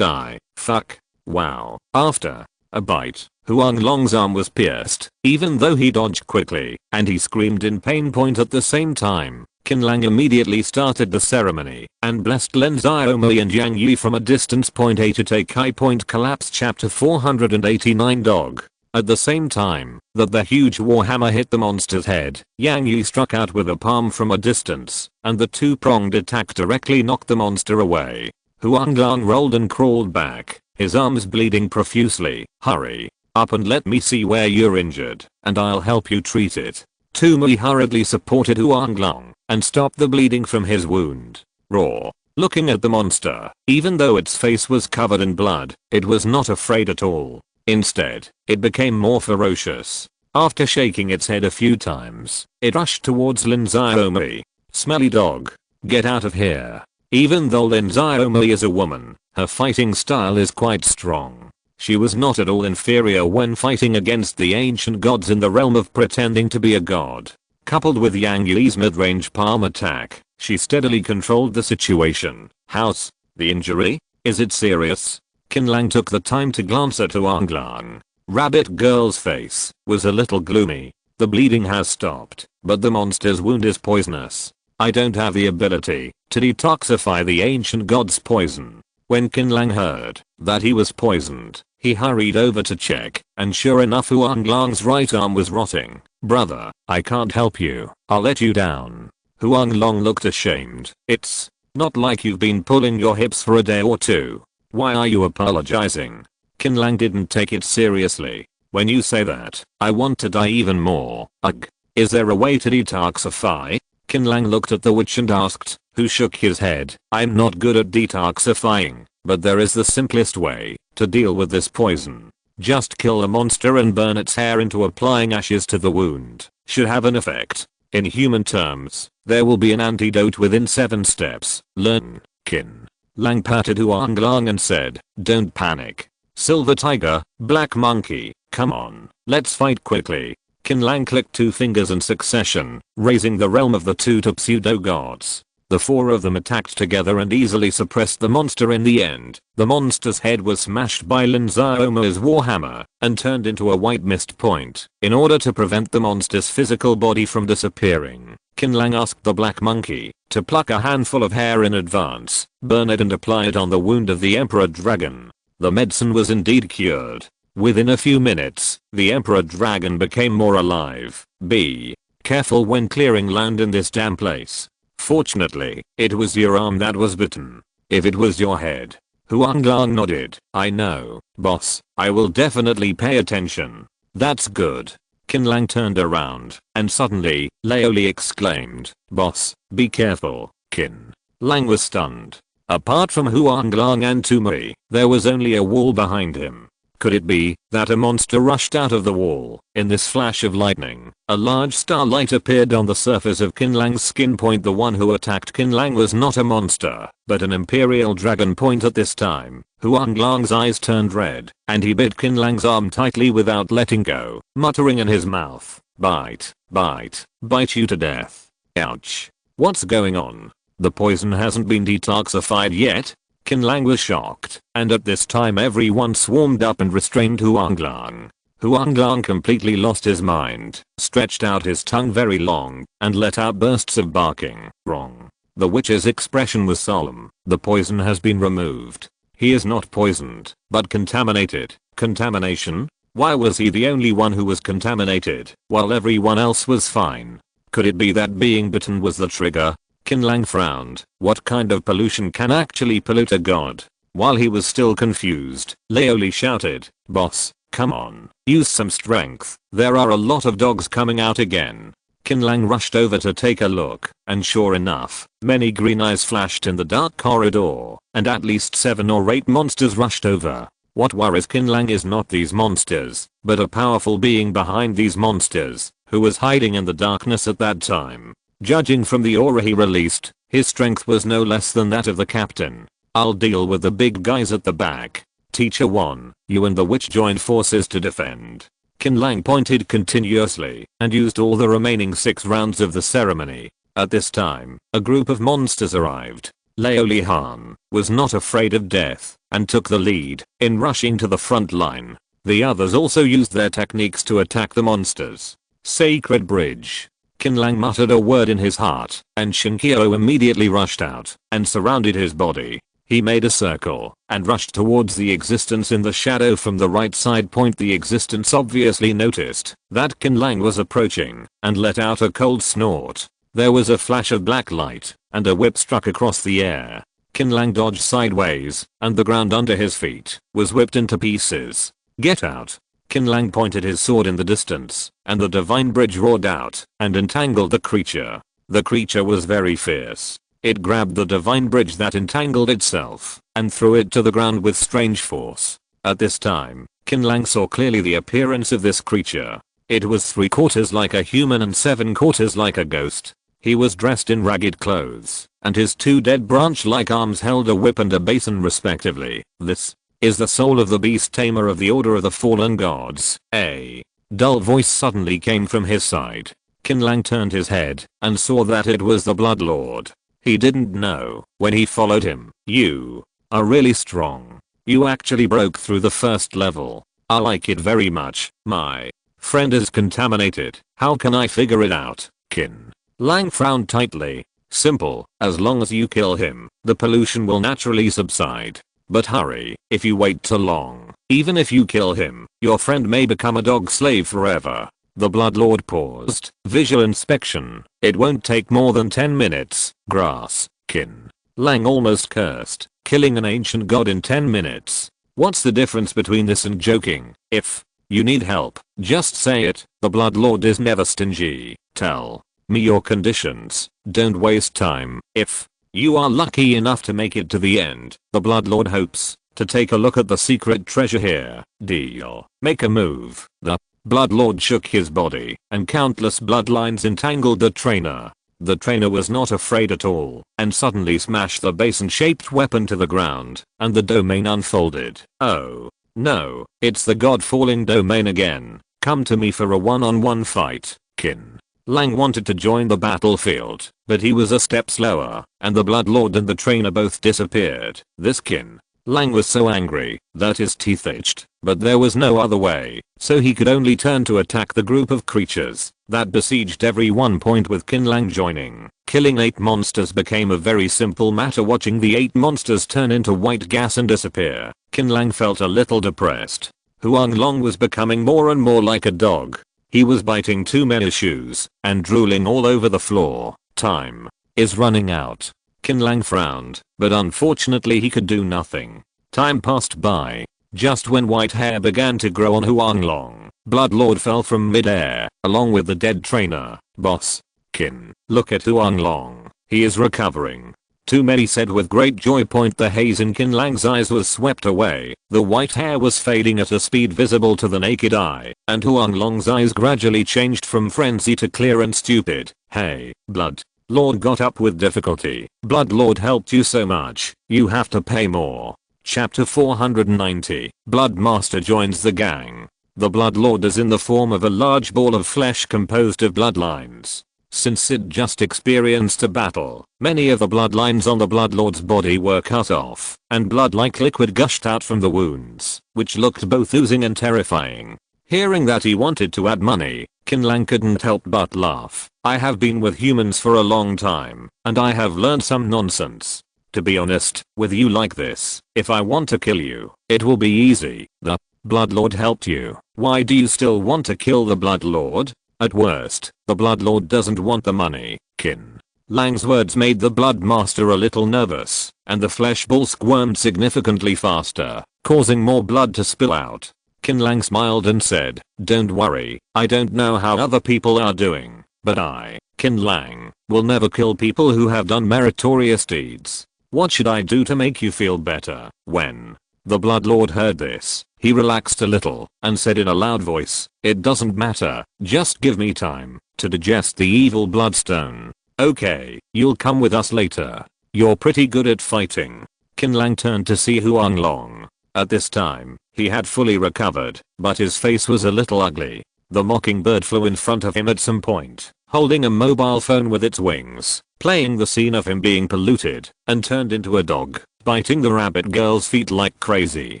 Fuck. Wow. After a bite, Huang Lang's arm was pierced, even though he dodged quickly, and he screamed in pain. At the same time, Qin Lang immediately started the ceremony and blessed Len Xiaomei and Yang Yi from a distance. A to take high. Collapse chapter 489 Dog. At the same time that the huge warhammer hit the monster's head, Yang Yi struck out with a palm from a distance, and the two-pronged attack directly knocked the monster away. Huang Lang rolled and crawled back, his arms bleeding profusely. Hurry. Up and let me see where you're injured, and I'll help you treat it. Toomey hurriedly supported Huang Long and stopped the bleeding from his wound. Raw. Looking at the monster, even though its face was covered in blood, it was not afraid at all. Instead, it became more ferocious. After shaking its head a few times, it rushed towards Lin Xiaomi. Smelly dog. Get out of here. Even though Lin Xiaomi is a woman, her fighting style is quite strong. She was not at all inferior when fighting against the ancient gods in the realm of pretending to be a god. Coupled with Yang Yi's mid-range palm attack, she steadily controlled the situation. How's the injury? Is it serious? Qin Lang took the time to glance at Huang Lang. Rabbit girl's face was a little gloomy. The bleeding has stopped, but the monster's wound is poisonous. I don't have the ability to detoxify the ancient god's poison. When Qin Lang heard that he was poisoned, he hurried over to check, and sure enough Huang Lang's right arm was rotting. Brother, I can't help you. I'll let you down. Huang Lang looked ashamed. It's not like you've been pulling your hips for a day or two. Why are you apologizing? Qin Lang didn't take it seriously. When you say that, I want to die even more. Ugh. Is there a way to detoxify? Qin Lang looked at the witch and asked, who shook his head. I'm not good at detoxifying, but there is the simplest way to deal with this poison. Just kill a monster and burn its hair into applying ashes to the wound. Should have an effect. In human terms, there will be an antidote within 7 steps. Learn. Qin Lang patted Huang Lang and said, don't panic. Silver tiger, black monkey, come on, let's fight quickly. Qin Lang clicked 2 fingers in succession, raising the realm of the 2 pseudo-gods. The 4 of them attacked together and easily suppressed the monster in the end. The monster's head was smashed by Lin Xiaomi's warhammer and turned into a white mist point. In order to prevent the monster's physical body from disappearing, Qin Lang asked the black monkey to pluck a handful of hair in advance, burn it and apply it on the wound of the emperor dragon. The medicine was indeed cured. Within a few minutes, the emperor dragon became more alive. Be careful when clearing land in this damn place. Fortunately, it was your arm that was bitten. If it was your head. Huang Lang nodded. I know, boss. I will definitely pay attention. That's good. Qin Lang turned around, and suddenly, Laoli exclaimed, boss, be careful. Qin Lang was stunned. Apart from Huang Lang and Toomey, there was only a wall behind him. Could it be that a monster rushed out of the wall? In this flash of lightning, a large starlight appeared on the surface of Qin Lang's skin point. The one who attacked Qin Lang was not a monster, but an imperial dragon point at this time. Huang Lang's eyes turned red, and he bit Qin Lang's arm tightly without letting go, muttering in his mouth, bite, bite, bite you to death. Ouch. What's going on? The poison hasn't been detoxified yet? Qin Lang was shocked, and at this time everyone swarmed up and restrained Huang Lang. Huang Lang completely lost his mind, stretched out his tongue very long, and let out bursts of barking. Wrong. The witch's expression was solemn. The poison has been removed. He is not poisoned, but contaminated. Contamination? Why was he the only one who was contaminated, while everyone else was fine? Could it be that being bitten was the trigger? Qin Lang frowned. What kind of pollution can actually pollute a god? While he was still confused, Laoli shouted, boss, come on, use some strength. There are a lot of dogs coming out again. Qin Lang rushed over to take a look, and sure enough, many green eyes flashed in the dark corridor, and at least 7 or 8 monsters rushed over. What worries Qin Lang is not these monsters, but a powerful being behind these monsters, who was hiding in the darkness at that time. Judging from the aura he released, his strength was no less than that of the captain. I'll deal with the big guys at the back. Teacher 1, you and the witch joined forces to defend. Qin Lang pointed continuously and used all the remaining 6 rounds of the ceremony. At this time, a group of monsters arrived. Laoli Han was not afraid of death and took the lead in rushing to the front line. The others also used their techniques to attack the monsters. Sacred Bridge. Qin Lang muttered a word in his heart, and Shinkyo immediately rushed out and surrounded his body. He made a circle and rushed towards the existence in the shadow from the right side point. The existence obviously noticed that Qin Lang was approaching and let out a cold snort. There was a flash of black light, and a whip struck across the air. Qin Lang dodged sideways, and the ground under his feet was whipped into pieces. Get out. Qin Lang pointed his sword in the distance, and the divine bridge roared out and entangled the creature. The creature was very fierce. It grabbed the divine bridge that entangled itself and threw it to the ground with strange force. At this time, Qin Lang saw clearly the appearance of this creature. It was 3/4 like a human and 7/4 like a ghost. He was dressed in ragged clothes, and his two dead branch-like arms held a whip and a basin respectively. This is the soul of the beast tamer of the Order of the Fallen Gods. A dull voice suddenly came from his side. Qin Lang turned his head and saw that it was the Blood Lord. He didn't know when he followed him. You are really strong. You actually broke through the first level. I like it very much. My friend is contaminated. How can I figure it out? Qin Lang frowned tightly. Simple, as long as you kill him, the pollution will naturally subside. But hurry, if you wait too long, even if you kill him, your friend may become a dog slave forever. The Blood Lord paused. Visual inspection. It won't take more than 10 minutes. Grass. Qin Lang almost cursed. Killing an ancient god in 10 minutes. What's the difference between this and joking? If you need help, just say it. The Blood Lord is never stingy. Tell me your conditions. Don't waste time. If you are lucky enough to make it to the end, the Blood Lord hopes to take a look at the secret treasure here. Deal. Make a move. The Blood Lord shook his body, and countless bloodlines entangled the trainer. The trainer was not afraid at all, and suddenly smashed the basin-shaped weapon to the ground, and the domain unfolded. Oh no, it's the god-falling domain again. Come to me for a one-on-one fight. Qin Lang wanted to join the battlefield, but he was a step slower, and the Blood Lord and the trainer both disappeared. This Qin Lang was so angry that his teeth itched, but there was no other way, so he could only turn to attack the group of creatures that besieged every one point. With Qin Lang joining, killing 8 monsters became a very simple matter. Watching the 8 monsters turn into white gas and disappear, Qin Lang felt a little depressed. Huang Long was becoming more and more like a dog. He was biting too many shoes and drooling all over the floor. Time is running out. Qin Lang frowned, but unfortunately he could do nothing. Time passed by. Just when white hair began to grow on Huang Long, Blood Lord fell from mid-air, along with the dead trainer. Boss. Qin, look at Huang Long. He is recovering. Too many said with great joy. The haze in Qin Lang's eyes was swept away. The white hair was fading at a speed visible to the naked eye, and Huang Long's eyes gradually changed from frenzy to clear and stupid. Hey, Blood Lord got up with difficulty. Blood Lord helped you so much, you have to pay more. Chapter 490. Blood Master joins the gang. The Blood Lord is in the form of a large ball of flesh composed of bloodlines. Since it just experienced a battle, many of the bloodlines on the Blood Lord's body were cut off, and blood-like liquid gushed out from the wounds, which looked both oozing and terrifying. Hearing that he wanted to add money, Qin Lang couldn't help but laugh. I have been with humans for a long time, and I have learned some nonsense. To be honest with you like this, if I want to kill you, it will be easy. The Blood Lord helped you. Why do you still want to kill the Blood Lord? At worst, the Blood Lord doesn't want the money. Qin Lang's words made the Blood Master a little nervous, and the flesh ball squirmed significantly faster, causing more blood to spill out. Qin Lang smiled and said, don't worry, I don't know how other people are doing, but I, Qin Lang, will never kill people who have done meritorious deeds. What should I do to make you feel better? When the Blood Lord heard this, he relaxed a little and said in a loud voice, it doesn't matter, just give me time to digest the evil bloodstone. Okay, you'll come with us later. You're pretty good at fighting. Qin Lang turned to see Huang Long. At this time, he had fully recovered, but his face was a little ugly. The mockingbird flew in front of him at some point, holding a mobile phone with its wings, playing the scene of him being polluted, and turned into a dog, biting the rabbit girl's feet like crazy.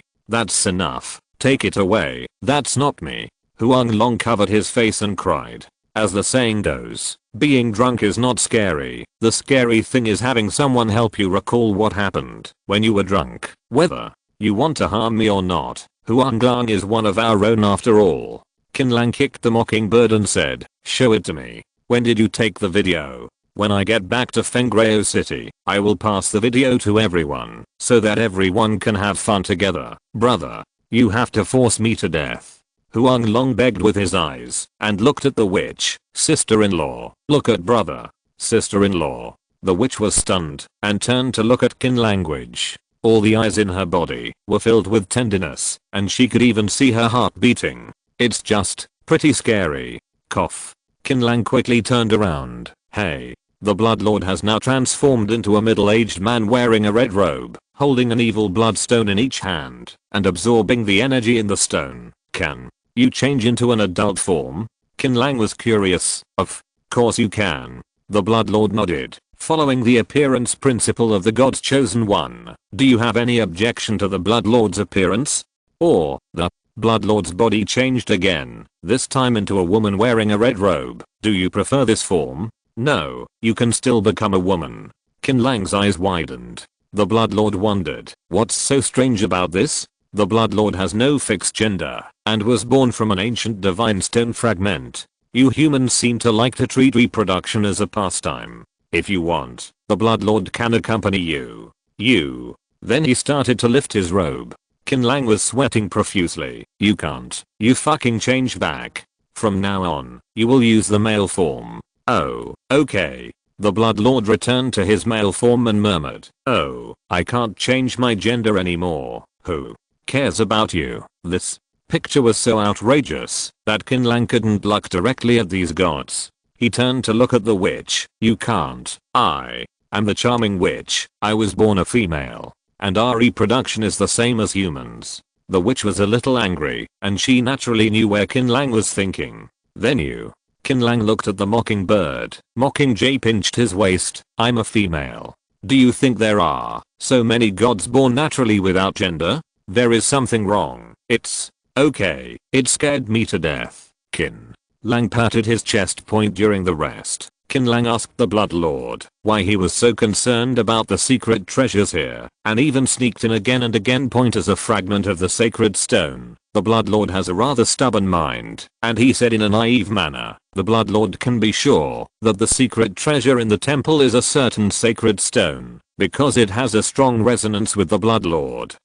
That's enough. Take it away. That's not me. Huang Long covered his face and cried. As the saying goes, being drunk is not scary. The scary thing is having someone help you recall what happened when you were drunk. Whether you want to harm me or not, Huang Long is one of our own after all. Qin Lang kicked the mockingbird and said, show it to me. When did you take the video? When I get back to Fengreo City, I will pass the video to everyone, so that everyone can have fun together. Brother, you have to force me to death. Huang Long begged with his eyes and looked at the witch. Sister-in-law, look at brother. Sister-in-law. The witch was stunned and turned to look at Qin Language. All the eyes in her body were filled with tenderness, and she could even see her heart beating. It's just pretty scary. Cough. Qin Lang quickly turned around. Hey. The Bloodlord has now transformed into a middle-aged man wearing a red robe, holding an evil bloodstone in each hand, and absorbing the energy in the stone. Can you change into an adult form? Qin Lang was curious. Of course you can. The Bloodlord nodded, following the appearance principle of the God's chosen one. Do you have any objection to the Bloodlord's appearance? Or, the Bloodlord's body changed again, this time into a woman wearing a red robe. Do you prefer this form? No, you can still become a woman. Qin Lang's eyes widened. The Bloodlord wondered, what's so strange about this? The Bloodlord has no fixed gender, and was born from an ancient divine stone fragment. You humans seem to like to treat reproduction as a pastime. If you want, the Bloodlord can accompany you. Then he started to lift his robe. Qin Lang was sweating profusely. You can't. You fucking change back. From now on, you will use the male form. Oh, okay. The Bloodlord returned to his male form and murmured, oh, I can't change my gender anymore. Who cares about you? This picture was so outrageous that Qin Lang couldn't look directly at these gods. He turned to look at the witch. You can't. I am the charming witch. I was born a female, and our reproduction is the same as humans. The witch was a little angry, and she naturally knew where Qin Lang was thinking. Then you. Qin Lang looked at the mockingbird. Mockingjay pinched his waist. I'm a female. Do you think there are so many gods born naturally without gender? There is something wrong. It's okay. It scared me to death. Qin Lang patted his chest point during the rest. Qin Lang asked the Bloodlord why he was so concerned about the secret treasures here, and even sneaked in again and again point as a fragment of the sacred stone. The Bloodlord has a rather stubborn mind, and he said in a naive manner, the Bloodlord can be sure that the secret treasure in the temple is a certain sacred stone, because it has a strong resonance with the Bloodlord.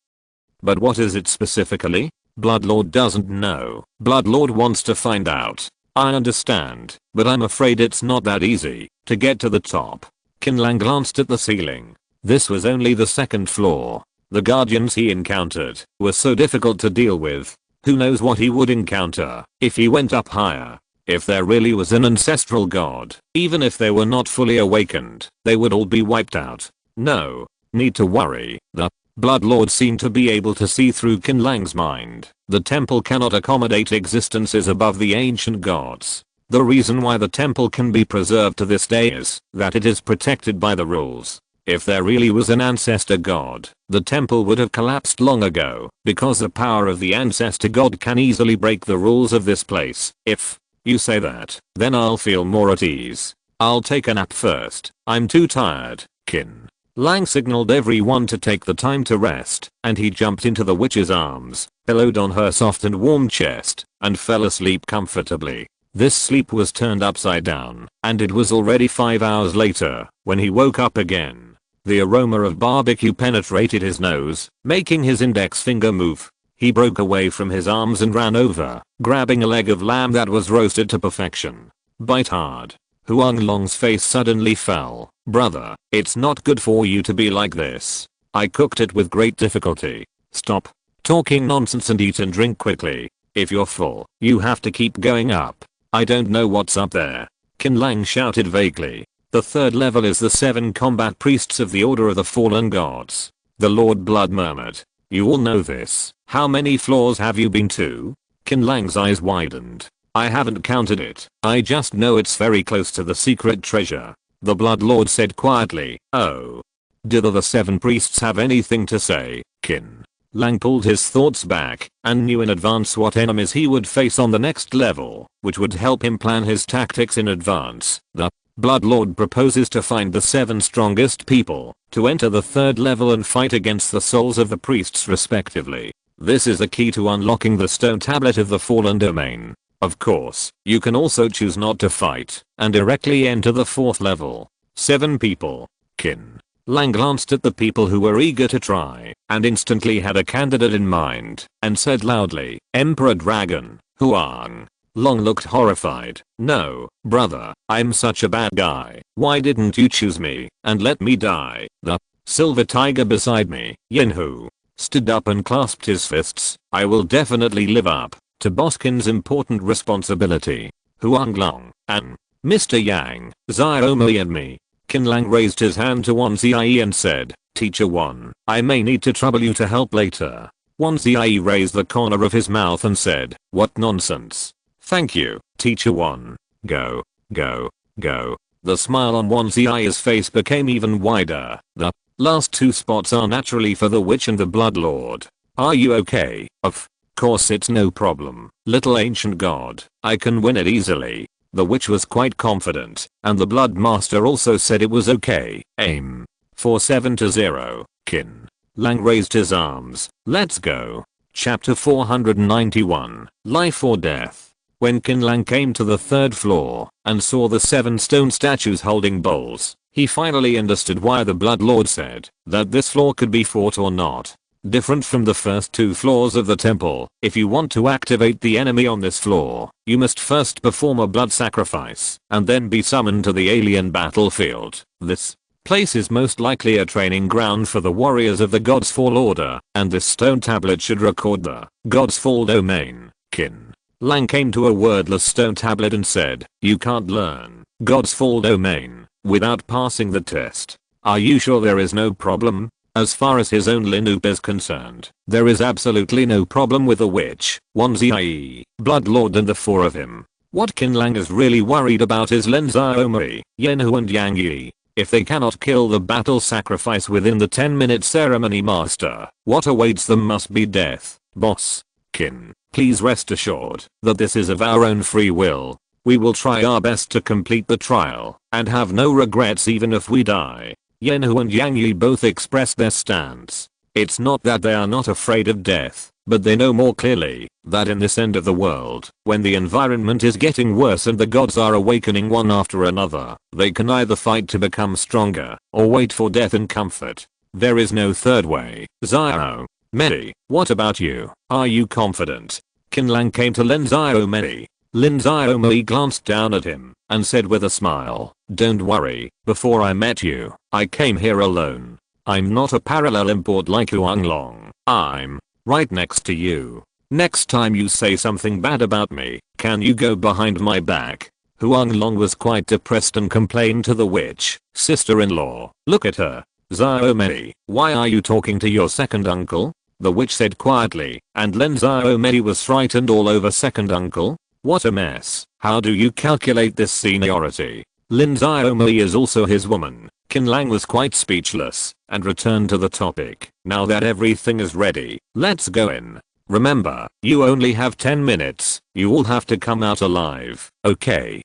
But what is it specifically? Bloodlord doesn't know. Bloodlord wants to find out. I understand, but I'm afraid it's not that easy to get to the top. Qin Lang glanced at the ceiling. This was only the second floor. The guardians he encountered were so difficult to deal with. Who knows what he would encounter if he went up higher. If there really was an ancestral god, even if they were not fully awakened, they would all be wiped out. No need to worry. The Bloodlord seemed to be able to see through Qin Lang's mind. The temple cannot accommodate existences above the ancient gods. The reason why the temple can be preserved to this day is that it is protected by the rules. If there really was an ancestor god, the temple would have collapsed long ago, because the power of the ancestor god can easily break the rules of this place. If you say that, then I'll feel more at ease. I'll take a nap first. I'm too tired. Qin Lang signaled everyone to take the time to rest, and he jumped into the witch's arms, pillowed on her soft and warm chest, and fell asleep comfortably. This sleep was turned upside down, and it was already 5 hours later when he woke up again. The aroma of barbecue penetrated his nose, making his index finger move. He broke away from his arms and ran over, grabbing a leg of lamb that was roasted to perfection. Bite hard. Huang Long's face suddenly fell. Brother, it's not good for you to be like this. I cooked it with great difficulty. Stop talking nonsense and eat and drink quickly. If you're full, you have to keep going up. I don't know what's up there. Qin Lang shouted vaguely. The third level is the 7 combat priests of the Order of the Fallen Gods. The Lord Blood murmured. You all know this. How many floors have you been to? Qin Lang's eyes widened. I haven't counted it. I just know it's very close to the secret treasure. The Bloodlord said quietly. Oh. Do the 7 priests have anything to say? Qin Lang pulled his thoughts back and knew in advance what enemies he would face on the next level, which would help him plan his tactics in advance. The Bloodlord proposes to find the 7 strongest people to enter the 3rd level and fight against the souls of the priests respectively. This is the key to unlocking the stone tablet of the fallen domain. Of course, you can also choose not to fight and directly enter the 4th level. 7 people. Qin Lang glanced at the people who were eager to try and instantly had a candidate in mind and said loudly, Emperor Dragon, Huang Long looked horrified. No, brother, I'm such a bad guy. Why didn't you choose me and let me die? The silver tiger beside me, Yinhu, stood up and clasped his fists. I will definitely live up to Boskin's important responsibility. Huang Long, and Mr. Yang, Xiaomi and me. Qin Lang raised his hand to Wan Ziyi and said, Teacher Wan, I may need to trouble you to help later. Wan Ziyi raised the corner of his mouth and said, what nonsense. Thank you, Teacher Wan. Go, go, go. The smile on Wan Ziyi's face became even wider. The last two spots are naturally for the witch and the blood lord. Are you okay? Of course it's no problem, little ancient god. I can win it easily. The witch was quite confident, and the blood master also said it was okay. Aim. 47-0. Qin Lang raised his arms. Let's go. Chapter 491. Life or Death. When Qin Lang came to the third floor and saw the 7 stone statues holding bowls, he finally understood why the Blood Lord said that this floor could be fought or not. Different from the first 2 floors of the temple, if you want to activate the enemy on this floor, you must first perform a blood sacrifice and then be summoned to the alien battlefield. This place is most likely a training ground for the warriors of the God's Fall Order, and this stone tablet should record the God's Fall domain. Qin Lang came to a wordless stone tablet and said, you can't learn God's Fall domain without passing the test. Are you sure there is no problem? As far as his own Linup is concerned, there is absolutely no problem with the witch, Wan Ziyi, Blood Lord and the 4 of him. What Qin Lang is really worried about is Lin Xiaomi, Yenhu and Yang Yi. If they cannot kill the battle sacrifice within the 10-minute ceremony master, what awaits them must be death. Boss Qin, please rest assured that this is of our own free will. We will try our best to complete the trial and have no regrets even if we die. Yenhu and Yang Yi both expressed their stance. It's not that they are not afraid of death, but they know more clearly that in this end of the world, when the environment is getting worse and the gods are awakening one after another, they can either fight to become stronger or wait for death in comfort. There is no third way. Xiaomi, what about you? Are you confident? Qin Lang came to Lin Xiaomi. Lin Xiaomi glanced down at him and said with a smile, don't worry, before I met you, I came here alone. I'm not a parallel import like Huang Long. I'm right next to you. Next time you say something bad about me, can you go behind my back? Huang Long was quite depressed and complained to the witch, sister-in-law, look at her. Xiaomi, why are you talking to your second uncle? The witch said quietly, and Lin Xiaomi was frightened all over. Second uncle? What a mess. How do you calculate this seniority? Lin Xiaomi is also his woman. Qin Lang was quite speechless and returned to the topic. Now that everything is ready, let's go in. Remember, you only have 10 minutes. You all have to come out alive. Okay.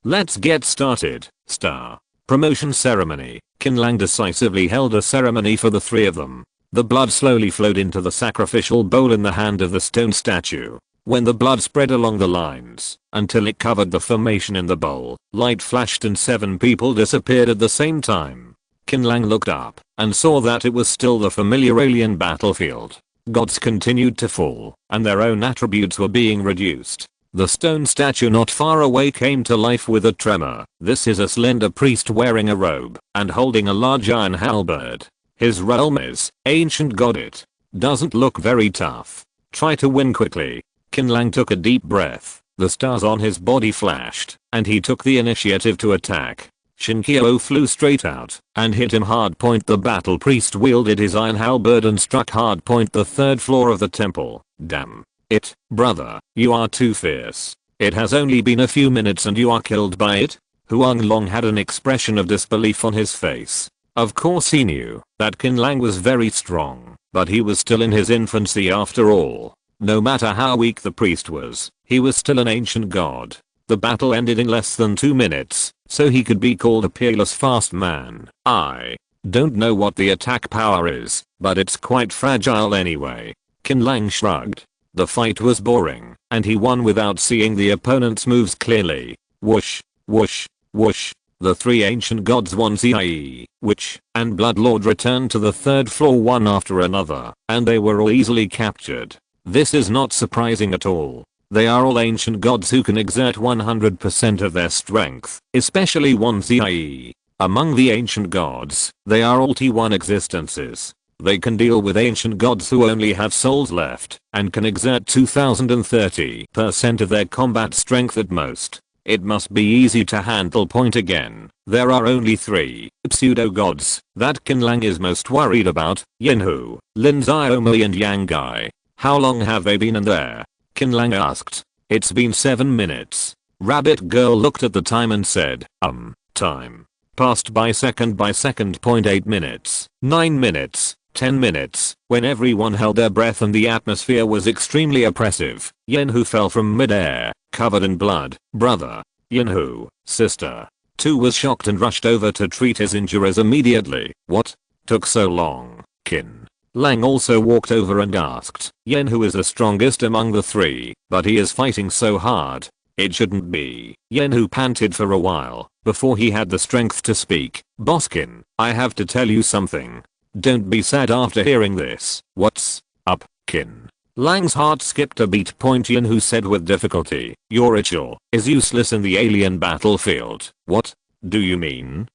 Let's get started. Star promotion ceremony. Qin Lang decisively held a ceremony for the 3 of them. The blood slowly flowed into the sacrificial bowl in the hand of the stone statue. When the blood spread along the lines until it covered the formation in the bowl, light flashed and 7 people disappeared at the same time. Qin Lang looked up and saw that it was still the familiar alien battlefield. Gods continued to fall, and their own attributes were being reduced. The stone statue not far away came to life with a tremor. This is a slender priest wearing a robe and holding a large iron halberd. His realm is ancient god. It doesn't look very tough. Try to win quickly. Qin Lang took a deep breath. The stars on his body flashed, and he took the initiative to attack. Shinkyo flew straight out and hit him hard point. The battle priest wielded his iron halberd and struck hard point the 3rd floor of the temple. Damn it, brother, you are too fierce. It has only been a few minutes and you are killed by it? Huang Long had an expression of disbelief on his face. Of course he knew that Qin Lang was very strong, but he was still in his infancy after all. No matter how weak the priest was, he was still an ancient god. The battle ended in less than 2 minutes, so he could be called a peerless fast man. I don't know what the attack power is, but it's quite fragile anyway. Qin Lang shrugged. The fight was boring, and he won without seeing the opponent's moves clearly. Whoosh, whoosh, whoosh. The 3 ancient gods Wan Ziyi, Witch, and Blood Lord returned to the 3rd floor one after another, and they were all easily captured. This is not surprising at all. They are all ancient gods who can exert 100% of their strength, especially ones i.e. among the ancient gods, they are all T1 existences. They can deal with ancient gods who only have souls left and can exert 2030% of their combat strength at most. It must be easy to handle. Point again. There are only 3 pseudo-gods that Qin Lang is most worried about: Yinhu, Lin Xiaomi and Yang Gai. How long have they been in there? Qin Lang asked. It's been 7 minutes. Rabbit girl looked at the time and said, time. Passed by second. 8 minutes, 9 minutes, 10 minutes, when everyone held their breath and the atmosphere was extremely oppressive. Yinhu fell from mid-air, covered in blood. Brother. Yinhu, sister. Tu was shocked and rushed over to treat his injuries immediately. What? Took so long? Qin Lang also walked over and asked. Yinhu is the strongest among the 3, but he is fighting so hard. It shouldn't be. Yinhu panted for a while before he had the strength to speak. Boskin, I have to tell you something. Don't be sad after hearing this. What's up, Qin Lang's heart skipped a beat. Yinhu said with difficulty. Your ritual is useless in the alien battlefield. What do you mean?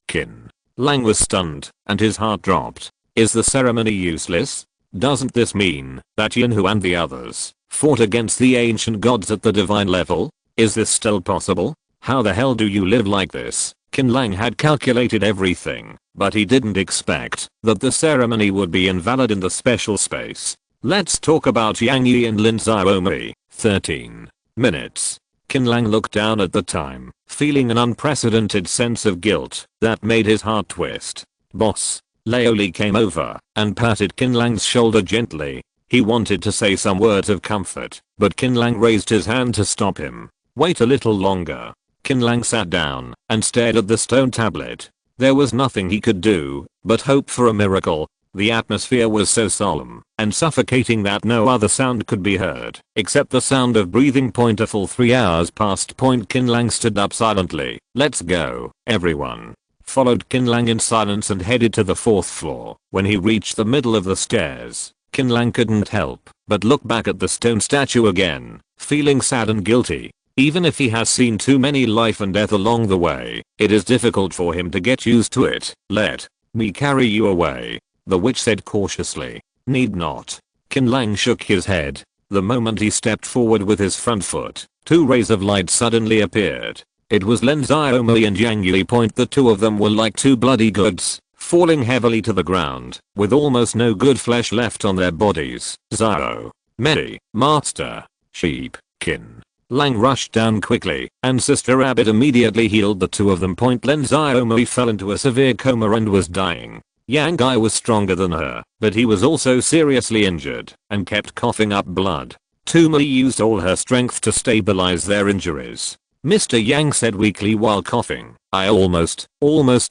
Qin Lang was stunned and his heart dropped. Is the ceremony useless? Doesn't this mean that Yinhu and the others fought against the ancient gods at the divine level? Is this still possible? How the hell do you live like this? Qin Lang had calculated everything, but he didn't expect that the ceremony would be invalid in the special space. Let's talk about Yang Yi and Lin Xiaomi. 13 minutes. Qin Lang looked down at the time, feeling an unprecedented sense of guilt that made his heart twist. Boss. Laoli came over and patted Qin Lang's shoulder gently. He wanted to say some words of comfort, but Qin Lang raised his hand to stop him. Wait a little longer. Qin Lang sat down and stared at the stone tablet. There was nothing he could do but hope for a miracle. The atmosphere was so solemn and suffocating that no other sound could be heard except the sound of breathing. A full 3 hours passed. Qin Lang stood up silently. Let's go, everyone. Followed Qin Lang in silence and headed to the 4th floor. When he reached the middle of the stairs, Qin Lang couldn't help but look back at the stone statue again, feeling sad and guilty. Even if he has seen too many life and death along the way, it is difficult for him to get used to it. Let me carry you away, the witch said cautiously. Need not. Qin Lang shook his head. The moment he stepped forward with his front foot, 2 rays of light suddenly appeared. It was Lin Xiaomi and Yang Yi. The 2 of them were like 2 bloody goods, falling heavily to the ground, with almost no good flesh left on their bodies. Xiao, Mei, Master, Sheep, Qin Lang rushed down quickly, and Sister Rabbit immediately healed the 2 of them. Lin Xiaomi fell into a severe coma and was dying. Yang Gai was stronger than her, but he was also seriously injured and kept coughing up blood. Mei used all her strength to stabilize their injuries. Mr. Yang said weakly while coughing, I almost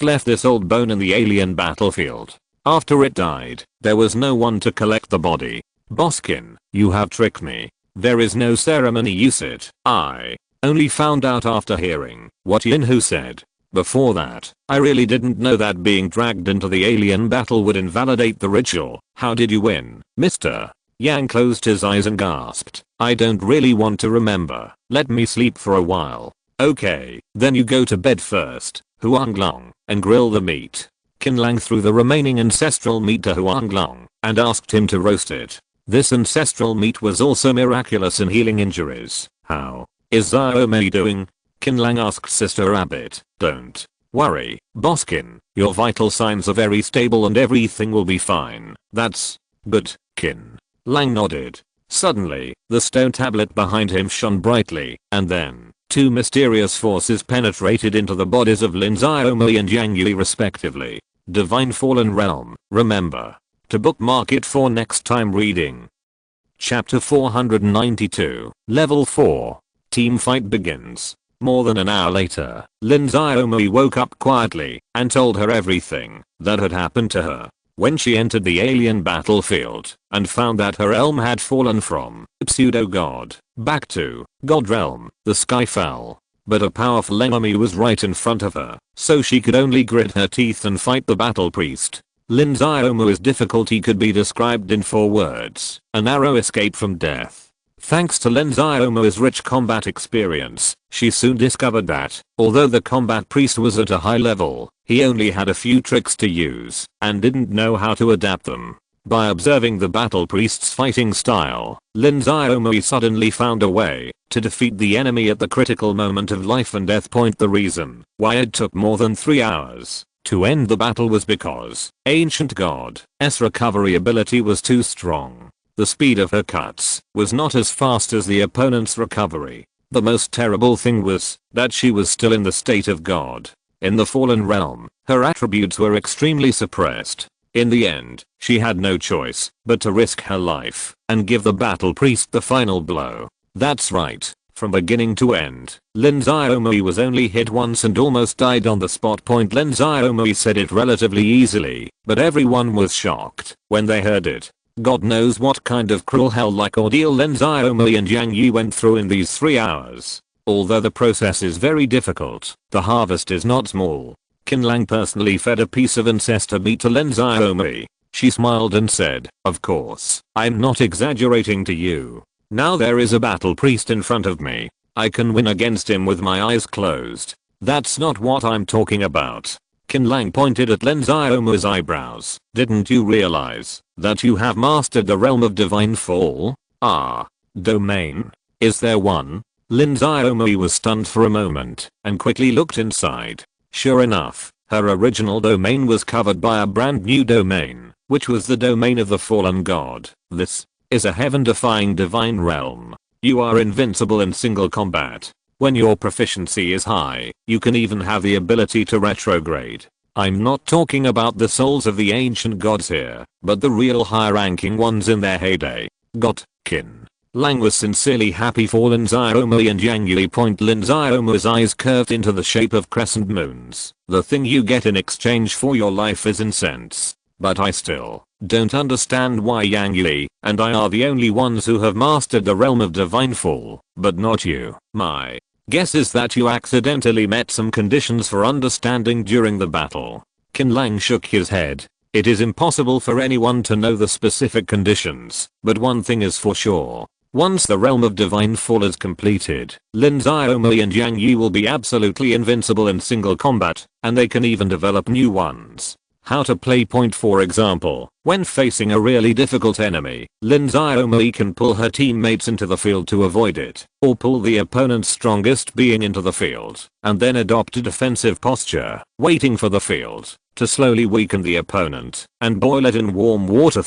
left this old bone in the alien battlefield. After it died, there was no one to collect the body. Boskin, you have tricked me. There is no ceremony, you said. I only found out after hearing what Yinhu said. Before that, I really didn't know that being dragged into the alien battle would invalidate the ritual. How did you win, Mr. Yang closed his eyes and gasped. I don't really want to remember. Let me sleep for a while. Okay, then you go to bed first, Huanglong, and grill the meat. Qin Lang threw the remaining ancestral meat to Huanglong and asked him to roast it. This ancestral meat was also miraculous in healing injuries. How is Xiaomi doing? Qin Lang asked Sister Rabbit. Don't worry, Boskin. Your vital signs are very stable and everything will be fine. That's good. Qin Lang nodded. Suddenly, the stone tablet behind him shone brightly, and then 2 mysterious forces penetrated into the bodies of Lin Xiaomi and Yang Yi respectively. Divine Fallen Realm. Remember to bookmark it for next time reading. Chapter 492, Level 4. Team fight begins. More than an hour later, Lin Xiaomi woke up quietly and told her everything that had happened to her when she entered the alien battlefield and found that her realm had fallen from pseudo-god back to god realm. The sky fell, but a powerful enemy was right in front of her, so she could only grit her teeth and fight the battle priest. Lin Xiaomi's difficulty could be described in 4 words: a narrow escape from death. Thanks to Lin Xiaomo's rich combat experience, she soon discovered that, although the combat priest was at a high level, he only had a few tricks to use and didn't know how to adapt them. By observing the battle priest's fighting style, Lin Xiaomo suddenly found a way to defeat the enemy at the critical moment of life and death point. The reason why it took more than 3 hours to end the battle was because Ancient God's recovery ability was too strong. The speed of her cuts was not as fast as the opponent's recovery. The most terrible thing was that she was still in the state of God. In the fallen realm, her attributes were extremely suppressed. In the end, she had no choice but to risk her life and give the battle priest the final blow. That's right. From beginning to end, Lin Xiaomo was only hit once and almost died on the spot. Lin Xiaomo said it relatively easily, but everyone was shocked when they heard it. God knows what kind of cruel hell-like ordeal Lin Xiaomo and Yang Yi went through in these 3 hours. Although the process is very difficult, the harvest is not small. Qin Lang personally fed a piece of ancestor meat to Lin Xiaomo. She smiled and said, "Of course, I'm not exaggerating to you. Now there is a battle priest in front of me. I can win against him with my eyes closed. That's not what I'm talking about." Qin Lang pointed at Lin Xiaomo's eyebrows. "Didn't you realize that you have mastered the realm of divine fall? Domain? Is there one?" Lin Xiaomo was stunned for a moment and quickly looked inside. Sure enough, her original domain was covered by a brand new domain, which was the domain of the fallen god. This is a heaven-defying divine realm. You are invincible in single combat. When your proficiency is high, you can even have the ability to retrograde. I'm not talking about the souls of the ancient gods here, but the real high-ranking ones in their heyday. Got Qin Lang was sincerely happy for Lin Xiaomo and Yang Yi. Lin Xiaomo's eyes curved into the shape of crescent moons. "The thing you get in exchange for your life is incense. But I still don't understand why Yang Yi and I are the only ones who have mastered the realm of divine fall, but not you." "My guess is that you accidentally met some conditions for understanding during the battle." Qin Lang shook his head. "It is impossible for anyone to know the specific conditions, but one thing is for sure. Once the realm of divine fall is completed, Lin Xiaomo and Yang Yi will be absolutely invincible in single combat, and they can even develop new ones." How to play. For example, when facing a really difficult enemy, Lin Xiaomo can pull her teammates into the field to avoid it, or pull the opponent's strongest being into the field, and then adopt a defensive posture, waiting for the field to slowly weaken the opponent and boil it in warm water.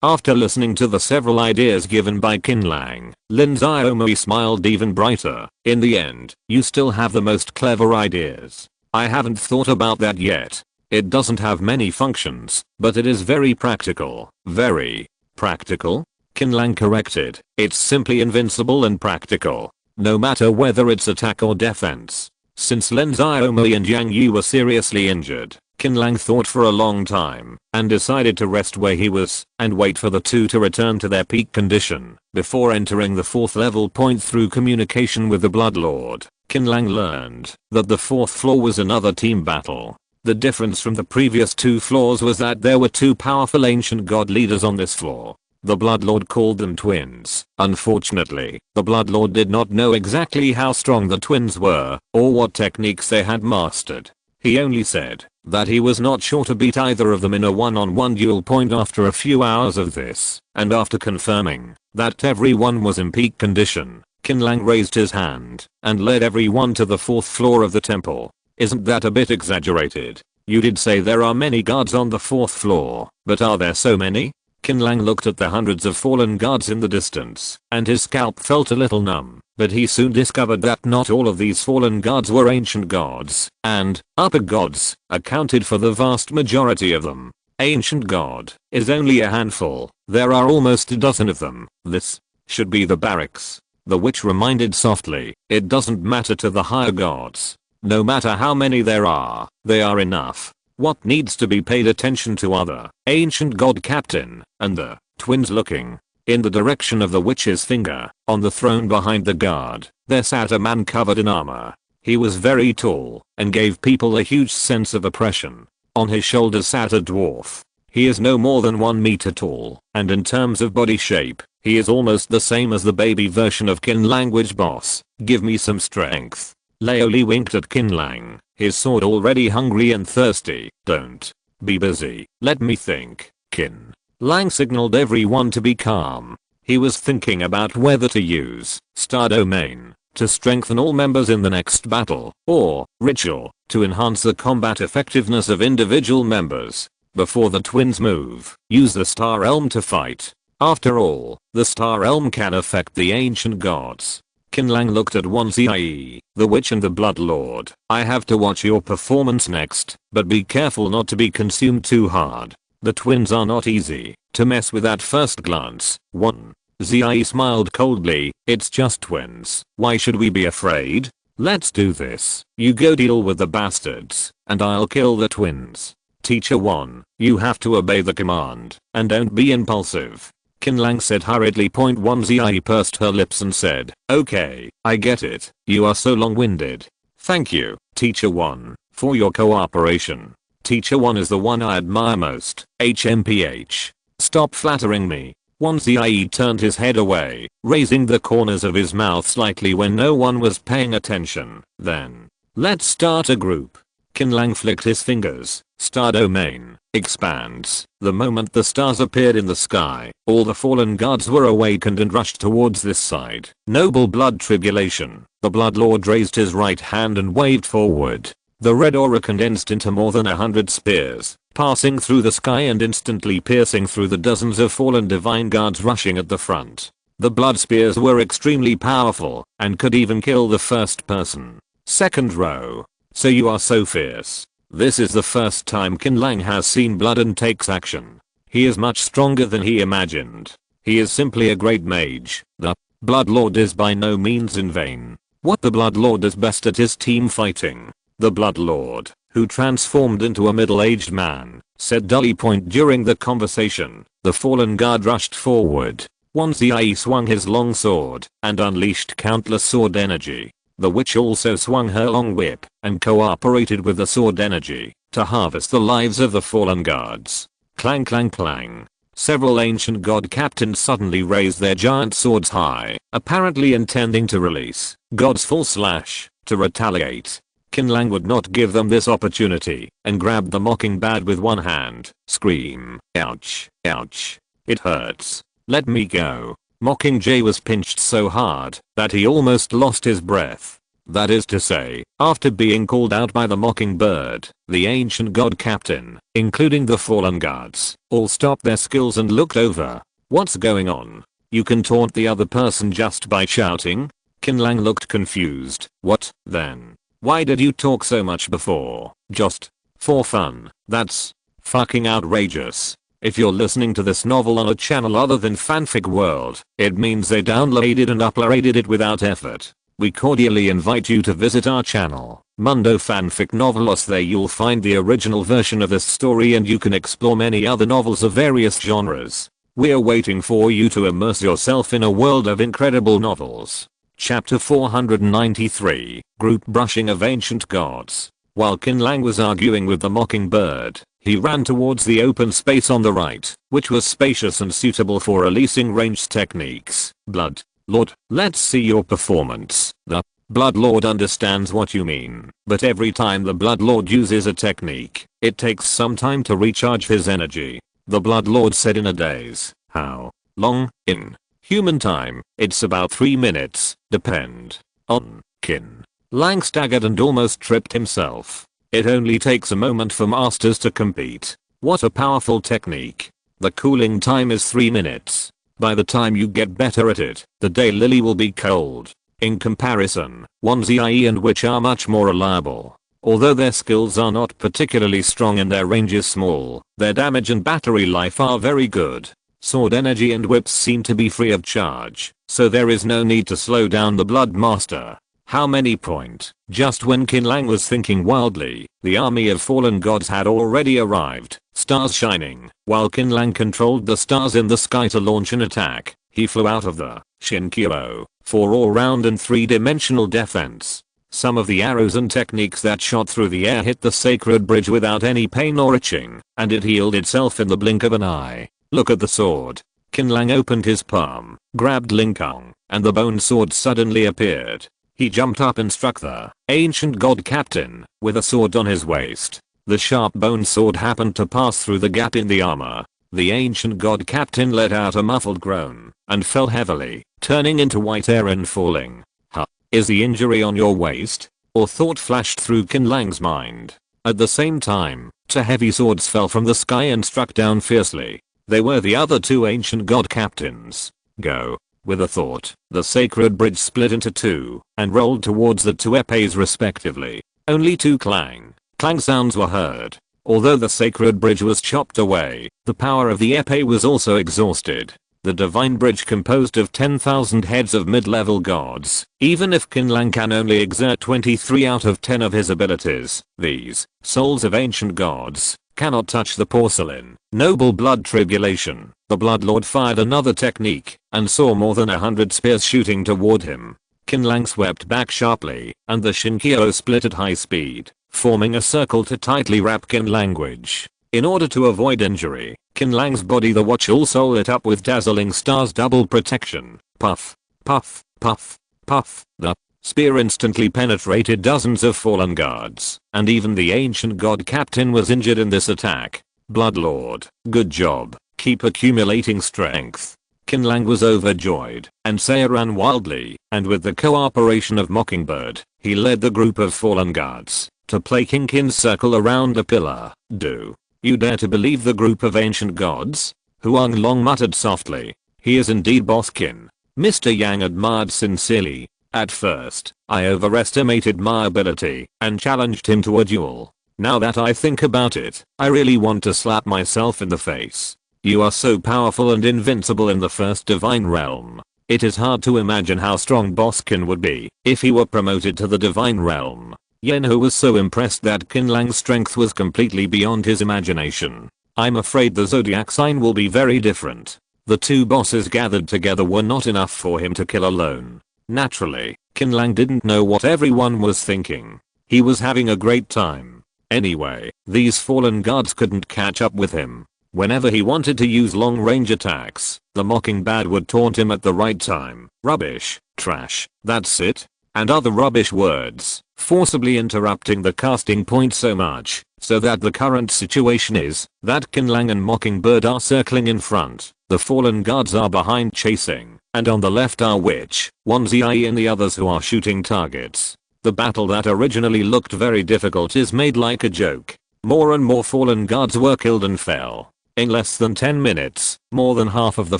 After listening to the several ideas given by Qin Lang, Lin Xiaomo smiled even brighter. "In the end, you still have the most clever ideas. I haven't thought about that yet. It doesn't have many functions, but it is very practical." "Very practical?" Qin Lang corrected. "It's simply invincible and practical, no matter whether it's attack or defense." Since Lin Xiaomo and Yang Yi were seriously injured, Qin Lang thought for a long time and decided to rest where he was and wait for the two to return to their peak condition before entering the 4th level. Through communication with the Bloodlord, Qin Lang learned that the 4th floor was another team battle. The difference from the previous 2 floors was that there were 2 powerful ancient god leaders on this floor. The Bloodlord called them twins. Unfortunately, the Bloodlord did not know exactly how strong the twins were or what techniques they had mastered. He only said that he was not sure to beat either of them in a one-on-one duel. After a few hours of this, and after confirming that everyone was in peak condition, Qin Lang raised his hand and led everyone to the 4th floor of the temple. "Isn't that a bit exaggerated? You did say there are many guards on the 4th floor, but are there so many?" Qin Lang looked at the hundreds of fallen guards in the distance, and his scalp felt a little numb, but he soon discovered that not all of these fallen guards were ancient gods, and upper gods accounted for the vast majority of them. Ancient god is only a handful. There are almost a dozen of them. This should be the barracks. The witch reminded softly. "It doesn't matter to the higher gods. No matter how many there are, they are enough. What needs to be paid attention to are the ancient god captain and the twins." Looking in the direction of the witch's finger, on the throne behind the guard, there sat a man covered in armor. He was very tall and gave people a huge sense of oppression. On his shoulders sat a dwarf. He is no more than 1 meter tall, and in terms of body shape, He is almost the same as the baby version of Qin language boss. Give me some strength. Laoli winked at Qin Lang, his sword already hungry and thirsty. Don't be busy. Let me think. Qin Lang signaled everyone to be calm. He was thinking about whether to use Star Domain to strengthen all members in the next battle, or Ritual to enhance the combat effectiveness of individual members. Before the twins move, use the Star Elm to fight. After all, the Star Elm can affect the ancient gods. Qin Lang looked at Wanzi, the witch and the Blood Lord. I have to watch your performance next, but be careful not to be consumed too hard. The twins are not easy to mess with at first glance. 1. Zi smiled coldly. It's just twins. Why should we be afraid? Let's do this. You go deal with the bastards, and I'll kill the twins. Teacher 1, you have to obey the command, and don't be impulsive. Qin Lang said hurriedly. Point 1. Zi pursed her lips and said, okay, I get it. You are so long-winded. Thank you, Teacher 1, for your cooperation. Teacher 1 is the one I admire most. HMPH. Stop flattering me. Wanzi turned his head away, raising the corners of his mouth slightly when no one was paying attention. Then, let's start a group. Qin Lang flicked his fingers. Star Domain expands. The moment the stars appeared in the sky, all the fallen gods were awakened and rushed towards this side. Noble blood tribulation. The Blood Lord raised his right hand and waved forward. The red aura condensed into more than 100 spears, passing through the sky and instantly piercing through the dozens of fallen divine guards rushing at the front. The blood spears were extremely powerful and could even kill the first person. Second row. So you are so fierce. This is the first time Qin Lang has seen blood and takes action. He is much stronger than he imagined. He is simply a great mage. The Blood Lord is by no means in vain. What the Blood Lord does best at is team fighting. The Blood Lord, who transformed into a middle-aged man, said dully. Point during the conversation, the fallen guard rushed forward. Wanzi swung his long sword and unleashed countless sword energy. The witch also swung her long whip and cooperated with the sword energy to harvest the lives of the fallen guards. Clang clang clang. Several ancient god captains suddenly raised their giant swords high, apparently intending to release God's full slash to retaliate. Qin Lang would not give them this opportunity and grabbed the mockingbird with one hand. Scream. Ouch. Ouch. It hurts. Let me go. Mockingjay was pinched so hard that he almost lost his breath. That is to say, after being called out by the mockingbird, the ancient god captain, including the fallen gods, all stopped their skills and looked over. What's going on? You can taunt the other person just by shouting? Qin Lang looked confused. What, then? Why did you talk so much before? Just for fun. That's fucking outrageous. If you're listening to this novel on a channel other than Fanfic World, it means they downloaded and uploaded it without effort. We cordially invite you to visit our channel, Mundo Fanfic Novelos. There you'll find the original version of this story and you can explore many other novels of various genres. We're waiting for you to immerse yourself in a world of incredible novels. Chapter 493, Group Brushing of Ancient Gods. While Qin Lang was arguing with the mockingbird, he ran towards the open space on the right, which was spacious and suitable for releasing ranged techniques. Blood Lord, let's see your performance. The Blood Lord understands what you mean, but every time the Blood Lord uses a technique, it takes some time to recharge his energy. The Blood Lord said in a daze. How long? In human time, it's about 3 minutes, depend on. Qin Lang staggered and almost tripped himself. It only takes a moment for masters to compete. What a powerful technique. The cooling time is 3 minutes. By the time you get better at it, the daylily will be cold. In comparison, Wanzi and Witch are much more reliable. Although their skills are not particularly strong and their range is small, their damage and battery life are very good. Sword energy and whips seem to be free of charge, so there is no need to slow down the Blood Master. How many point? Just when Qin Lang was thinking wildly, the army of fallen gods had already arrived, stars shining. While Qin Lang controlled the stars in the sky to launch an attack, he flew out of the Shinkyo for all-round and 3-dimensional defense. Some of the arrows and techniques that shot through the air hit the sacred bridge without any pain or itching, and it healed itself in the blink of an eye. Look at the sword. Qin Lang opened his palm, grabbed Ling Kong, and the bone sword suddenly appeared. He jumped up and struck the ancient god captain with a sword on his waist. The sharp bone sword happened to pass through the gap in the armor. The ancient god captain let out a muffled groan and fell heavily, turning into white air and falling. Huh, is the injury on your waist? Or thought flashed through Qin Lang's mind. At the same time, two heavy swords fell from the sky and struck down fiercely. They were the other two ancient god captains. Go. With a thought, the sacred bridge split into two and rolled towards the two epes respectively. Only two clang sounds were heard. Although the sacred bridge was chopped away, the power of the epee was also exhausted. The divine bridge composed of 10,000 heads of mid-level gods. Even if Qin Lang can only exert 23 out of 10 of his abilities, these souls of ancient gods cannot touch the porcelain. Noble blood tribulation. The Blood Lord fired another technique and saw more than 100 spears shooting toward him. Qin Lang swept back sharply, and the Shinkyo split at high speed, forming a circle to tightly wrap Qin language. In order to avoid injury, Qin Lang's body the watch also lit up with dazzling stars double protection. Puff, puff, puff, puff. The spear instantly penetrated dozens of fallen guards, and even the ancient god captain was injured in this attack. Blood Lord, good job, keep accumulating strength. Qin Lang was overjoyed, and Saya ran wildly, and with the cooperation of Mockingbird, he led the group of fallen guards to play King Qin's circle around a pillar. Do you dare to believe the group of ancient gods? Huang Long muttered softly. He is indeed Boss Qin. Mr. Yang admired sincerely. At first, I overestimated my ability and challenged him to a duel. Now that I think about it, I really want to slap myself in the face. You are so powerful and invincible in the first divine realm. It is hard to imagine how strong Boss Qin would be if he were promoted to the divine realm. Yenho was so impressed that Qin Lang's strength was completely beyond his imagination. I'm afraid the zodiac sign will be very different. The two bosses gathered together were not enough for him to kill alone. Naturally, Qin Lang didn't know what everyone was thinking. He was having a great time. Anyway, these fallen guards couldn't catch up with him. Whenever he wanted to use long-range attacks, the Mockingbird would taunt him at the right time. Rubbish, trash, that's it, and other rubbish words, forcibly interrupting the casting point so much, so that the current situation is that Qin Lang and Mockingbird are circling in front, the fallen guards are behind chasing, and on the left are Witch, Onesie and the others who are shooting targets. The battle that originally looked very difficult is made like a joke. More and more fallen guards were killed and fell. In less than 10 minutes, more than half of the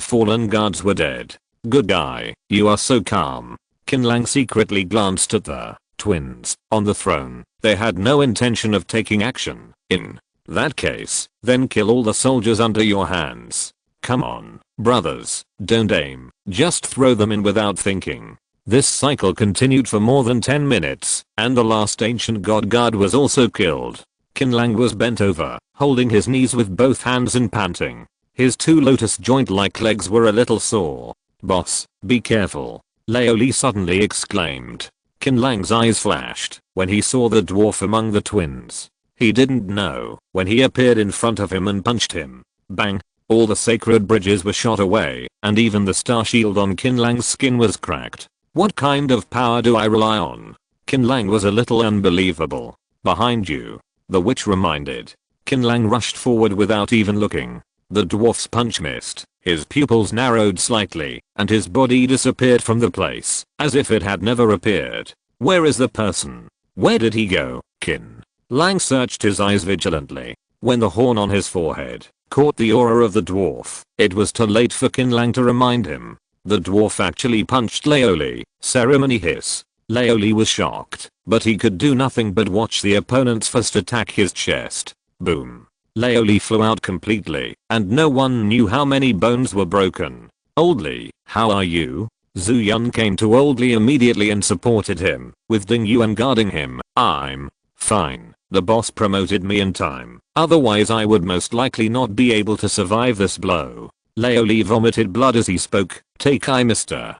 fallen guards were dead. Good guy, you are so calm. Qin Lang secretly glanced at the twins on the throne. They had no intention of taking action. In that case, then kill all the soldiers under your hands. Come on, brothers, don't aim, just throw them in without thinking. This cycle continued for more than 10 minutes, and the last ancient god guard was also killed. Qin Lang was bent over, holding his knees with both hands and panting. His two lotus joint-like legs were a little sore. Boss, be careful, Lao Li suddenly exclaimed. Qin Lang's eyes flashed when he saw the dwarf among the twins. He didn't know when he appeared in front of him and punched him. Bang! All the sacred bridges were shot away, and even the star shield on Qin Lang's skin was cracked. What kind of power do I rely on? Qin Lang was a little unbelievable. Behind you, the witch reminded. Qin Lang rushed forward without even looking. The dwarf's punch missed, his pupils narrowed slightly, and his body disappeared from the place, as if it had never appeared. Where is the person? Where did he go? Qin Lang searched his eyes vigilantly. When the horn on his forehead caught the aura of the dwarf, it was too late for Qin Lang to remind him. The dwarf actually punched Lao Li. Ceremony hiss. Lao Li was shocked, but he could do nothing but watch the opponent's fist attack his chest. Boom. Lao Li flew out completely, and no one knew how many bones were broken. Old Li, how are you? Zhu Yun came to Old Li immediately and supported him, with Ding Yuan guarding him. I'm fine. The boss promoted me in time, otherwise I would most likely not be able to survive this blow. Lao Li vomited blood as he spoke. Take-I Mr.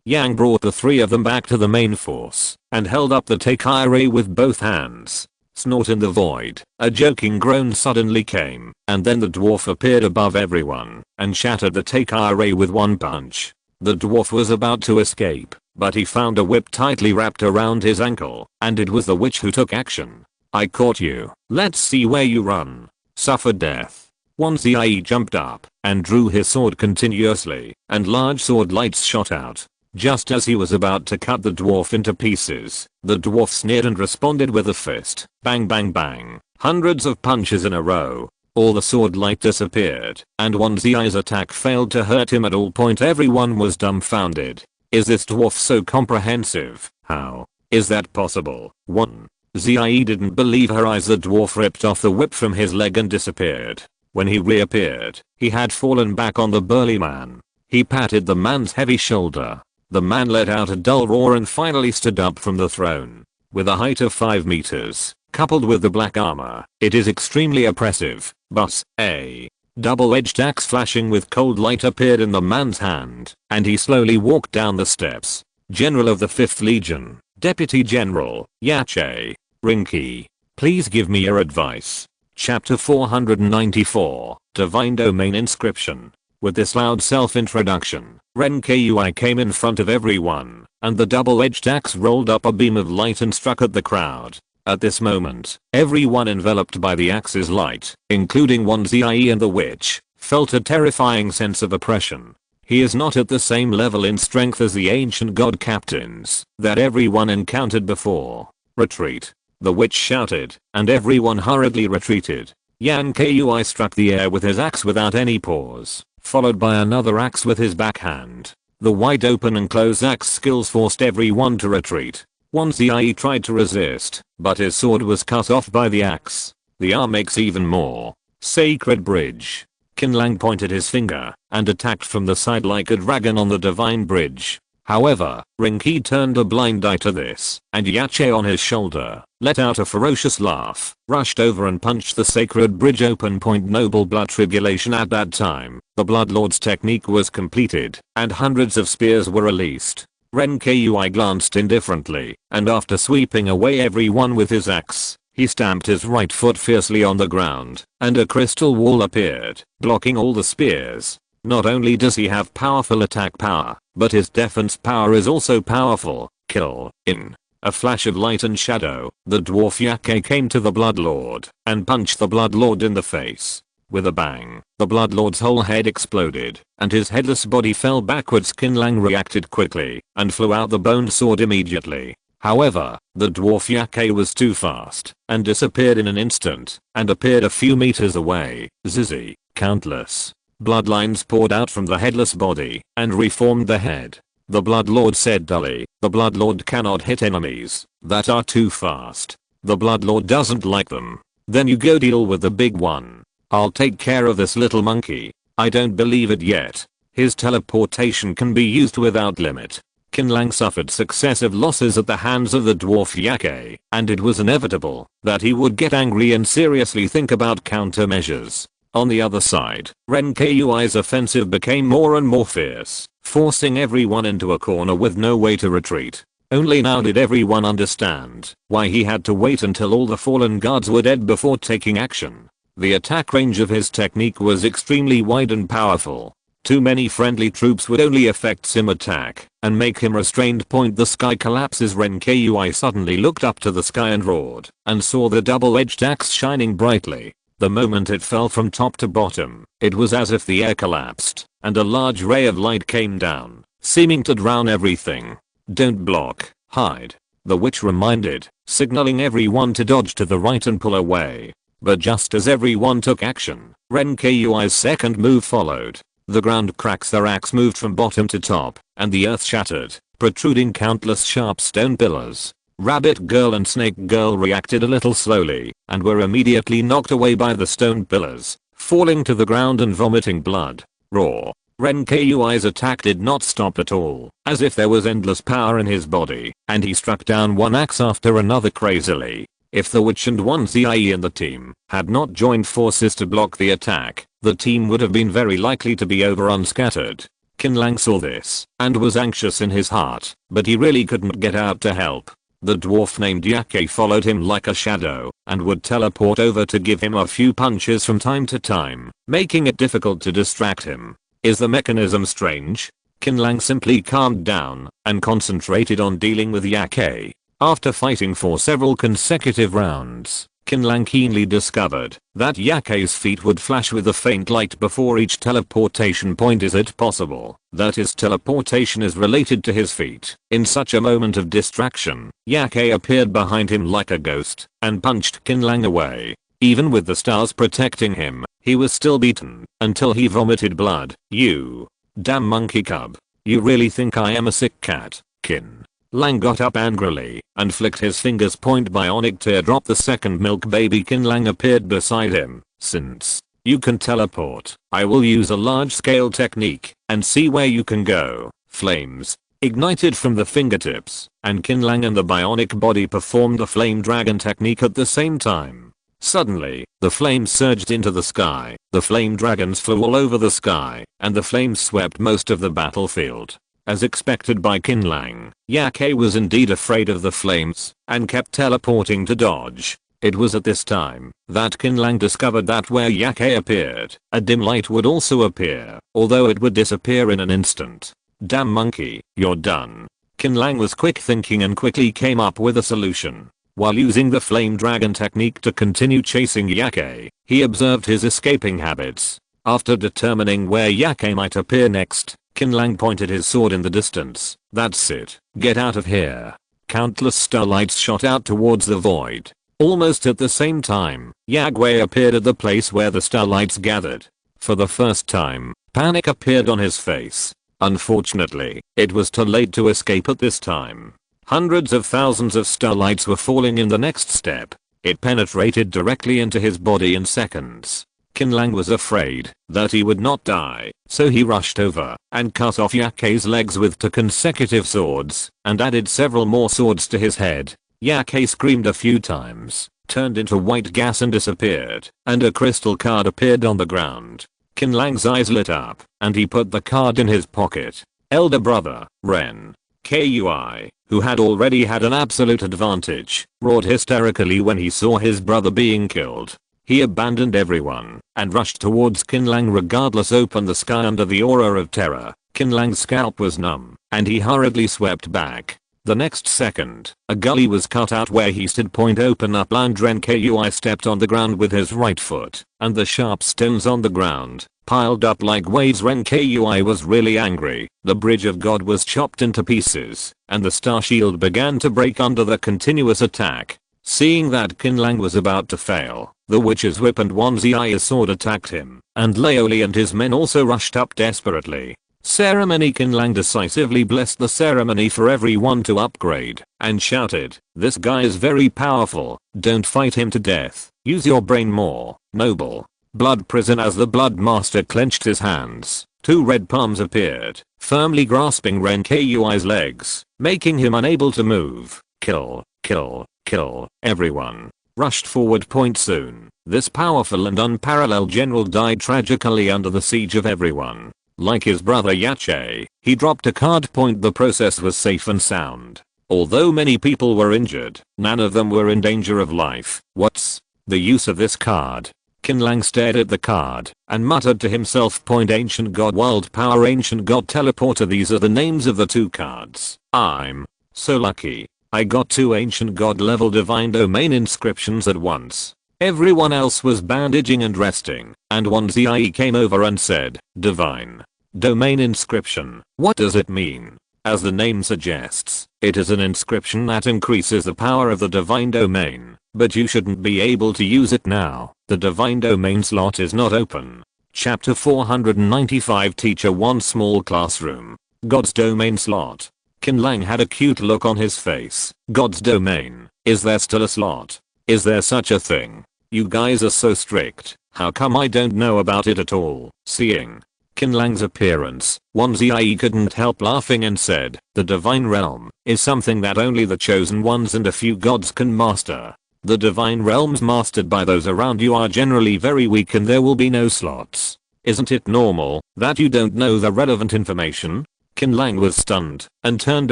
Yang brought the three of them back to the main force, and held up the Take-I ray with both hands. Snort in the void. A joking groan suddenly came, and then the dwarf appeared above everyone and shattered the Takar ray with one punch. The dwarf was about to escape, but he found a whip tightly wrapped around his ankle, and it was the witch who took action. I caught you. Let's see where you run. Suffer death. Once the IE jumped up and drew his sword continuously, and large sword lights shot out. Just as he was about to cut the dwarf into pieces, the dwarf sneered and responded with a fist. Bang bang bang. Hundreds of punches in a row. All the sword light disappeared, and once the eye's attack failed to hurt him at all point, everyone was dumbfounded. Is this dwarf so comprehensive? How is that possible? 1. Zie didn't believe her eyes. The dwarf ripped off the whip from his leg and disappeared. When he reappeared, he had fallen back on the burly man. He patted the man's heavy shoulder. The man let out a dull roar and finally stood up from the throne. With a height of 5 meters, coupled with the black armor, it is extremely oppressive. But a double-edged axe flashing with cold light appeared in the man's hand, and he slowly walked down the steps. General of the 5th Legion, Deputy General, Yache. Rinky. Please give me your advice. Chapter 494, Divine Domain Inscription. With this loud self-introduction, Renkui came in front of everyone, and the double-edged axe rolled up a beam of light and struck at the crowd. At this moment, everyone enveloped by the axe's light, including one Zie and the witch, felt a terrifying sense of oppression. He is not at the same level in strength as the ancient god captains that everyone encountered before. Retreat. The witch shouted, and everyone hurriedly retreated. Yan Kui struck the air with his axe without any pause, followed by another axe with his backhand. The wide open and close axe skills forced everyone to retreat. Once Zie tried to resist, but his sword was cut off by the axe. The arm makes even more. Sacred Bridge. Qin Lang pointed his finger and attacked from the side like a dragon on the divine bridge. However, Rinky turned a blind eye to this, and Yache on his shoulder let out a ferocious laugh, rushed over and punched the sacred bridge open. Noble blood tribulation. At that time, the Bloodlord's technique was completed, and hundreds of spears were released. Renkui glanced indifferently, and after sweeping away everyone with his axe, he stamped his right foot fiercely on the ground, and a crystal wall appeared, blocking all the spears. Not only does he have powerful attack power, but his defense power is also powerful. Kill. In a flash of light and shadow, the dwarf Yache came to the Bloodlord and punched the Bloodlord in the face. With a bang, the Bloodlord's whole head exploded, and his headless body fell backwards. Qin Lang reacted quickly and flew out the bone sword immediately. However, the dwarf Yache was too fast and disappeared in an instant and appeared a few meters away. Zizi. Countless bloodlines poured out from the headless body and reformed the head. The Bloodlord said dully, the Bloodlord cannot hit enemies that are too fast. The Bloodlord doesn't like them. Then you go deal with the big one. I'll take care of this little monkey. I don't believe it yet. His teleportation can be used without limit. Qin Lang suffered successive losses at the hands of the dwarf Yache, and it was inevitable that he would get angry and seriously think about countermeasures. On the other side, Renkui's offensive became more and more fierce, forcing everyone into a corner with no way to retreat. Only now did everyone understand why he had to wait until all the fallen guards were dead before taking action. The attack range of his technique was extremely wide and powerful. Too many friendly troops would only affect Sim attack and make him restrained. The sky collapses. Renkui suddenly looked up to the sky and roared and saw the double-edged axe shining brightly. The moment it fell from top to bottom, it was as if the air collapsed and a large ray of light came down, seeming to drown everything. Don't block, hide, the witch reminded, signaling everyone to dodge to the right and pull away. But just as everyone took action, Renkui's second move followed. The ground cracks. Their axe moved from bottom to top, and the earth shattered, protruding countless sharp stone pillars. Rabbit Girl and Snake Girl reacted a little slowly, and were immediately knocked away by the stone pillars, falling to the ground and vomiting blood. Roar. Renkui's attack did not stop at all, as if there was endless power in his body, and he struck down one axe after another crazily. If the witch and one Zie in the team had not joined forces to block the attack, the team would have been very likely to be over unscattered. Qin Lang saw this and was anxious in his heart, but he really couldn't get out to help. The dwarf named Yake followed him like a shadow and would teleport over to give him a few punches from time to time, making it difficult to distract him. Is the mechanism strange? Qin Lang simply calmed down and concentrated on dealing with Yake. After fighting for several consecutive rounds, Qin Lang keenly discovered that Yake's feet would flash with a faint light before each teleportation point. Is it possible that his teleportation is related to his feet? In such a moment of distraction, Yake appeared behind him like a ghost and punched Qin Lang away. Even with the stars protecting him, he was still beaten until he vomited blood. You damn monkey cub. You really think I am a sick cat? Qin Lang got up angrily and flicked his fingers. Bionic teardrop. The second milk baby Qin Lang appeared beside him. Since you can teleport, I will use a large-scale technique and see where you can go. Flames ignited from the fingertips, and Qin Lang and the bionic body performed the flame dragon technique at the same time. Suddenly, the flames surged into the sky, the flame dragons flew all over the sky, and the flames swept most of the battlefield. As expected by Qin Lang, Yake was indeed afraid of the flames and kept teleporting to dodge. It was at this time that Qin Lang discovered that where Yake appeared, a dim light would also appear, although it would disappear in an instant. Damn monkey, you're done. Qin Lang was quick thinking and quickly came up with a solution. While using the flame dragon technique to continue chasing Yake, he observed his escaping habits. After determining where Yake might appear next, Qin Lang pointed his sword in the distance. That's it. Get out of here. Countless starlights shot out towards the void. Almost at the same time, Yagway appeared at the place where the starlights gathered. For the first time, panic appeared on his face. Unfortunately, it was too late to escape at this time. Hundreds of thousands of starlights were falling in the next step. It penetrated directly into his body in seconds. Qin Lang was afraid that he would not die, so he rushed over and cut off Yake's legs with 2 consecutive swords and added several more swords to his head. Yake screamed a few times, turned into white gas and disappeared, and a crystal card appeared on the ground. Qin Lang's eyes lit up, and he put the card in his pocket. Elder brother, Ren Kui, who had already had an absolute advantage, roared hysterically when he saw his brother being killed. He abandoned everyone and rushed towards Qin Lang regardless. Opened the sky under the aura of terror. Qin Lang's scalp was numb, and he hurriedly swept back. The next second, a gully was cut out where he stood. Open up and Ren Kui stepped on the ground with his right foot, and the sharp stones on the ground piled up like waves. Ren Kui was really angry. The bridge of God was chopped into pieces, and the star shield began to break under the continuous attack. Seeing that Qin Lang was about to fail, the witch's whip and Wanzi's sword attacked him, and Laoli and his men also rushed up desperately. Ceremony. Qin Lang decisively blessed the ceremony for everyone to upgrade, and shouted, "This guy is very powerful, don't fight him to death, use your brain more, noble." Blood prison. As the blood master clenched his hands, 2 red palms appeared, firmly grasping Ren Kui's legs, making him unable to move. Kill, kill, kill, everyone rushed forward. Soon, this powerful and unparalleled general died tragically under the siege of everyone. Like his brother Yache, he dropped a card. The process was safe and sound. Although many people were injured, none of them were in danger of life. What's the use of this card? Qin Lang stared at the card and muttered to himself. Ancient God Wild Power, Ancient God Teleporter. These are the names of the 2 cards. I'm so lucky. I got 2 Ancient God level Divine Domain inscriptions at once. Everyone else was bandaging and resting, and Wanzi came over and said, "Divine Domain inscription, what does it mean?" As the name suggests, it is an inscription that increases the power of the Divine Domain, but you shouldn't be able to use it now. The Divine Domain slot is not open. Chapter 495. Teacher 1. Small classroom. God's Domain slot. Qin Lang had a cute look on his face. God's Domain, is there still a slot? Is there such a thing? You guys are so strict, how come I don't know about it at all? Seeing Qin Lang's appearance, Wanzi couldn't help laughing and said, "The Divine Realm is something that only the chosen ones and a few gods can master. The Divine Realms mastered by those around you are generally very weak and there will be no slots. Isn't it normal that you don't know the relevant information?" Qin Lang was stunned and turned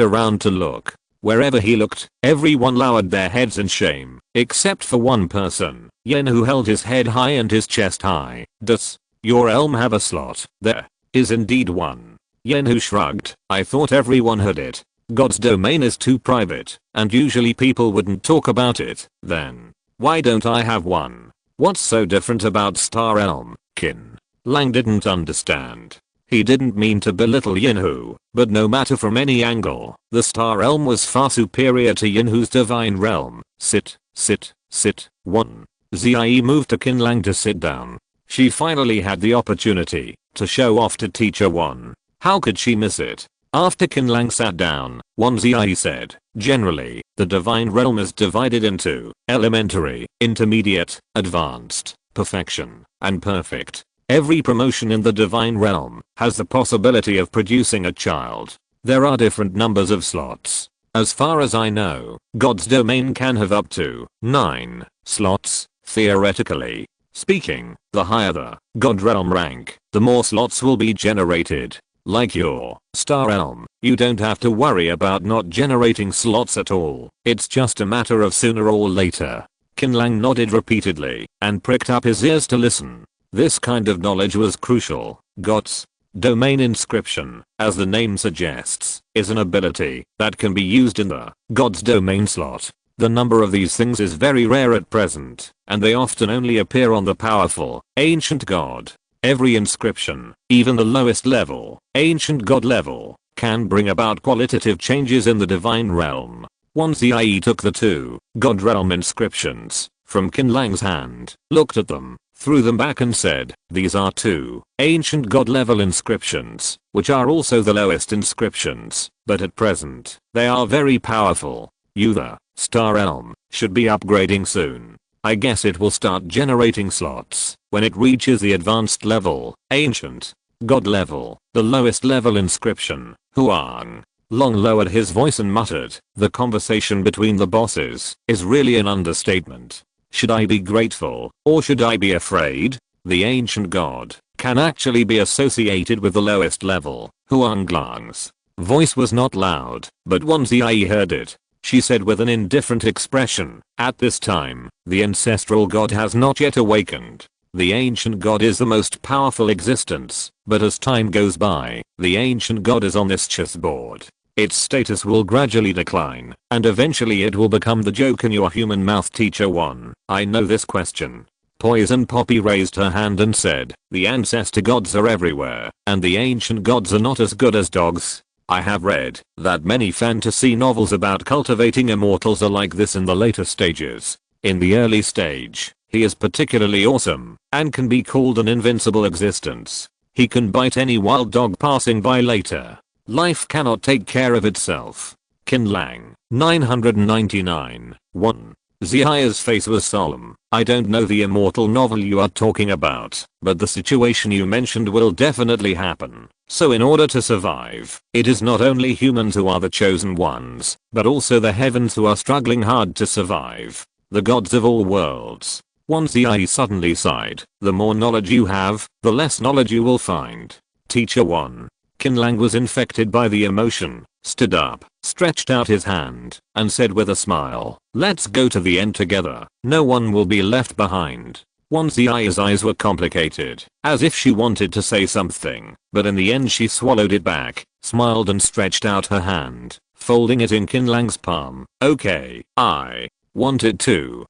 around to look. Wherever he looked, everyone lowered their heads in shame, except for one person, Yin, who held his head high and his chest high. Does your realm have a slot? There is indeed one. Yin, who shrugged. I thought everyone had it. God's domain is too private, and usually people wouldn't talk about it. Then why don't I have one? What's so different about Star Realm? Qin Lang didn't understand. He didn't mean to belittle Yinhu, but no matter from any angle, the Star Realm was far superior to Yinhu's Divine Realm. Sit. 1. Zie moved to Qin Lang to sit down. She finally had the opportunity to show off to Teacher 1. How could she miss it? After Qin Lang sat down, Zie said, generally, the Divine Realm is divided into elementary, intermediate, advanced, perfection, and perfect. Every promotion in the Divine Realm has the possibility of producing a child. There are different numbers of slots. As far as I know, God's domain can have up to 9 slots, theoretically speaking. The higher the God Realm rank, the more slots will be generated. Like your Star Realm, you don't have to worry about not generating slots at all. It's just a matter of sooner or later. Qin Lang nodded repeatedly and pricked up his ears to listen. This kind of knowledge was crucial. God's domain inscription, as the name suggests, is an ability that can be used in the God's domain slot. The number of these things is very rare at present, and they often only appear on the powerful, ancient god. Every inscription, even the lowest level, ancient god level, can bring about qualitative changes in the Divine Realm. Zie took the 2 God Realm inscriptions from Qin Lang's hand, looked at them, threw them back and said, these are 2 ancient god level inscriptions, which are also the lowest inscriptions, but at present, they are very powerful. You, the Star Realm, should be upgrading soon. I guess it will start generating slots when it reaches the advanced level, ancient god level, the lowest level inscription. Huang Long lowered his voice and muttered, the conversation between the bosses is really an understatement. Should I be grateful, or should I be afraid? The ancient god can actually be associated with the lowest level. Huang Lang's voice was not loud, but Zie heard it. She said with an indifferent expression, at this time, the ancestral god has not yet awakened. The ancient god is the most powerful existence, but as time goes by, the ancient god is on this chessboard. Its status will gradually decline, and eventually it will become the joke in your human mouth. Teacher 1, I know this question. Poison Poppy raised her hand and said, the ancestor gods are everywhere, and the ancient gods are not as good as dogs. I have read that many fantasy novels about cultivating immortals are like this in the later stages. In the early stage, he is particularly awesome, and can be called an invincible existence. He can bite any wild dog passing by later. Life cannot take care of itself. Qin Lang, 999. 1. Zia's face was solemn. I don't know the immortal novel you are talking about, but the situation you mentioned will definitely happen. So in order to survive, it is not only humans who are the chosen ones, but also the heavens who are struggling hard to survive. The gods of all worlds. Zie suddenly sighed. The more knowledge you have, the less knowledge you will find. Teacher 1. Qin Lang was infected by the emotion, stood up, stretched out his hand, and said with a smile, let's go to the end together. No one will be left behind. Zia's eyes were complicated, as if she wanted to say something, but in the end she swallowed it back, smiled and stretched out her hand, folding it in Qin Lang's palm. Okay, I wanted to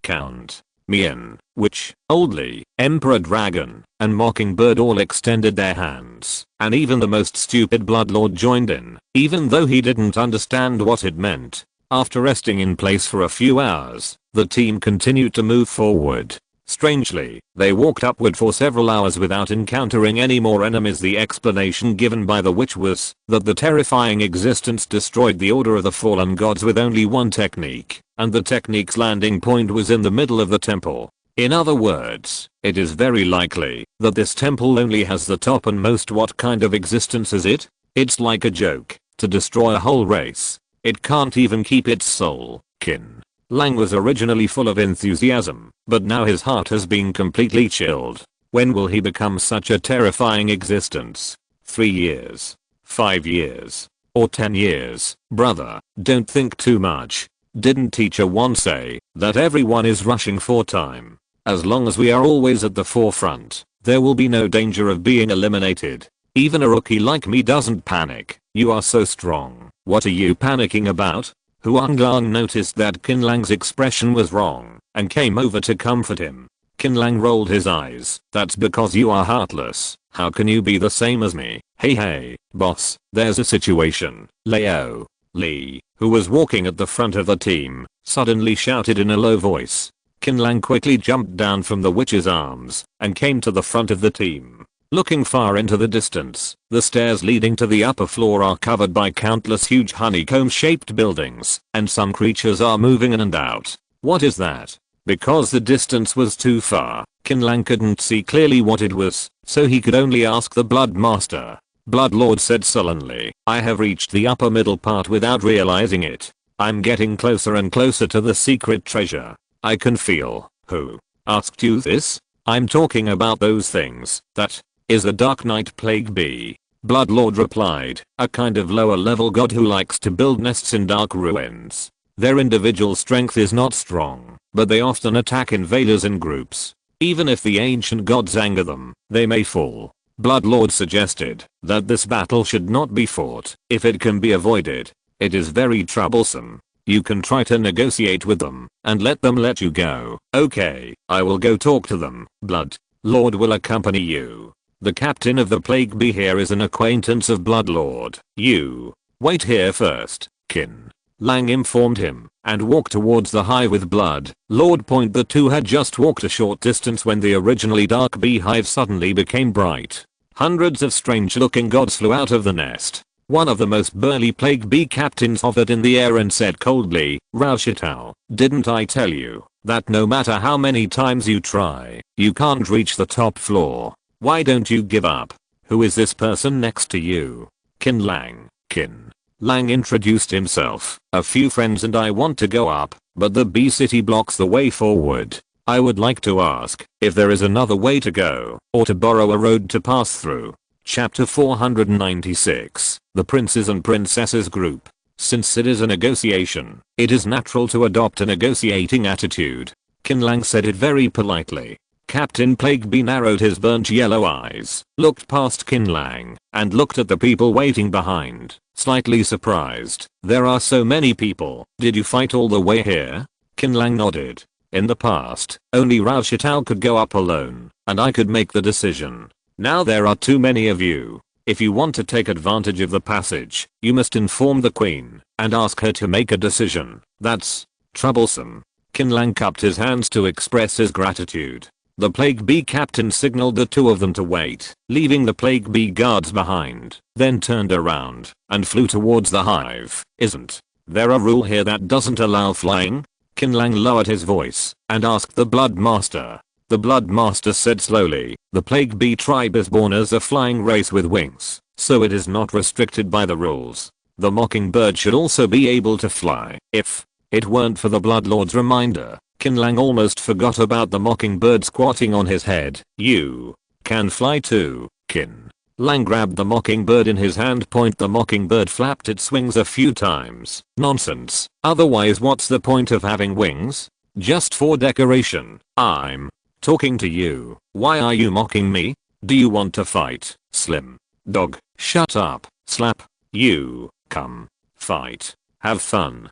count me in. Which, Oldly, Emperor Dragon, and Mockingbird all extended their hands, and even the most stupid Bloodlord joined in, even though he didn't understand what it meant. After resting in place for a few hours, the team continued to move forward. Strangely, they walked upward for several hours without encountering any more enemies. The explanation given by the witch was that the terrifying existence destroyed the Order of the Fallen Gods with only one technique, and the technique's landing point was in the middle of the temple. In other words, it is very likely that this temple only has the top and most. What kind of existence is it? It's like a joke. To destroy a whole race, it can't even keep its soul. Qin Lang was originally full of enthusiasm, but now his heart has been completely chilled. When will he become such a terrifying existence? 3 years? 5 years? Or 10 years. Brother, don't think too much. Didn't teacher once say that everyone is rushing for time? As long as we are always at the forefront, there will be no danger of being eliminated. Even a rookie like me doesn't panic. You are so strong. What are you panicking about? Qin Lang noticed that Qin Lang's expression was wrong and came over to comfort him. Qin Lang rolled his eyes. That's because you are heartless. How can you be the same as me? Hey, boss, there's a situation. Li, who was walking at the front of the team, suddenly shouted in a low voice. Qin Lang quickly jumped down from the witch's arms and came to the front of the team. Looking far into the distance, the stairs leading to the upper floor are covered by countless huge honeycomb-shaped buildings, and some creatures are moving in and out. What is that? Because the distance was too far, Qin Lang couldn't see clearly what it was, so he could only ask the Blood Master. Blood Lord said sullenly, I have reached the upper middle part without realizing it. I'm getting closer and closer to the secret treasure. I can feel. Who asked you this? I'm talking about those things. That is the Dark Knight Plague Bee. Blood Lord replied, a kind of lower level god who likes to build nests in dark ruins. Their individual strength is not strong, but they often attack invaders in groups. Even if the ancient gods anger them, they may fall. Blood Lord suggested that this battle should not be fought if it can be avoided. It is very troublesome. You can try to negotiate with them and let them let you go. Okay, I will go talk to them. Blood Lord will accompany you. The captain of the Plague Bee here is an acquaintance of Blood Lord. You wait here first, Qin Lang informed him, and walked towards the hive with Blood Lord. The two had just walked a short distance when the originally dark beehive suddenly became bright. Hundreds of strange looking gods flew out of the nest. One of the most burly Plague Bee captains hovered in the air and said coldly, Rao Shitao, didn't I tell you that no matter how many times you try, you can't reach the top floor? Why don't you give up? Who is this person next to you? Qin Lang. Qin Lang introduced himself. A few friends and I want to go up, but the bee city blocks the way forward. I would like to ask if there is another way to go, or to borrow a road to pass through. Chapter 496. The Princes and Princesses Group. Since it is a negotiation, it is natural to adopt a negotiating attitude. Qin Lang said it very politely. Captain Plague Bee narrowed his burnt yellow eyes, looked past Qin Lang, and looked at the people waiting behind, slightly surprised. There are so many people. Did you fight all the way here? Qin Lang nodded. In the past, only Rao Shitao could go up alone, and I could make the decision. Now there are too many of you. If you want to take advantage of the passage, you must inform the queen and ask her to make a decision. That's troublesome. Qin Lang cupped his hands to express his gratitude. The Plague Bee captain signaled the two of them to wait, leaving the Plague Bee guards behind, then turned around and flew towards the hive. Isn't there a rule here that doesn't allow flying? Qin Lang lowered his voice and asked the Blood Master. The Blood Master said slowly, the Plague Bee tribe is born as a flying race with wings, so it is not restricted by the rules. The mockingbird should also be able to fly. If it weren't for the Blood Lord's reminder, Qin Lang almost forgot about the mockingbird squatting on his head. You can fly too. Qin Lang grabbed the mockingbird in his hand. The mockingbird flapped its wings a few times. Nonsense. Otherwise what's the point of having wings? Just for decoration. I'm talking to you. Why are you mocking me? Do you want to fight? Slim dog. Shut up. Slap. You come fight. Have fun.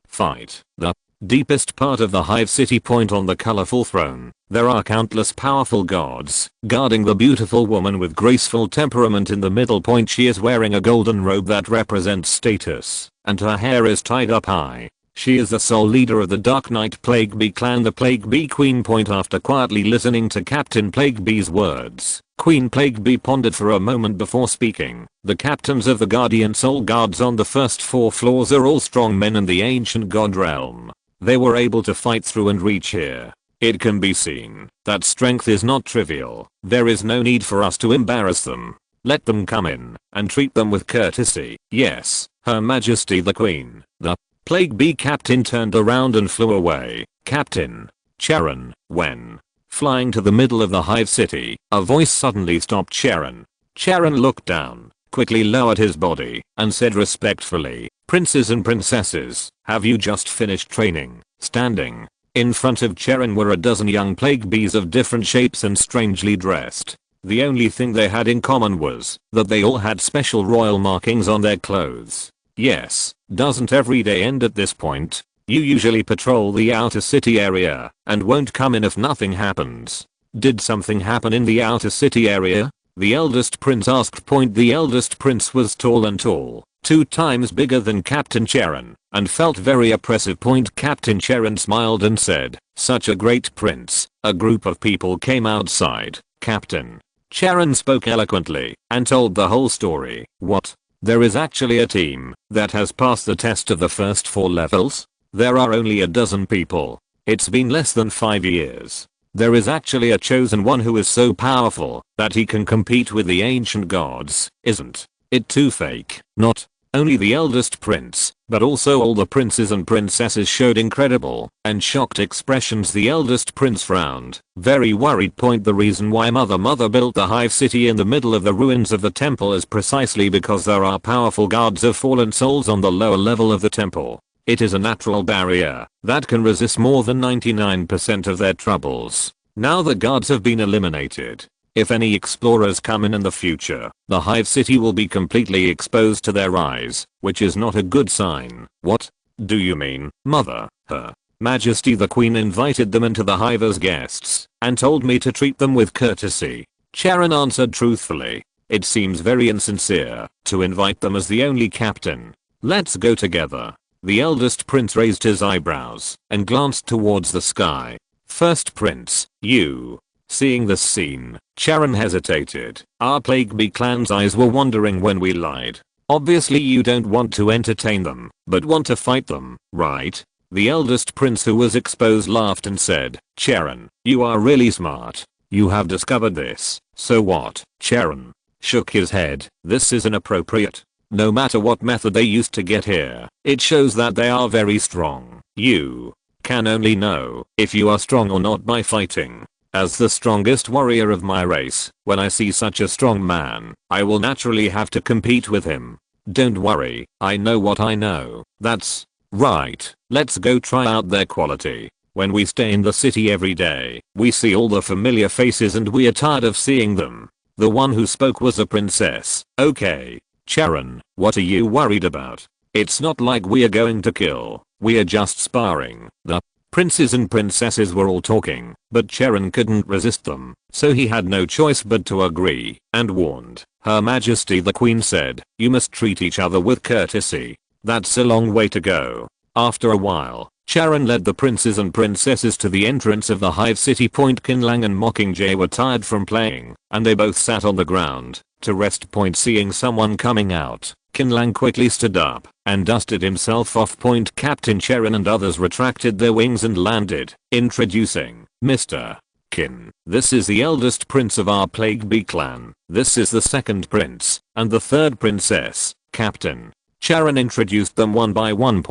Fight. The deepest part of the hive city. On the colorful throne, there are countless powerful gods guarding the beautiful woman with graceful temperament in the middle. She is wearing a golden robe that represents status, and her hair is tied up high. She is the sole leader of the Dark Knight Plague Bee clan, the Plague Bee Queen. After quietly listening to Captain Plague Bee's words, Queen Plague Bee pondered for a moment before speaking. The captains of the Guardian Soul Guards on the first 4 floors are all strong men in the ancient god realm. They were able to fight through and reach here. It can be seen that strength is not trivial. There is no need for us to embarrass them. Let them come in and treat them with courtesy. Yes, Her Majesty the Queen. The Plague Bee captain turned around and flew away. Captain Charon. When flying to the middle of the hive city, a voice suddenly stopped Charon. Charon looked down quickly lowered his body, and said respectfully, "Princes and princesses, have you just finished training?" Standing in front of Charon were a dozen young plague bees of different shapes and strangely dressed. The only thing they had in common was that they all had special royal markings on their clothes. Yes, doesn't every day end at this point? You usually patrol the outer city area and won't come in if nothing happens. Did something happen in the outer city area? The eldest prince asked. The eldest prince was tall and tall, 2 times bigger than Captain Charon, and felt very oppressive. Captain Charon smiled and said, "Such a great prince." A group of people came outside. Captain Charon spoke eloquently and told the whole story. What? There is actually a team that has passed the test of the first 4 levels? There are only a dozen people. It's been less than 5 years. There is actually a chosen one who is so powerful that he can compete with the ancient gods. Isn't it too fake? Not only the eldest prince, but also all the princes and princesses showed incredible and shocked expressions. The eldest prince frowned, very worried. The reason why Mother built the hive city in the middle of the ruins of the temple is precisely because there are powerful guards of fallen souls on the lower level of the temple. It is a natural barrier that can resist more than 99% of their troubles. Now the guards have been eliminated. If any explorers come in the future, the hive city will be completely exposed to their eyes, which is not a good sign. What do you mean, Mother? Her Majesty the Queen invited them into the hive as guests and told me to treat them with courtesy. Charon answered truthfully. It seems very insincere to invite them as the only captain. Let's go together. The eldest prince raised his eyebrows and glanced towards the sky. First prince, you. Seeing this scene, Charon hesitated. Our plague bee clan's eyes were wandering when we lied. Obviously you don't want to entertain them, but want to fight them, right? The eldest prince, who was exposed, laughed and said, "Charon, you are really smart. You have discovered this. So what?" Charon shook his head. "This is inappropriate. No matter what method they used to get here, it shows that they are very strong. You can only know if you are strong or not by fighting. As the strongest warrior of my race, when I see such a strong man, I will naturally have to compete with him. Don't worry, I know what I know." That's right. Let's go try out their quality. When we stay in the city every day, we see all the familiar faces and we are tired of seeing them. The one who spoke was a princess. Okay. Charon, what are you worried about? It's not like we are going to kill. We are just sparring. The princes and princesses were all talking, but Charon couldn't resist them, so he had no choice but to agree, and warned. Her Majesty the Queen said, "You must treat each other with courtesy. That's a long way to go." After a while, Charon led the princes and princesses to the entrance of the hive city. Qin Lang and Mockingjay were tired from playing, and they both sat on the ground to rest. Seeing someone coming out, Qin Lang quickly stood up and dusted himself off. Captain Charon and others retracted their wings and landed, introducing Mr. Qin. "This is the eldest prince of our plague bee clan. This is the second prince and the third princess, Captain." Charon introduced them one by one.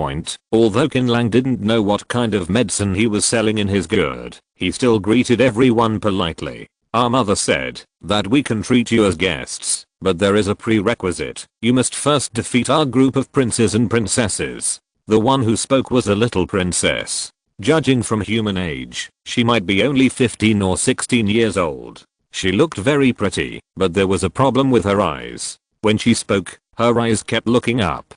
Although Qin Lang didn't know what kind of medicine he was selling in his gourd, he still greeted everyone politely. "Our mother said that we can treat you as guests, but there is a prerequisite. You must first defeat our group of princes and princesses." The one who spoke was a little princess. Judging from human age, she might be only 15 or 16 years old. She looked very pretty, but there was a problem with her eyes. When she spoke, her eyes kept looking up.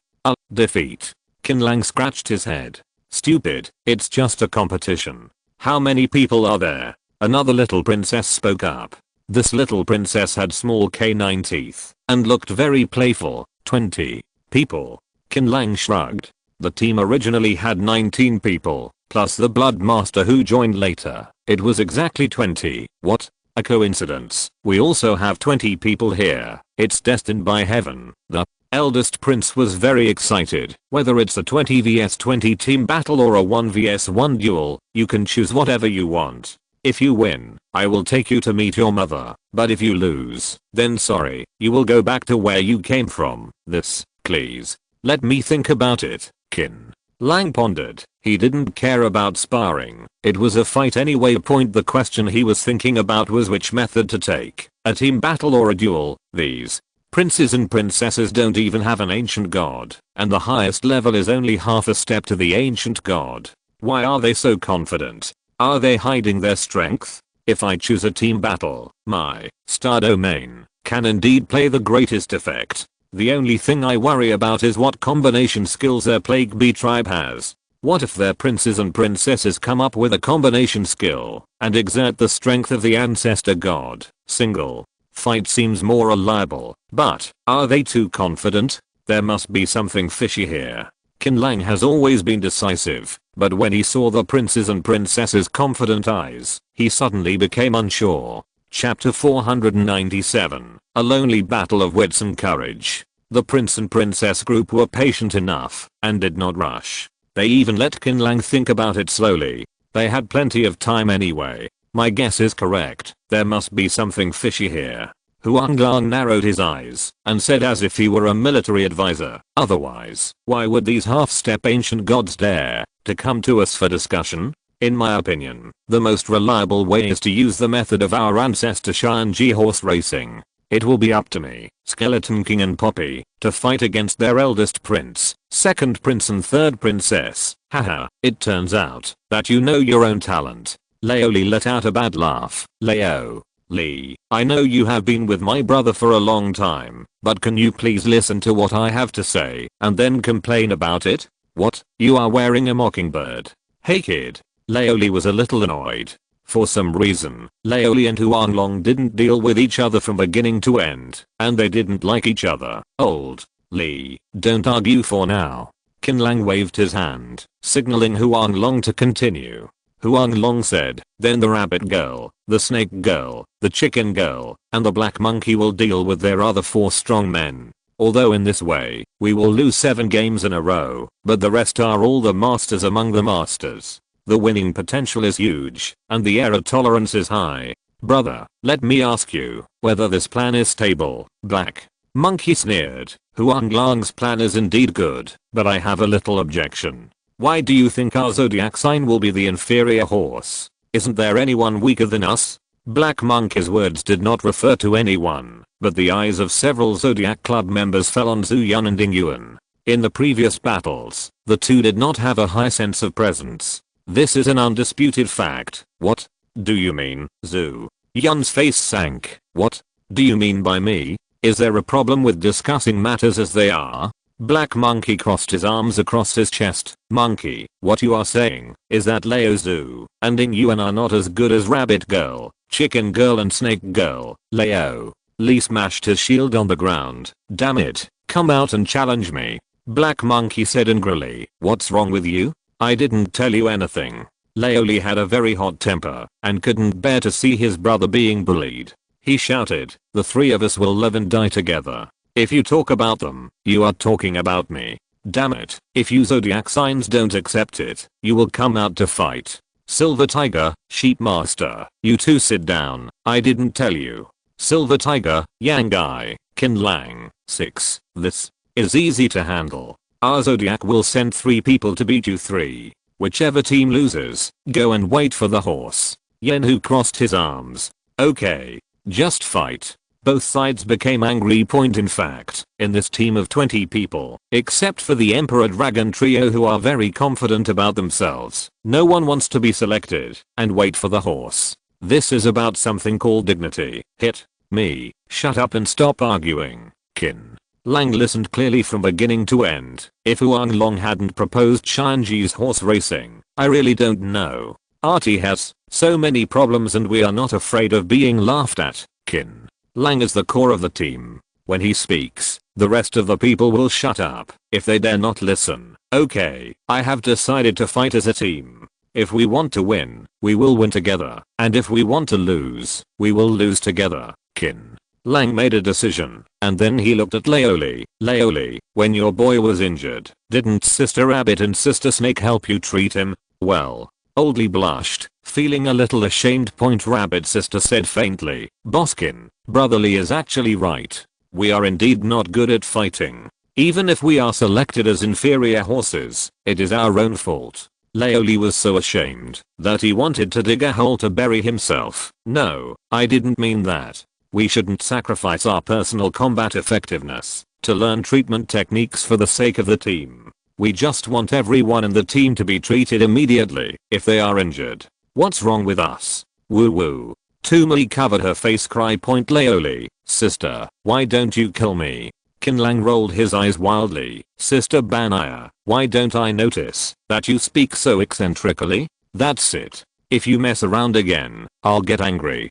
Defeat. Qin Lang scratched his head. "Stupid, it's just a competition. How many people are there?" Another little princess spoke up. This little princess had small canine teeth and looked very playful. 20 people. Qin Lang shrugged. The team originally had 19 people, plus the Blood Master who joined later. It was exactly 20. What? A coincidence. We also have 20 people here. It's destined by heaven. The eldest prince was very excited. Whether it's a 20 vs 20 team battle or a 1 vs 1 duel, you can choose whatever you want. If you win, I will take you to meet your mother. But if you lose, then sorry, you will go back to where you came from. This, please. Let me think about it. Qin Lang pondered. He didn't care about sparring. It was a fight anyway. The question he was thinking about was which method to take, a team battle or a duel. These Princes and princesses don't even have an ancient god, and the highest level is only half a step to the ancient god. Why are they so confident? Are they hiding their strength? If I choose a team battle, my star domain can indeed play the greatest effect. The only thing I worry about is what combination skills their Plague Bee tribe has. What if their princes and princesses come up with a combination skill and exert the strength of the ancestor god? Single fight seems more reliable, but are they too confident? There must be something fishy here. Qin Lang has always been decisive, but when he saw the princes and princesses' confident eyes, he suddenly became unsure. Chapter 497, A Lonely Battle of Wits and Courage. The prince and princess group were patient enough and did not rush. They even let Qin Lang think about it slowly. They had plenty of time anyway. My guess is correct. There must be something fishy here. Qin Lang narrowed his eyes and said as if he were a military advisor. Otherwise, why would these half-step ancient gods dare to come to us for discussion? In my opinion, the most reliable way is to use the method of our ancestor Shang-Chi horse racing. It will be up to me, Skeleton King and Poppy, to fight against their eldest prince, second prince and third princess. Haha, it turns out that you know your own talent. Leoli let out a bad laugh. Lee, I know you have been with my brother for a long time, but can you please listen to what I have to say and then complain about it? What? You are wearing a mockingbird. Hey kid. Leoli was a little annoyed. For some reason, Leoli and Qin Lang didn't deal with each other from beginning to end, and they didn't like each other. Old Lee, don't argue for now. Qin Lang waved his hand, signaling Qin Lang to continue. Qin Lang said, then the rabbit girl, the snake girl, the chicken girl, and the black monkey will deal with their other 4 strong men. Although in this way, we will lose 7 games in a row, but the rest are all the masters among the masters. The winning potential is huge, and the error tolerance is high. Brother, let me ask you whether this plan is stable. Black monkey sneered. Qin Lang's plan is indeed good, but I have a little objection. Why do you think our zodiac sign will be the inferior horse? Isn't there anyone weaker than us? Black Monkey's words did not refer to anyone, but the eyes of several Zodiac Club members fell on Zhu Yun and Ding Yuan. In the previous battles, the two did not have a high sense of presence. This is an undisputed fact. What do you mean, Zhu? Yun's face sank. What do you mean by me? Is there a problem with discussing matters as they are? Black Monkey crossed his arms across his chest. Monkey, what you are saying is that Leo Zhu and Ding Yuan are not as good as Rabbit Girl, Chicken Girl and Snake Girl. Leo. Lee smashed his shield on the ground. Damn it, come out and challenge me. Black Monkey said angrily. What's wrong with you? I didn't tell you anything. Leo Lee had a very hot temper and couldn't bear to see his brother being bullied. He shouted, the 3 of us will live and die together. If you talk about them, you are talking about me. Damn it, if you zodiac signs don't accept it, you will come out to fight. Silver Tiger, Sheep Master, you two sit down, I didn't tell you. Silver Tiger, Yang Guy, Qin Lang, 6, this is easy to handle. Our zodiac will send 3 people to beat you 3. Whichever team loses, go and wait for the horse. Yen Hu crossed his arms. Okay, just fight. Both sides became angry. In fact, in this team of 20 people, except for the Emperor Dragon Trio who are very confident about themselves, no one wants to be selected and wait for the horse. This is about something called dignity. Hit me. Shut up and stop arguing. Qin Lang listened clearly from beginning to end. If Qin Lang hadn't proposed Shang-Chi's horse racing, I really don't know. Artie has so many problems and we are not afraid of being laughed at. Qin Lang is the core of the team. When he speaks, the rest of the people will shut up if they dare not listen. Okay, I have decided to fight as a team. If we want to win, we will win together, and if we want to lose, we will lose together. Qin Lang made a decision, and then he looked at Leoli. Leoli, when your boy was injured, didn't Sister Rabbit and Sister Snake help you treat him? Well, Old Lee blushed, feeling a little ashamed. Rabbit Sister said faintly, Boskin, Brother Lee is actually right. We are indeed not good at fighting. Even if we are selected as inferior horses, it is our own fault. Leoli was so ashamed that he wanted to dig a hole to bury himself. No, I didn't mean that. We shouldn't sacrifice our personal combat effectiveness to learn treatment techniques for the sake of the team. We just want everyone in the team to be treated immediately if they are injured. What's wrong with us? Woo woo. Toomey covered her face. Cry point Leoli. Sister, why don't you kill me? Qin Lang rolled his eyes wildly. Sister Banaya, why don't I notice that you speak so eccentrically? That's it. If you mess around again, I'll get angry.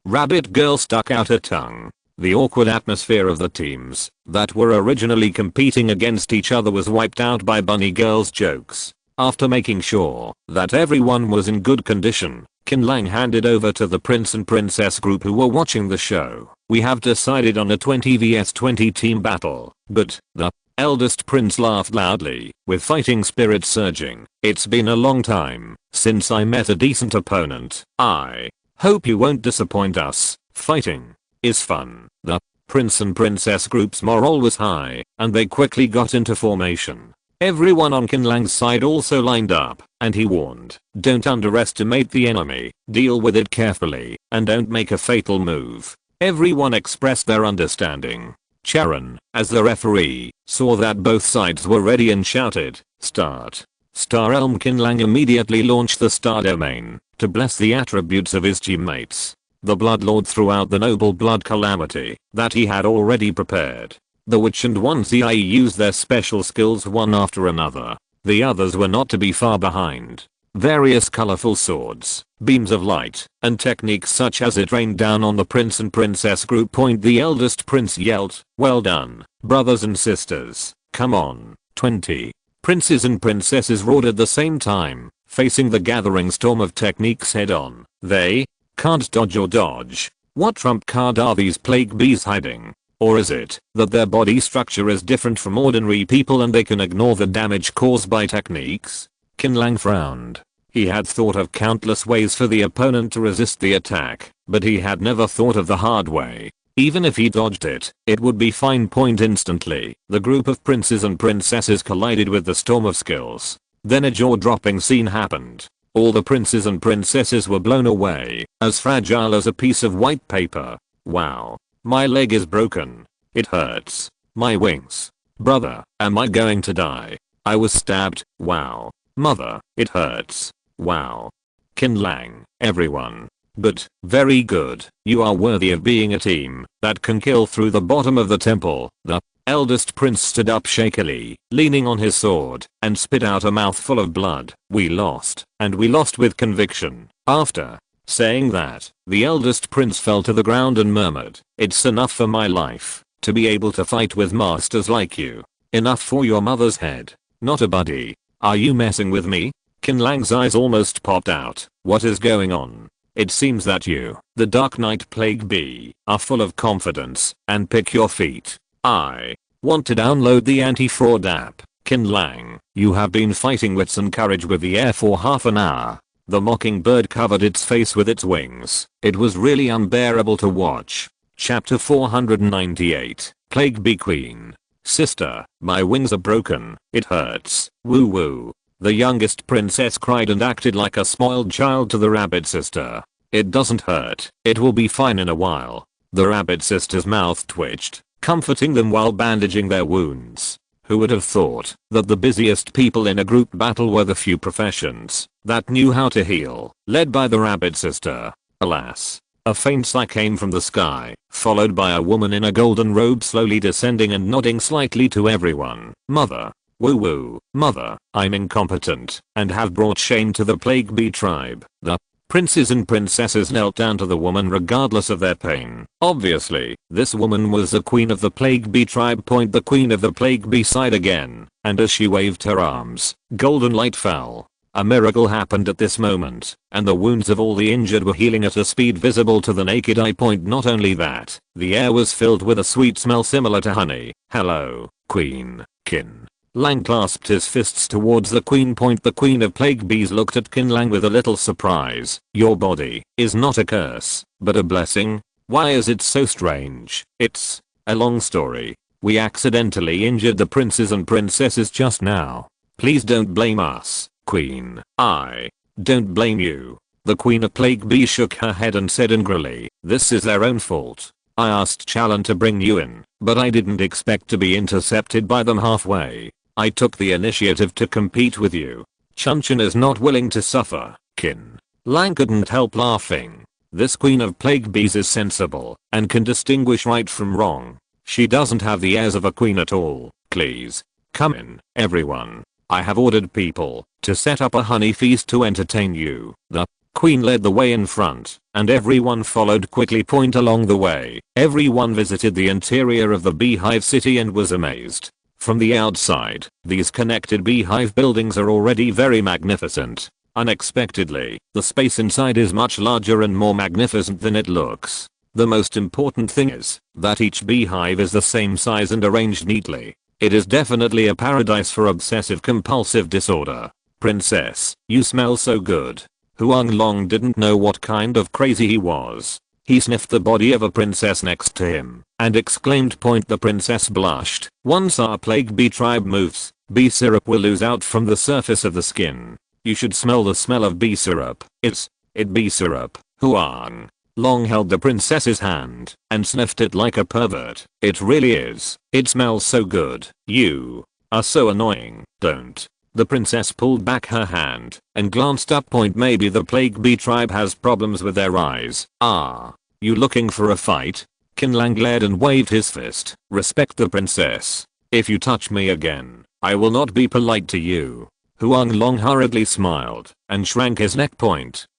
Rabbit girl stuck out her tongue. The awkward atmosphere of the teams that were originally competing against each other was wiped out by bunny girl's jokes. After making sure that everyone was in good condition, Qin Lang handed over to the prince and princess group who were watching the show. We have decided on a 20 vs 20 team battle, but the eldest prince laughed loudly, with fighting spirit surging. It's been a long time since I met a decent opponent. I hope you won't disappoint us. Fighting is fun. The prince and princess group's morale was high, and they quickly got into formation. Everyone on Qin Lang's side also lined up, and he warned, don't underestimate the enemy, deal with it carefully, and don't make a fatal move. Everyone expressed their understanding. Charon, as the referee, saw that both sides were ready and shouted, start. Star Elm. Qin Lang immediately launched the star domain to bless the attributes of his teammates. The Bloodlord threw out the noble blood calamity that he had already prepared. The witch and one CIE used their special skills one after another. The others were not to be far behind. Various colorful swords, beams of light, and techniques such as it rained down on the prince and princess group. The eldest prince yelled, well done, brothers and sisters, come on. 20 princes and princesses roared at the same time, facing the gathering storm of techniques head on. They can't dodge or dodge. What trump card are these plague bees hiding? Or is it that their body structure is different from ordinary people and they can ignore the damage caused by techniques? Qin Lang frowned. He had thought of countless ways for the opponent to resist the attack, but he had never thought of the hard way. Even if he dodged it, it would be fine. Instantly, the group of princes and princesses collided with the storm of skills. Then a jaw-dropping scene happened. All the princes and princesses were blown away, as fragile as a piece of white paper. Wow. My leg is broken. It hurts. My wings. Brother, am I going to die? I was stabbed. Wow. Mother, it hurts. Wow. Qin Lang, everyone. But, very good. You are worthy of being a team that can kill through the bottom of the temple. The eldest prince stood up shakily, leaning on his sword, and spit out a mouthful of blood. We lost, and we lost with conviction. After saying that, the eldest prince fell to the ground and murmured, it's enough for my life to be able to fight with masters like you. Enough for your mother's head. Not a buddy. Are you messing with me? Qin Lang's eyes almost popped out. What is going on? It seems that you, the Dark Knight Plague Bee, are full of confidence and pick your feet. I want to download the anti-fraud app. Qin Lang, you have been fighting wits and courage with the air for half an hour. The mockingbird covered its face with its wings. It was really unbearable to watch. Chapter 498, Plague Bee Queen. Sister, my wings are broken. It hurts. Woo woo. The youngest princess cried and acted like a spoiled child to the rabbit sister. It doesn't hurt. It will be fine in a while. The rabbit sister's mouth twitched, comforting them while bandaging their wounds. Who would have thought that the busiest people in a group battle were the few professions that knew how to heal, led by the rabbit sister. Alas. A faint sigh came from the sky, followed by a woman in a golden robe slowly descending and nodding slightly to everyone. Mother. Woo woo. Mother, I'm incompetent and have brought shame to the Plague Bee tribe. The princes and princesses knelt down to the woman regardless of their pain. Obviously, this woman was the queen of the Plague Bee tribe. The queen of the Plague Bee sighed again, and as she waved her arms, golden light fell. A miracle happened at this moment, and the wounds of all the injured were healing at a speed visible to the naked eye. Not only that, the air was filled with a sweet smell similar to honey. Hello, Queen. Qin Lang clasped his fists towards the queen. The queen of Plague Bees looked at Qin Lang with a little surprise. Your body is not a curse, but a blessing? Why is it so strange? It's a long story. We accidentally injured the princes and princesses just now. Please don't blame us. Queen, I don't blame you. The Queen of Plague Bees shook her head and said angrily, "This is their own fault. I asked Chalan to bring you in, but I didn't expect to be intercepted by them halfway. I took the initiative to compete with you. Chunchin is not willing to suffer." Qin Lang couldn't help laughing. This Queen of Plague Bees is sensible and can distinguish right from wrong. She doesn't have the airs of a queen at all. "Please, come in, everyone. I have ordered people to set up a honey feast to entertain you." The Queen led the way in front, and everyone followed quickly. Point along the way, everyone visited the interior of the beehive city and was amazed. From the outside, these connected beehive buildings are already very magnificent. Unexpectedly, the space inside is much larger and more magnificent than it looks. The most important thing is that each beehive is the same size and arranged neatly. It is definitely a paradise for obsessive compulsive disorder. "Princess, you smell so good." Huang Long didn't know what kind of crazy he was. He sniffed the body of a princess next to him and exclaimed. The princess blushed. "Once our plague bee tribe moves, bee syrup will ooze out from the surface of the skin. You should smell the smell of bee syrup. It bee syrup." Huang Long held the princess's hand and sniffed it like a pervert. "It really is. It smells so good. You are so annoying." "Don't." The princess pulled back her hand and glanced up. "Maybe the plague bee tribe has problems with their eyes." "Ah, you looking for a fight?" Qin Lang glared and waved his fist. "Respect the princess. If you touch me again, I will not be polite to you." Huang Long hurriedly smiled and shrank his neck.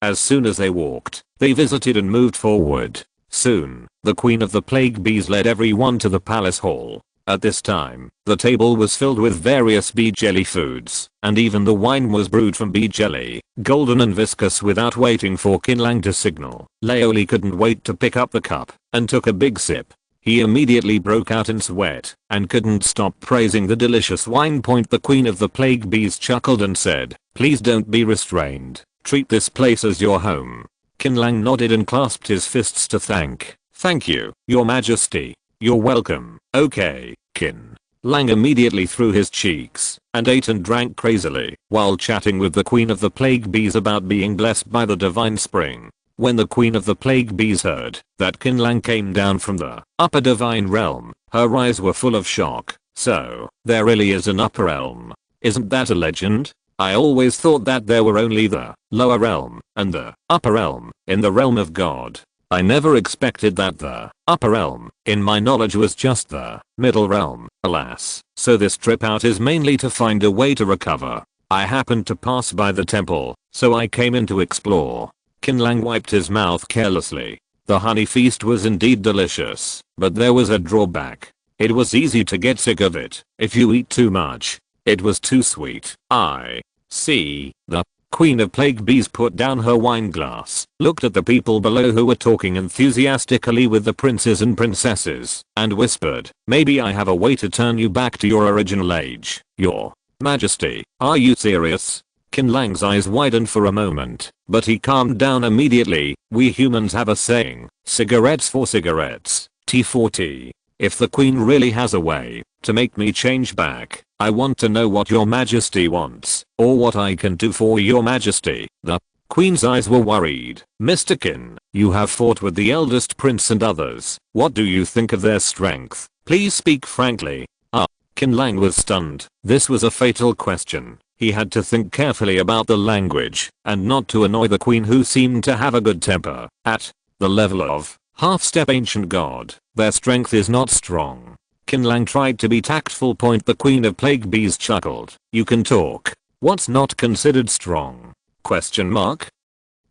As soon as they walked, they visited and moved forward. Soon, the Queen of the Plague Bees led everyone to the palace hall. At this time, the table was filled with various bee jelly foods, and even the wine was brewed from bee jelly, golden and viscous. Without waiting for Qin Lang to signal, Laoli couldn't wait to pick up the cup and took a big sip. He immediately broke out in sweat and couldn't stop praising the delicious wine. The Queen of the Plague Bees chuckled and said, "Please don't be restrained. Treat this place as your home." Qin Lang nodded and clasped his fists to thank you, Your Majesty. "You're welcome." "Okay." Qin Lang immediately threw his cheeks and ate and drank crazily while chatting with the Queen of the Plague Bees about being blessed by the divine spring. When the Queen of the Plague Bees heard that Qin Lang came down from the upper divine realm, her eyes were full of shock. "So, there really is an upper realm? Isn't that a legend? I always thought that there were only the lower realm and the upper realm in the realm of God. I never expected that the upper realm, in my knowledge, was just the middle realm." Alas, so this trip out is mainly to find a way to recover. "I happened to pass by the temple, so I came in to explore." Qin Lang wiped his mouth carelessly. The honey feast was indeed delicious, but there was a drawback. It was easy to get sick of it if you eat too much. It was too sweet. "I see." The Queen of Plague Bees put down her wine glass, looked at the people below who were talking enthusiastically with the princes and princesses, and whispered, "Maybe I have a way to turn you back to your original age." "Your Majesty, are you serious?" Qin Lang's eyes widened for a moment, but he calmed down immediately. "We humans have a saying, cigarettes for cigarettes, tea for tea. If the Queen really has a way to make me change back, I want to know what your Majesty wants, or what I can do for your Majesty." The Queen's eyes were worried. "Mr. Qin, you have fought with the eldest prince and others. What do you think of their strength? Please speak frankly." Qin Lang was stunned. This was a fatal question. He had to think carefully about the language and not to annoy the Queen, who seemed to have a good temper. At the level of half-step ancient god, their strength is not strong. Qin Lang tried to be tactful. The Queen of Plague Bees chuckled. "You can talk. What's not considered strong? Question mark?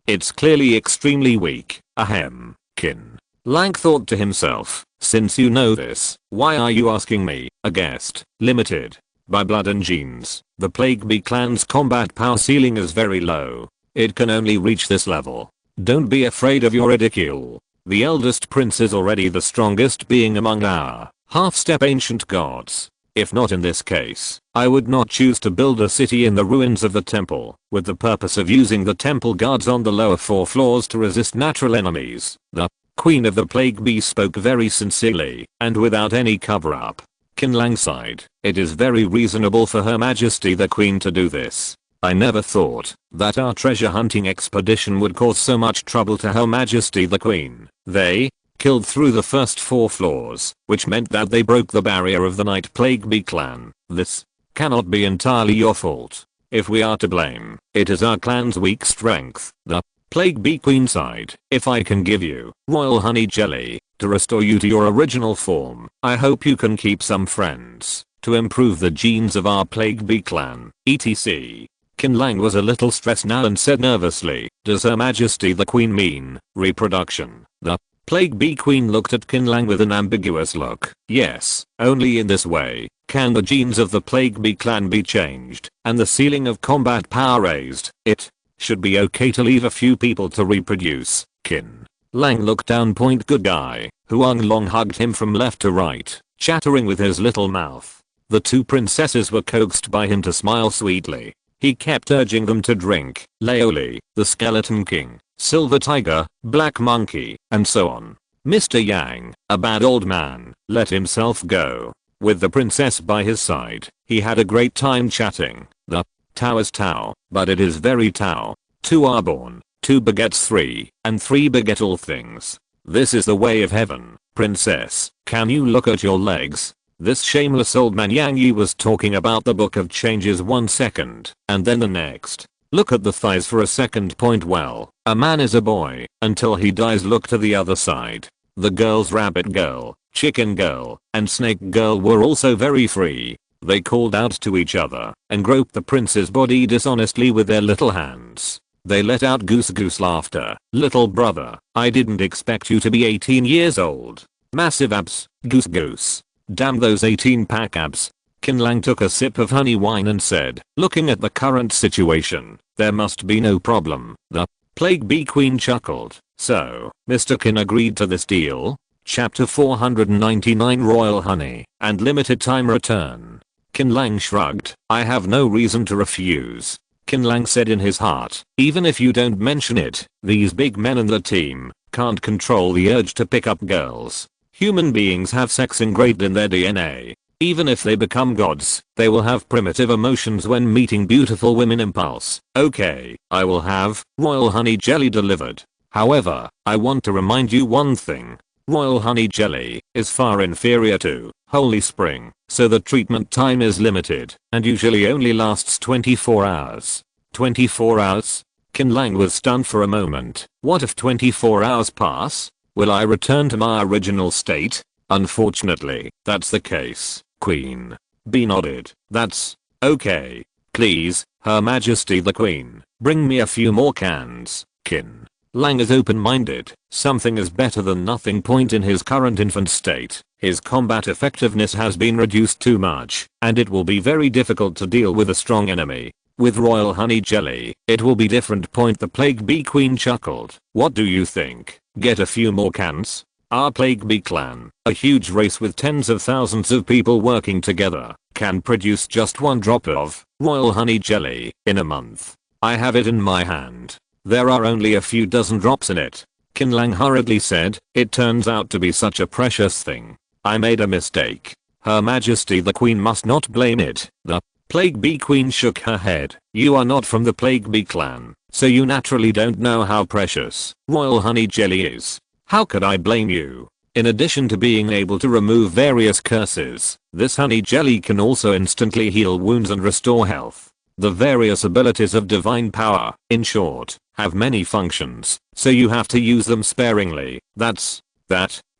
It's clearly extremely weak. Ahem." Qin Lang thought to himself, "Since you know this, why are you asking me, a guest? Limited by blood and genes, the Plague Bee clan's combat power ceiling is very low. It can only reach this level. Don't be afraid of your ridicule. The eldest prince is already the strongest being among our half-step ancient gods. If not in this case, I would not choose to build a city in the ruins of the temple, with the purpose of using the temple guards on the lower 4 floors to resist natural enemies." The Queen of the Plague Bee spoke very sincerely and without any cover-up. Qin Lang sighed. "It is very reasonable for Her Majesty the Queen to do this. I never thought that our treasure hunting expedition would cause so much trouble to Her Majesty the Queen. They killed through the first 4 floors, which meant that they broke the barrier of the Night Plague Bee clan. This cannot be entirely your fault. If we are to blame, it is our clan's weak strength, the Plague Bee Queen side. If I can give you royal honey jelly to restore you to your original form, I hope you can keep some friends to improve the genes of our Plague Bee clan, etc. Qin Lang was a little stressed now and said nervously, "Does Her Majesty the Queen mean reproduction?" The Plague Bee Queen looked at Qin Lang with an ambiguous look. "Yes, only in this way can the genes of the Plague Bee clan be changed and the ceiling of combat power raised. It should be okay to leave a few people to reproduce." Qin Lang looked down. Good guy. Huang Long hugged him from left to right, chattering with his little mouth. The 2 princesses were coaxed by him to smile sweetly. He kept urging them to drink. Laoli, the Skeleton King, Silver Tiger, Black Monkey, and so on. Mr. Yang, a bad old man, let himself go. With the princess by his side, he had a great time chatting. The Tao is Tao, but it is very Tao. 2 are born, 2 begets 3, and 3 beget all things. This is the way of heaven. Princess, can you look at your legs? This shameless old man Yang Yi was talking about the book of changes 1 second, and then the next. Look at the thighs for a second. Well, a man is a boy until he dies. Look to the other side. The girls Rabbit Girl, Chicken Girl, and Snake Girl were also very free. They called out to each other and groped the prince's body dishonestly with their little hands. They let out goose laughter. "Little brother, I didn't expect you to be 18 years old. Massive abs, goose. Damn those 18-pack abs." Qin Lang took a sip of honey wine and said, "Looking at the current situation, there must be no problem." The Plague Bee Queen chuckled. "So, Mr. Qin agreed to this deal?" Chapter 499 Royal Honey and Limited Time Return. Qin Lang shrugged. "I have no reason to refuse." Qin Lang said in his heart, "Even if you don't mention it, these big men in the team can't control the urge to pick up girls. Human beings have sex engraved in their DNA. Even if they become gods, they will have primitive emotions when meeting beautiful women. Impulse. Okay, I will have royal honey jelly delivered. However, I want to remind you one thing. Royal honey jelly is far inferior to Holy Spring, so the treatment time is limited and usually only lasts 24 hours. 24 hours? Qin Lang was stunned for a moment. What if 24 hours pass? Will I return to my original state? Unfortunately, that's the case. Queen Bee nodded. That's okay. Please, Her Majesty the Queen, bring me a few more cans. Qin Lang is open-minded. Something is better than nothing. In his current infant state, his combat effectiveness has been reduced too much, and it will be very difficult to deal with a strong enemy. With royal honey jelly, it will be different. The Plague Bee Queen chuckled. What do you think? Get a few more cans? Our Plague Bee clan, a huge race with tens of thousands of people working together, can produce just 1 drop of royal honey jelly in a month. I have it in my hand. There are only a few dozen drops in it. Qin Lang hurriedly said, "It turns out to be such a precious thing. I made a mistake. Her Majesty the Queen must not blame it." The Plague Bee Queen shook her head. "You are not from the Plague Bee clan, so you naturally don't know how precious royal honey jelly is. How could I blame you? In addition to being able to remove various curses, this honey jelly can also instantly heal wounds and restore health. The various abilities of divine power, in short, have many functions, so you have to use them sparingly. That,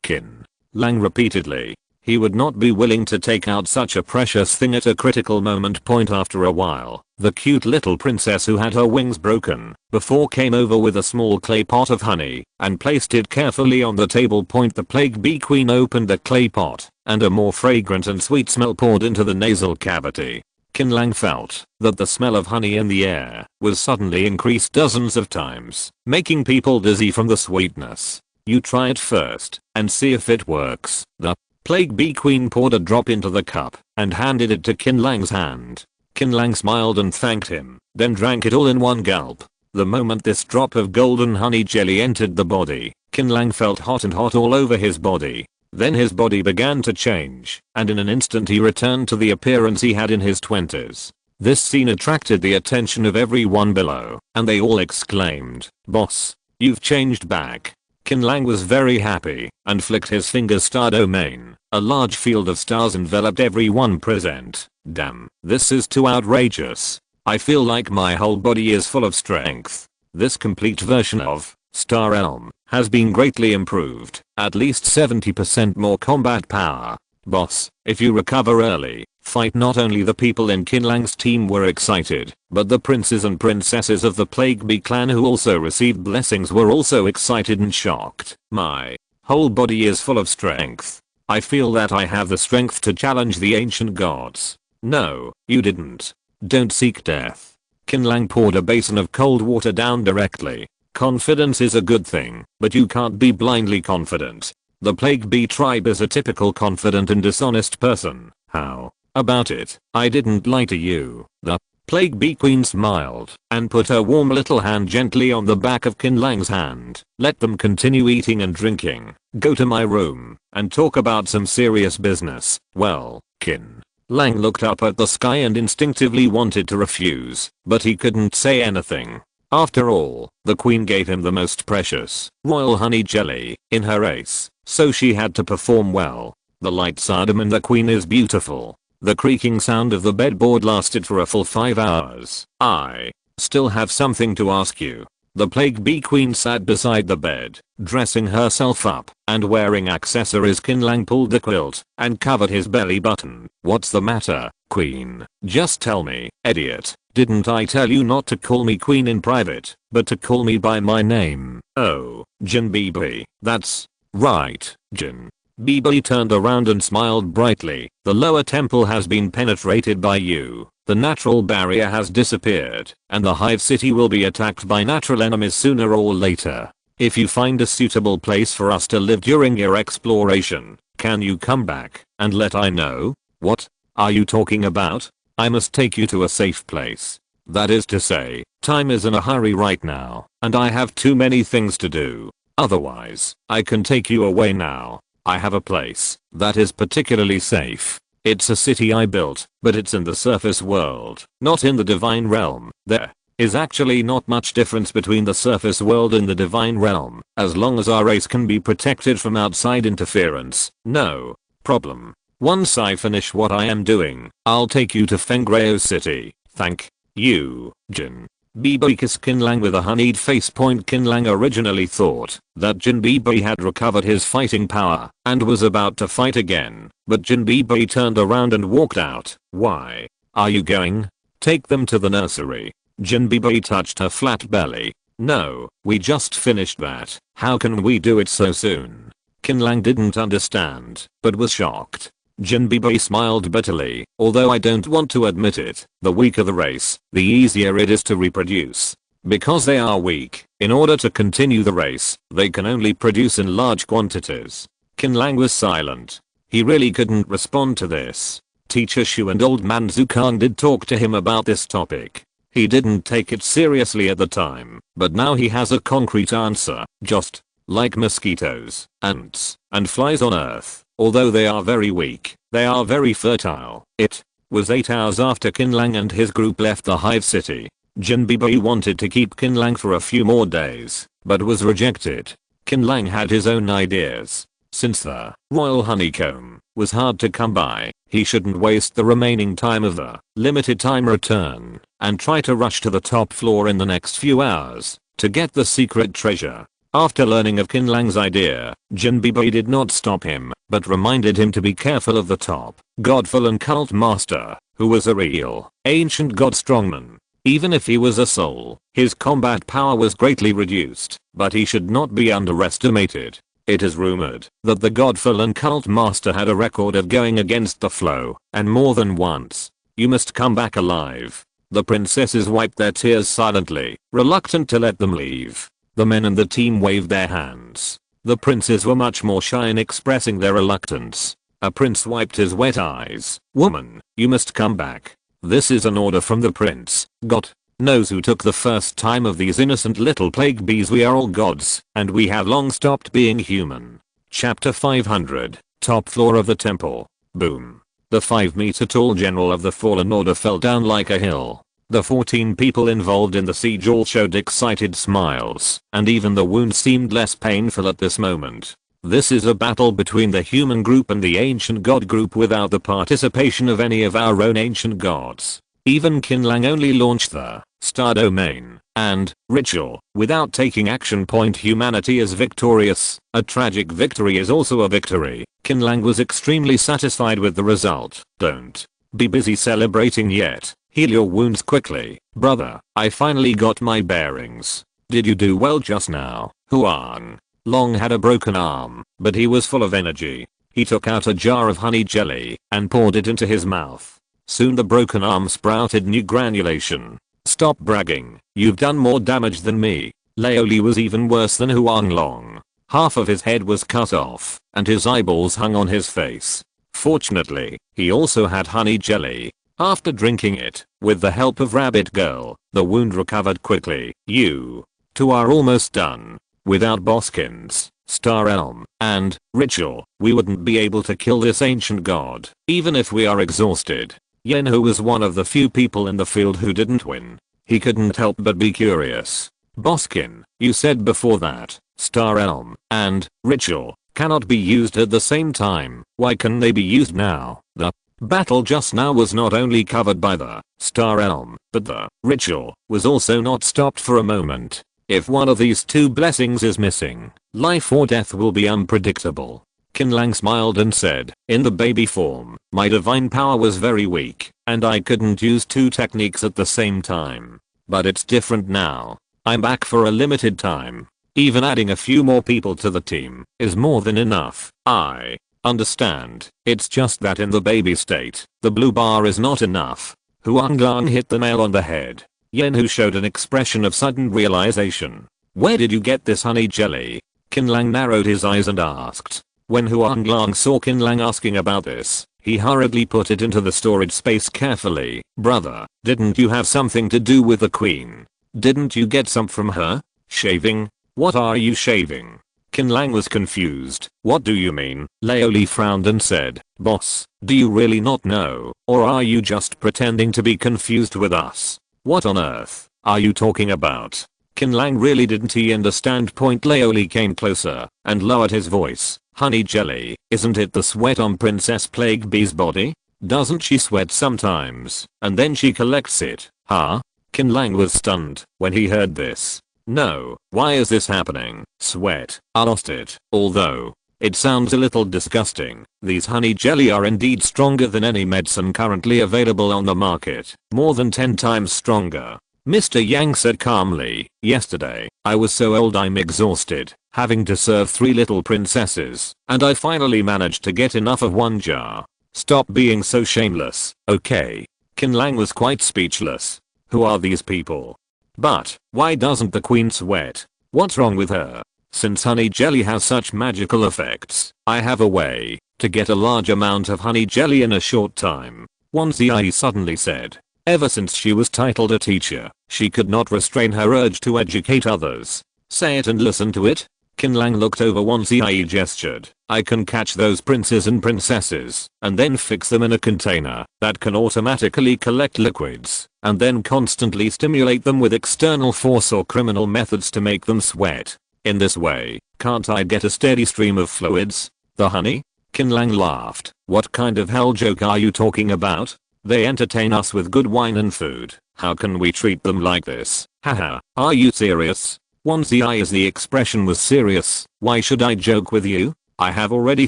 Qin Lang repeatedly. He would not be willing to take out such a precious thing at a critical moment. After a while, the cute little princess who had her wings broken before came over with a small clay pot of honey and placed it carefully on the table. The Plague Bee Queen opened the clay pot and a more fragrant and sweet smell poured into the nasal cavity. Qin Lang felt that the smell of honey in the air was suddenly increased dozens of times, making people dizzy from the sweetness. You try it first and see if it works. The Plague Bee Queen poured a drop into the cup and handed it to Qin Lang's hand. Qin Lang smiled and thanked him, then drank it all in one gulp. The moment this drop of golden honey jelly entered the body, Qin Lang felt hot all over his body. Then his body began to change, and in an instant he returned to the appearance he had in his 20s. This scene attracted the attention of everyone below, and they all exclaimed, "Boss, you've changed back." Qin Lang was very happy and flicked his finger star domain. A large field of stars enveloped everyone present. Damn, this is too outrageous. I feel like my whole body is full of strength. This complete version of Star Realm has been greatly improved, at least 70% more combat power. Boss, if you recover early, fight. Not only the people in Qin Lang's team were excited, but the princes and princesses of the Plague Bee clan who also received blessings were also excited and shocked. My whole body is full of strength. I feel that I have the strength to challenge the ancient gods. No, you didn't. Don't seek death. Qin Lang poured a basin of cold water down directly. Confidence is a good thing, but you can't be blindly confident. The Plague Bee tribe is a typical confident and dishonest person. How about it? I didn't lie to you. The Plague Bee Queen smiled and put her warm little hand gently on the back of Qin Lang's hand. Let them continue eating and drinking. Go to my room and talk about some serious business. Well, Qin Lang looked up at the sky and instinctively wanted to refuse, but he couldn't say anything. After all, the queen gave him the most precious royal honey jelly in her race, so she had to perform well. The lights are dim and the queen is beautiful. The creaking sound of the bedboard lasted for a full 5 hours. I still have something to ask you. The Plague Bee Queen sat beside the bed, dressing herself up and wearing accessories. Qin Lang pulled the quilt and covered his belly button. What's the matter, Queen? Just tell me, idiot. Didn't I tell you not to call me Queen in private, but to call me by my name? Oh, Jin Bibi. That's right, Jin. Bibi turned around and smiled brightly. The lower temple has been penetrated by you. The natural barrier has disappeared, and the hive city will be attacked by natural enemies sooner or later. If you find a suitable place for us to live during your exploration, can you come back and let I know? What are you talking about? I must take you to a safe place. That is to say, time is in a hurry right now, and I have too many things to do. Otherwise, I can take you away now. I have a place that is particularly safe. It's a city I built, but it's in the surface world, not in the divine realm. There is actually not much difference between the surface world and the divine realm, as long as our race can be protected from outside interference. No problem. Once I finish what I am doing, I'll take you to Fengreo City. Thank you, Jin. Bibi kissed Qin Lang with a honeyed face. Qin Lang originally thought that Jin Bibi had recovered his fighting power and was about to fight again, but Jin Bibi turned around and walked out. Why are you going? Take them to the nursery. Jin Bibi touched her flat belly. No, we just finished that. How can we do it so soon? Qin Lang didn't understand, but was shocked. Jin Bibi smiled bitterly. Although I don't want to admit it, the weaker the race, the easier it is to reproduce. Because they are weak, in order to continue the race, they can only produce in large quantities. Qin Lang was silent. He really couldn't respond to this. Teacher Shu and Old Man Zukang did talk to him about this topic. He didn't take it seriously at the time, but now he has a concrete answer. Just like mosquitoes, ants, and flies on Earth. Although they are very weak, they are very fertile. It was 8 hours after Qin Lang and his group left the hive city. Jin Bibi wanted to keep Qin Lang for a few more days, but was rejected. Qin Lang had his own ideas. Since the royal honeycomb was hard to come by, he shouldn't waste the remaining time of the limited time return and try to rush to the top floor in the next few hours to get the secret treasure. After learning of Qin Lang's idea, Jin Bibi did not stop him, but reminded him to be careful of the top godful and cult master, who was a real ancient god strongman. Even if he was a soul, his combat power was greatly reduced, but he should not be underestimated. It is rumored that the godful and cult master had a record of going against the flow, and more than once. You must come back alive. The princesses wiped their tears silently, reluctant to let them leave. The men and the team waved their hands. The princes were much more shy in expressing their reluctance. A prince wiped his wet eyes. Woman, you must come back. This is an order from the prince. God knows who took the first time of these innocent little plague bees. We are all gods, and we have long stopped being human. Chapter 500, Top floor of the temple. Boom. The 5-meter tall general of the Fallen Order fell down like a hill. The 14 people involved in the siege all showed excited smiles, and even the wound seemed less painful at this moment. This is a battle between the human group and the ancient god group without the participation of any of our own ancient gods. Even Qin Lang only launched the star domain and ritual without taking action. Point: humanity is victorious. A tragic victory is also a victory. Qin Lang was extremely satisfied with the result. Don't be busy celebrating yet. Heal your wounds quickly, brother. I finally got my bearings. Did you do well just now? Huang Long had a broken arm, but he was full of energy. He took out a jar of honey jelly and poured it into his mouth. Soon the broken arm sprouted new granulation. Stop bragging. You've done more damage than me. Laoli was even worse than Huang Long. Half of his head was cut off, and his eyeballs hung on his face. Fortunately, he also had honey jelly. After drinking it, with the help of Rabbit Girl, the wound recovered quickly. You two are almost done. Without Boskins, Star Elm, and Ritual, we wouldn't be able to kill this ancient god, even if we are exhausted. Yen, who was one of the few people in the field who didn't win, he couldn't help but be curious. Boskin, you said before that Star Elm and Ritual cannot be used at the same time. Why can they be used now? The battle just now was not only covered by the Star Elm, but the Ritual was also not stopped for a moment. If one of these two blessings is missing, life or death will be unpredictable. Qin Lang smiled and said, in the baby form, my divine power was very weak, and I couldn't use two techniques at the same time. But it's different now. I'm back for a limited time. Even adding a few more people to the team is more than enough. I understand. It's just that in the baby state, the blue bar is not enough. Huang Lang hit the nail on the head. Yen, who showed an expression of sudden realization. Where did you get this honey jelly? Qin Lang narrowed his eyes and asked. When Huang Lang saw Qin Lang asking about this, he hurriedly put it into the storage space carefully. Brother, didn't you have something to do with the queen? Didn't you get some from her? Shaving? What are you shaving? Qin Lang was confused. What do you mean? Laoli frowned and said, boss, do you really not know, or are you just pretending to be confused with us? What on earth are you talking about? Qin Lang really didn't he understand. Laoli came closer and lowered his voice. Honey jelly, isn't it the sweat on Princess Plague Bee's body? Doesn't she sweat sometimes, and then she collects it, huh? Qin Lang was stunned when he heard this. No, why is this happening? Sweat, I lost it. Although, it sounds a little disgusting. These honey jelly are indeed stronger than any medicine currently available on the market. More than 10 times stronger. Mr. Yang said calmly, yesterday, I was so old I'm exhausted, having to serve 3 little princesses, and I finally managed to get enough of 1 jar. Stop being so shameless, okay? Qin Lang was quite speechless. Who are these people? But, why doesn't the queen sweat? What's wrong with her? Since honey jelly has such magical effects, I have a way to get a large amount of honey jelly in a short time. Wanzi suddenly said. Ever since she was titled a teacher, she could not restrain her urge to educate others. Say it and listen to it. Qin Lang looked over Wanzi gestured. I can catch those princes and princesses, and then fix them in a container that can automatically collect liquids, and then constantly stimulate them with external force or criminal methods to make them sweat. In this way, can't I get a steady stream of fluids? The honey? Qin Lang laughed. What kind of hell joke are you talking about? They entertain us with good wine and food. How can we treat them like this? Haha, are you serious? Wanzi as the expression was serious. Why should I joke with you? I have already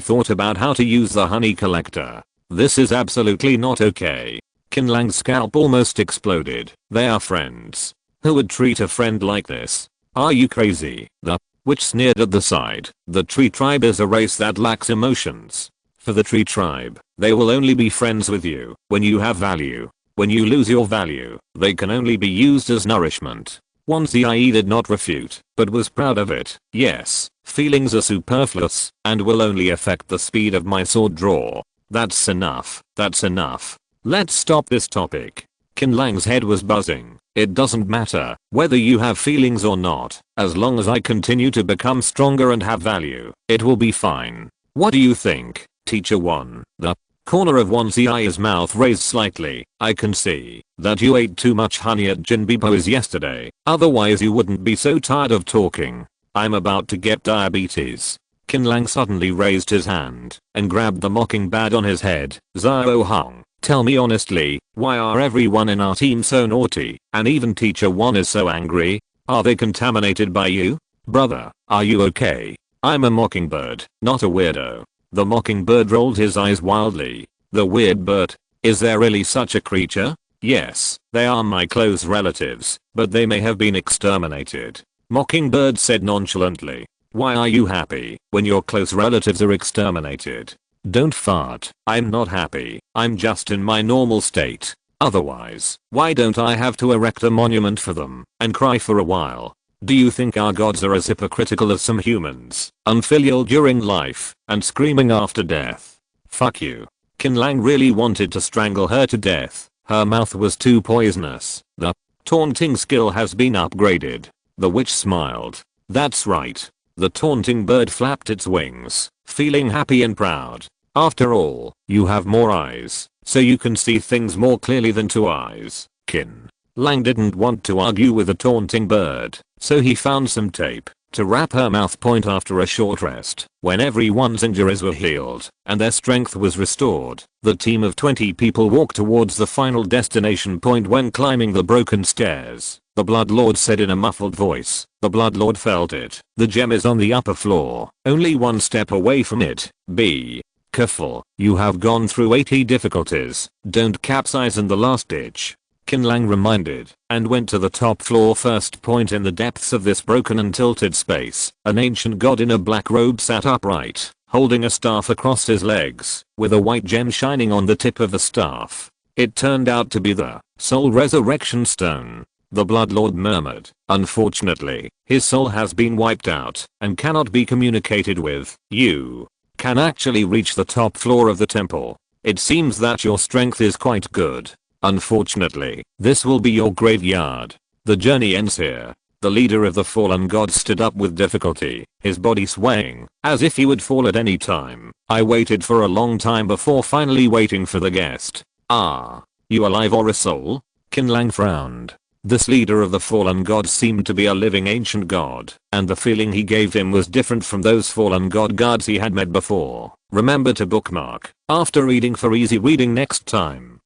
thought about how to use the honey collector. This is absolutely not okay. Qin Lang's scalp almost exploded. They are friends. Who would treat a friend like this? Are you crazy? The witch sneered at the side. The tree tribe is a race that lacks emotions. For the tree tribe, they will only be friends with you when you have value. When you lose your value, they can only be used as nourishment. Wanzi did not refute, but was proud of it. Yes, feelings are superfluous and will only affect the speed of my sword draw. That's enough. That's enough. Let's stop this topic. Qin Lang's head was buzzing. It doesn't matter whether you have feelings or not, as long as I continue to become stronger and have value, it will be fine. What do you think, Teacher 1? The Corner of one's eye, his mouth raised slightly. I can see that you ate too much honey at Jinbibo's yesterday. Otherwise you wouldn't be so tired of talking. I'm about to get diabetes. Qin Lang suddenly raised his hand and grabbed the mockingbird on his head. Xiao Hong, tell me honestly, why are everyone in our team so naughty, and even teacher 1 is so angry? Are they contaminated by you? Brother, are you okay? I'm a mockingbird, not a weirdo. The mockingbird rolled his eyes wildly. The weird bird? Is there really such a creature? Yes, they are my close relatives, but they may have been exterminated. Mockingbird said nonchalantly. Why are you happy when your close relatives are exterminated? Don't fart. I'm not happy. I'm just in my normal state. Otherwise, why don't I have to erect a monument for them and cry for a while? Do you think our gods are as hypocritical as some humans, unfilial during life and screaming after death? Fuck you. Qin Lang really wanted to strangle her to death. Her mouth was too poisonous. The taunting skill has been upgraded. The witch smiled. That's right. The taunting bird flapped its wings, feeling happy and proud. After all, you have more eyes, so you can see things more clearly than 2 eyes. Qin Lang didn't want to argue with the taunting bird, so he found some tape to wrap her mouth point after a short rest. When everyone's injuries were healed and their strength was restored, the team of 20 people walked towards the final destination point. When climbing the broken stairs, the Blood Lord said in a muffled voice. The Blood Lord felt it. The gem is on the upper floor, only 1 step away from it. Be careful. You have gone through 80 difficulties. Don't capsize in the last ditch. Qin Lang reminded, and went to the top floor. First point in the depths of this broken and tilted space, an ancient god in a black robe sat upright, holding a staff across his legs, with a white gem shining on the tip of the staff. It turned out to be the soul resurrection stone. The Blood Lord murmured. Unfortunately, his soul has been wiped out and cannot be communicated with. You can actually reach the top floor of the temple. It seems that your strength is quite good. Unfortunately, this will be your graveyard. The journey ends here. The leader of the fallen gods stood up with difficulty, his body swaying, as if he would fall at any time. I waited for a long time before finally waiting for the guest. Ah, you alive or a soul? Qin Lang frowned. This leader of the fallen gods seemed to be a living ancient god, and the feeling he gave him was different from those fallen god guards he had met before. Remember to bookmark after reading for easy reading next time.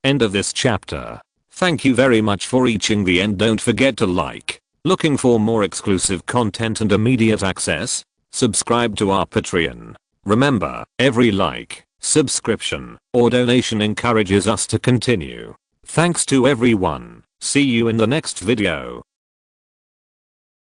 End of this chapter. Thank you very much for reaching the end. Don't forget to like. Looking for more exclusive content and immediate access? Subscribe to our Patreon. Remember, every like, subscription, or donation encourages us to continue. Thanks to everyone. See you in the next video.